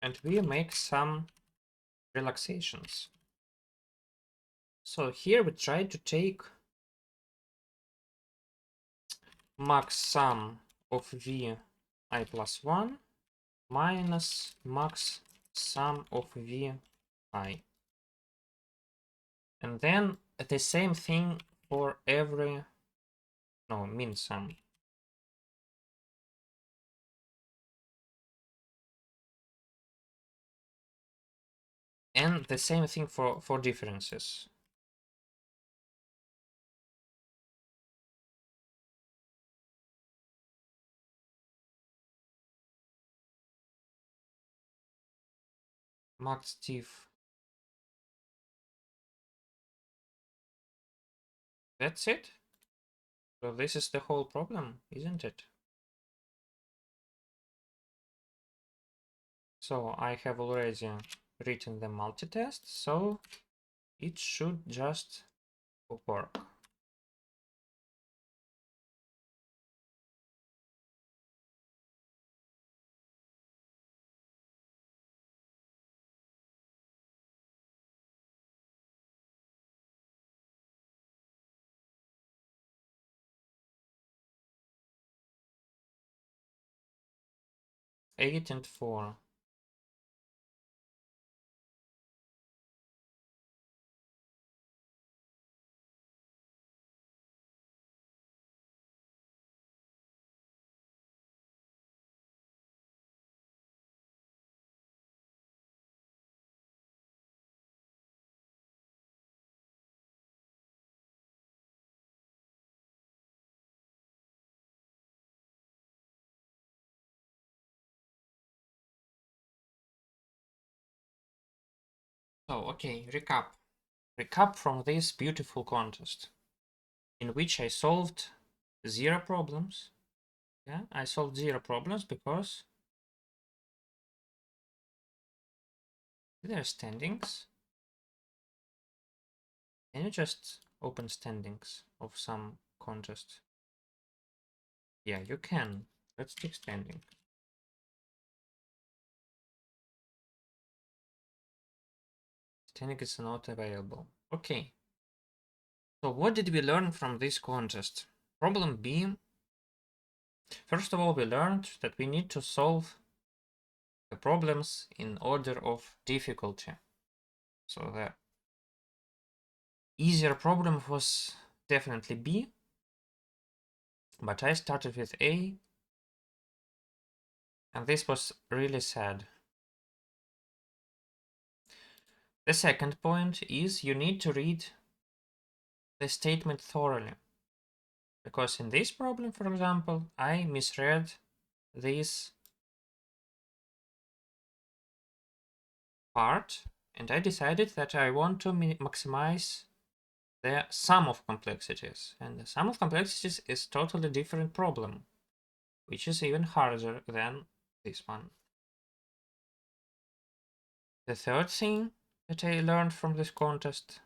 And we make some relaxations. So here we try to take max sum of vi plus 1 minus max sum of vi. And then the same thing for every, no, min sum. And the same thing for differences. Max diff. That's it. So this is the whole problem, isn't it? So I have already written the multitest, so it should just work. Eight and 4. So okay, recap from this beautiful contest in which I solved 0 problems. Yeah, I solved 0 problems because there are standings. Can you just open standings of some contest? Yeah, you can. Let's take standing. Standing is not available. Okay. So what did we learn from this contest? Problem B. First of all, we learned that we need to solve the problems in order of difficulty. So the easier problem was definitely B, but I started with A, and this was really sad. The second point is you need to read the statement thoroughly. Because in this problem, for example, I misread this part and I decided that I want to maximize the sum of complexities. And the sum of complexities is totally different problem, which is even harder than this one. The third thing that I learned from this contest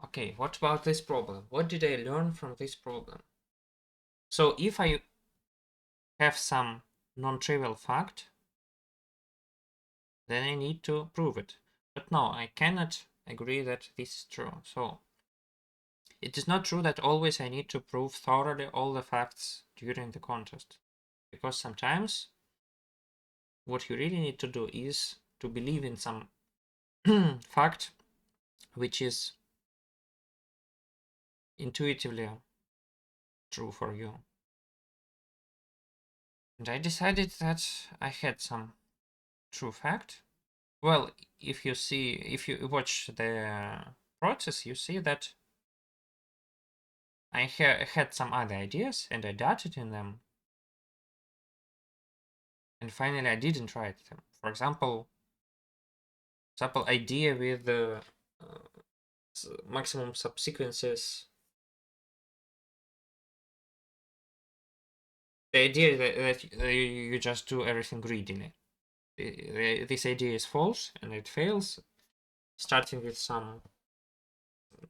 okay, what about this problem? What did I learn from this problem? So if I have some non-trivial fact, then I need to prove it. But no, I cannot agree that this is true. So it is not true that always I need to prove thoroughly all the facts during the contest. Because sometimes what you really need to do is to believe in some fact which is intuitively true for you. And I decided that I had some true fact. Well, if you watch the process, you see that I had some other ideas and I doubted in them. And finally, I didn't write them. For example, idea with the maximum subsequences. The idea that you just do everything greedily. This idea is false and it fails, starting with some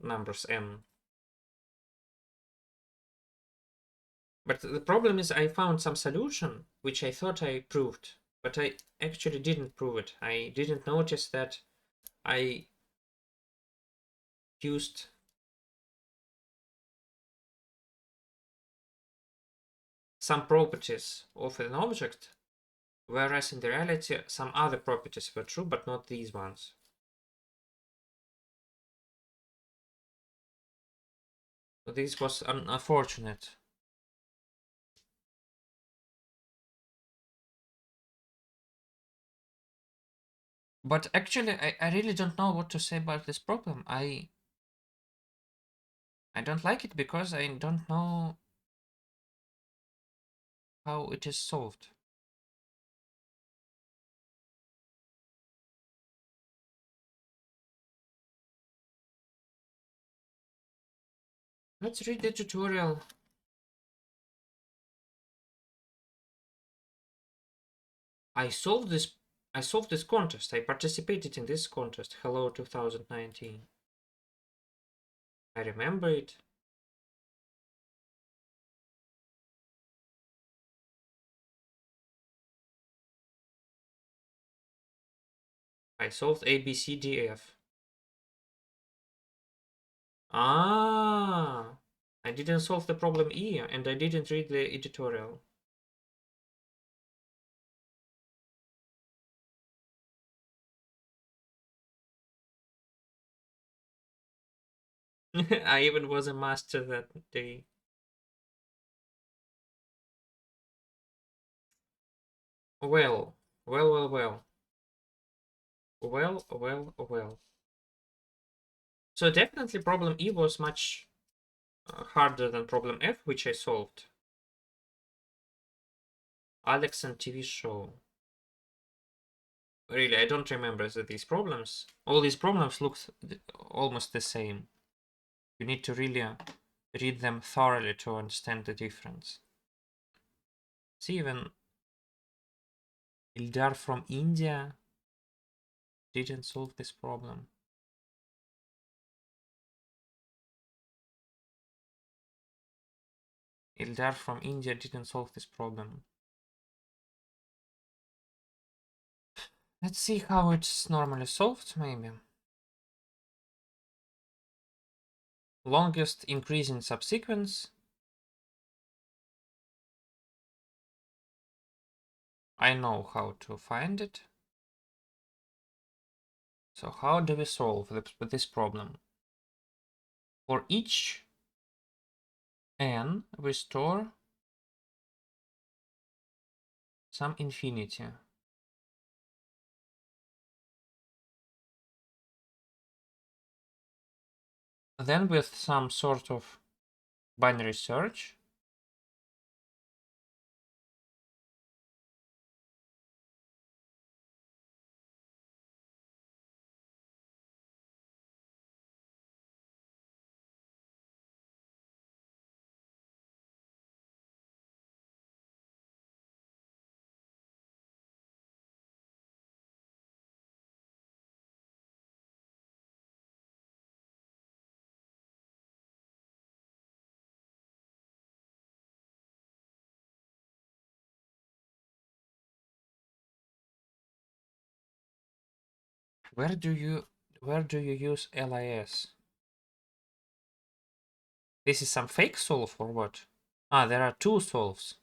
numbers n. But the problem is I found some solution which I thought I proved, but I actually didn't prove it. I didn't notice that I used some properties of an object, whereas in the reality some other properties were true, but not these ones. So this was unfortunate. But actually, I really don't know what to say about this problem. I don't like it because I don't know how it is solved. Let's read the tutorial. I solved this contest. I participated in this contest. Hello 2019. I remember it. I solved A, B, C, D, F. Ah, I didn't solve the problem E, and I didn't read the editorial. I even was a master that day. Well, well, well, well. Well, well, well. So definitely problem E was much harder than problem F, which I solved. Alex and TV show. Really, I don't remember these problems. All these problems look almost the same. You need to really read them thoroughly to understand the difference. See, even Ildar from India didn't solve this problem. Ildar from India didn't solve this problem. Let's see how it's normally solved, maybe. Longest increase in subsequence. I know how to find it. So how do we solve this problem? For each n, we store some infinity. Then with some sort of binary search, where do you use LIS? This is some fake solve or what? Ah, there are two solves.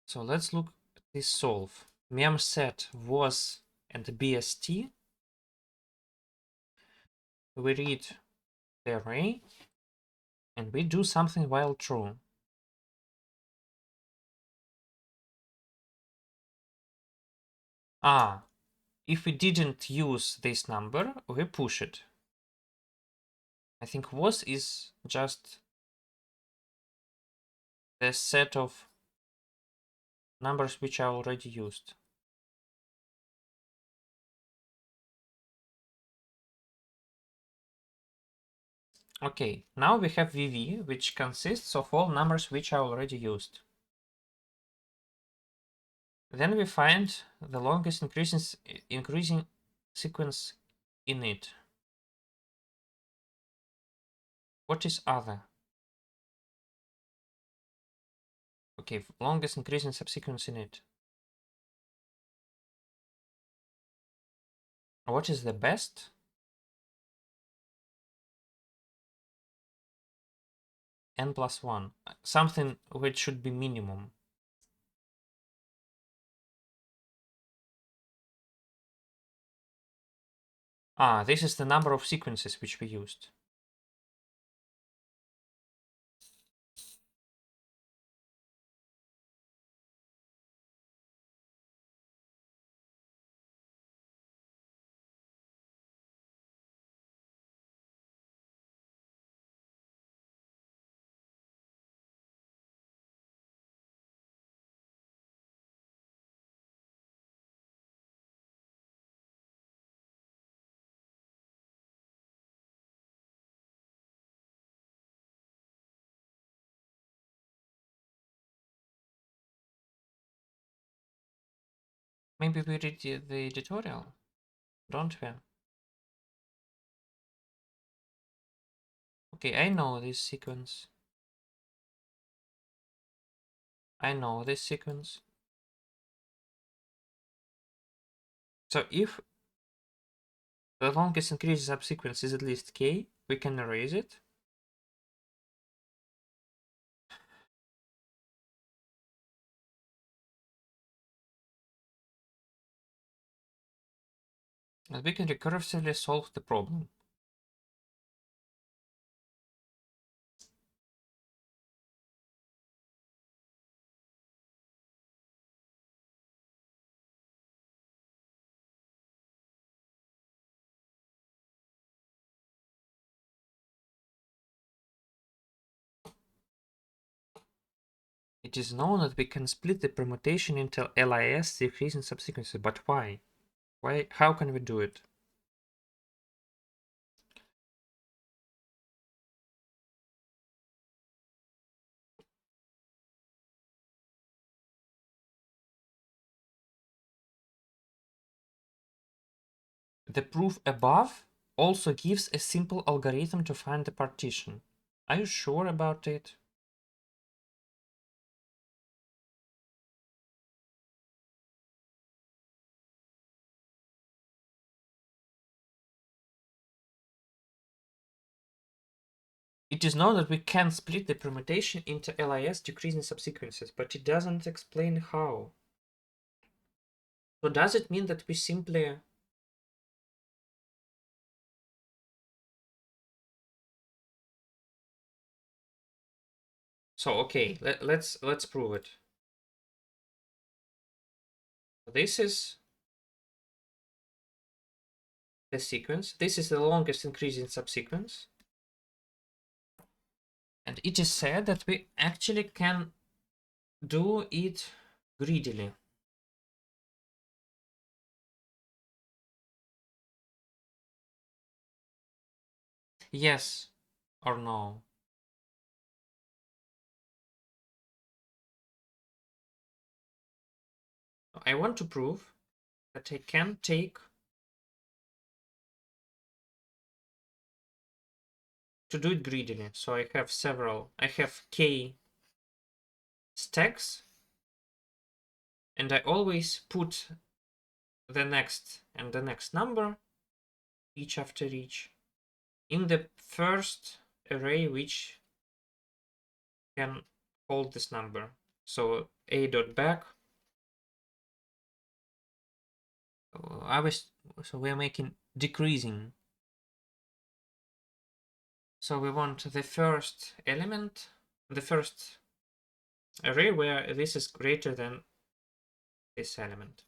So let's look at this solve. Mem set was and BST. We read the array and we do something while true. Ah, if we didn't use this number, we push it. I think was is just the set of numbers which are already used. Okay, now we have VV, which consists of all numbers which are already used. Then we find the longest increasing sequence in it. What is other? Okay, longest increasing subsequence in it. What is the best? N plus 1. Something which should be minimum. Ah, this is the number of sequences which we used. Maybe we read the tutorial, don't we? Okay, I know this sequence. I know this sequence. So if the longest increasing subsequence is at least k, we can erase it. And we can recursively solve the problem. It is known that we can split the permutation into LIS decreasing subsequences, but why? Why? How can we do it? The proof above also gives a simple algorithm to find the partition. Are you sure about it? It is known that we can split the permutation into LIS decreasing subsequences, but it doesn't explain how. So does it mean that we simply... So okay, let's prove it. This is the sequence. This is the longest increasing subsequence. And it is said that we actually can do it greedily. Yes or no? I want to prove that I can take to do it greedily. So I have k stacks, and I always put the next and the next number, each after each, in the first array which can hold this number. So a dot back. So we're making decreasing. So we want the first element, the first array where this is greater than this element.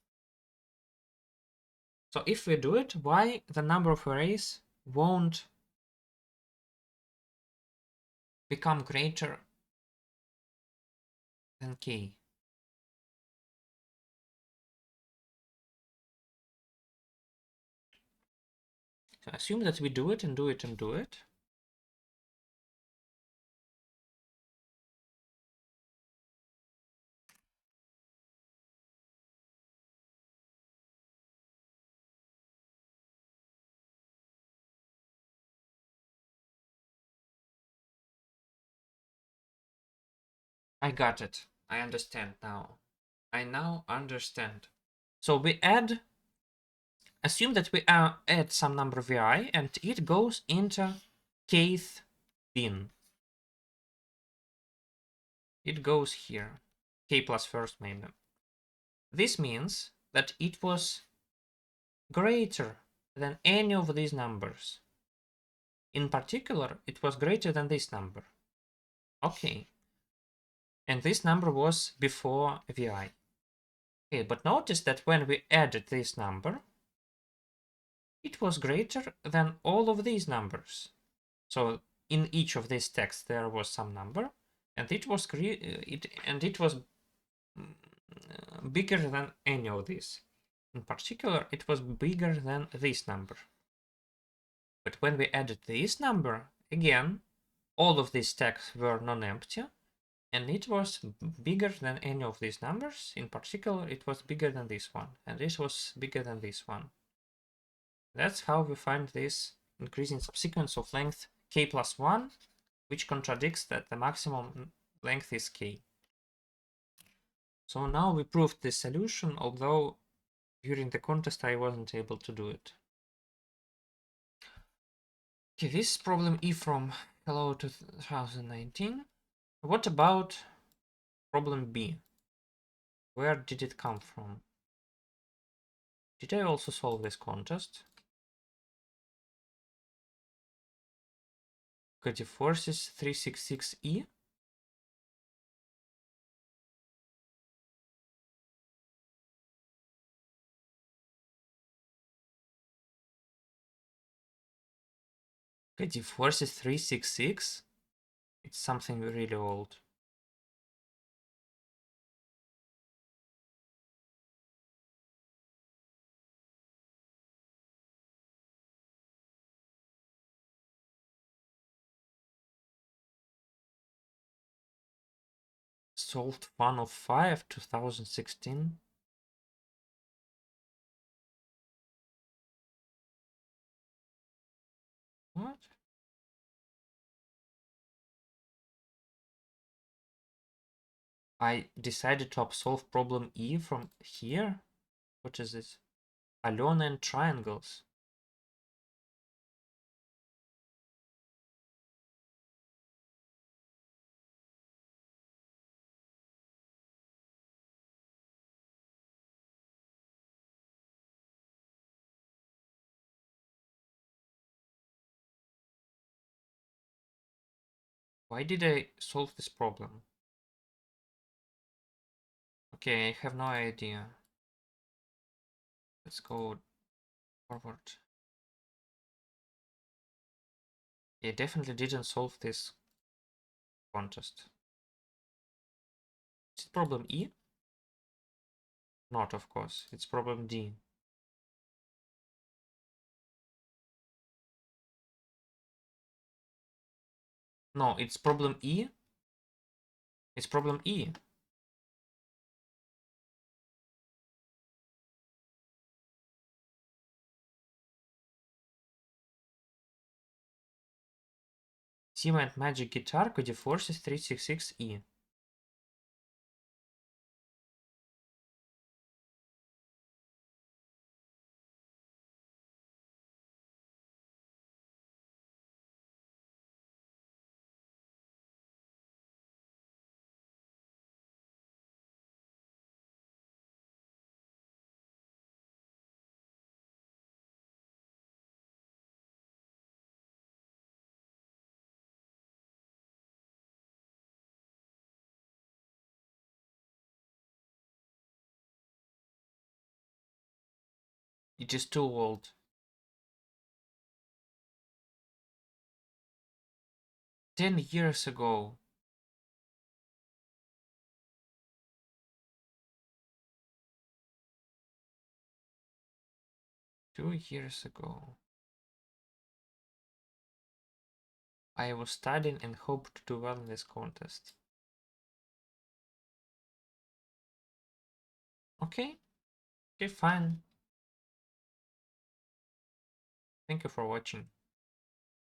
So if we do it, why the number of arrays won't become greater than k? So assume that we do it and do it and do it. I got it. I understand now. I now understand. So we assume that we add some number vi and it goes into kth bin. It goes here. K plus first maybe. This means that it was greater than any of these numbers. In particular, it was greater than this number. Okay. And this number was before vi. Okay, but notice that when we added this number, it was greater than all of these numbers. So in each of these texts there was some number, and it was bigger than any of these. In particular, it was bigger than this number. But when we added this number, again, all of these stacks were non-empty, and it was bigger than any of these numbers. In particular, it was bigger than this one, and this was bigger than this one. That's how we find this increasing subsequence of length k plus 1, which contradicts that the maximum length is k. So now we proved this solution, although during the contest I wasn't able to do it. Okay, this is problem E from Hello 2019. What about problem B? Where did it come from? Did I also solve this contest? Cody forces 366E. Cody forces 366. It's something really old. Solved 105 2016. What? I decided to solve problem E from here? What is this? Alone and triangles. Why did I solve this problem? Okay, I have no idea. Let's go forward. I definitely didn't solve this contest. Is it problem E? Not, of course. It's problem D. No, it's problem E. It's problem E. Dima and Magic Guitar could have forces 366E. It is too old. 10 years ago. Two years ago. I was studying and hoped to do well in this contest. Okay. Okay, fine. Thank you for watching.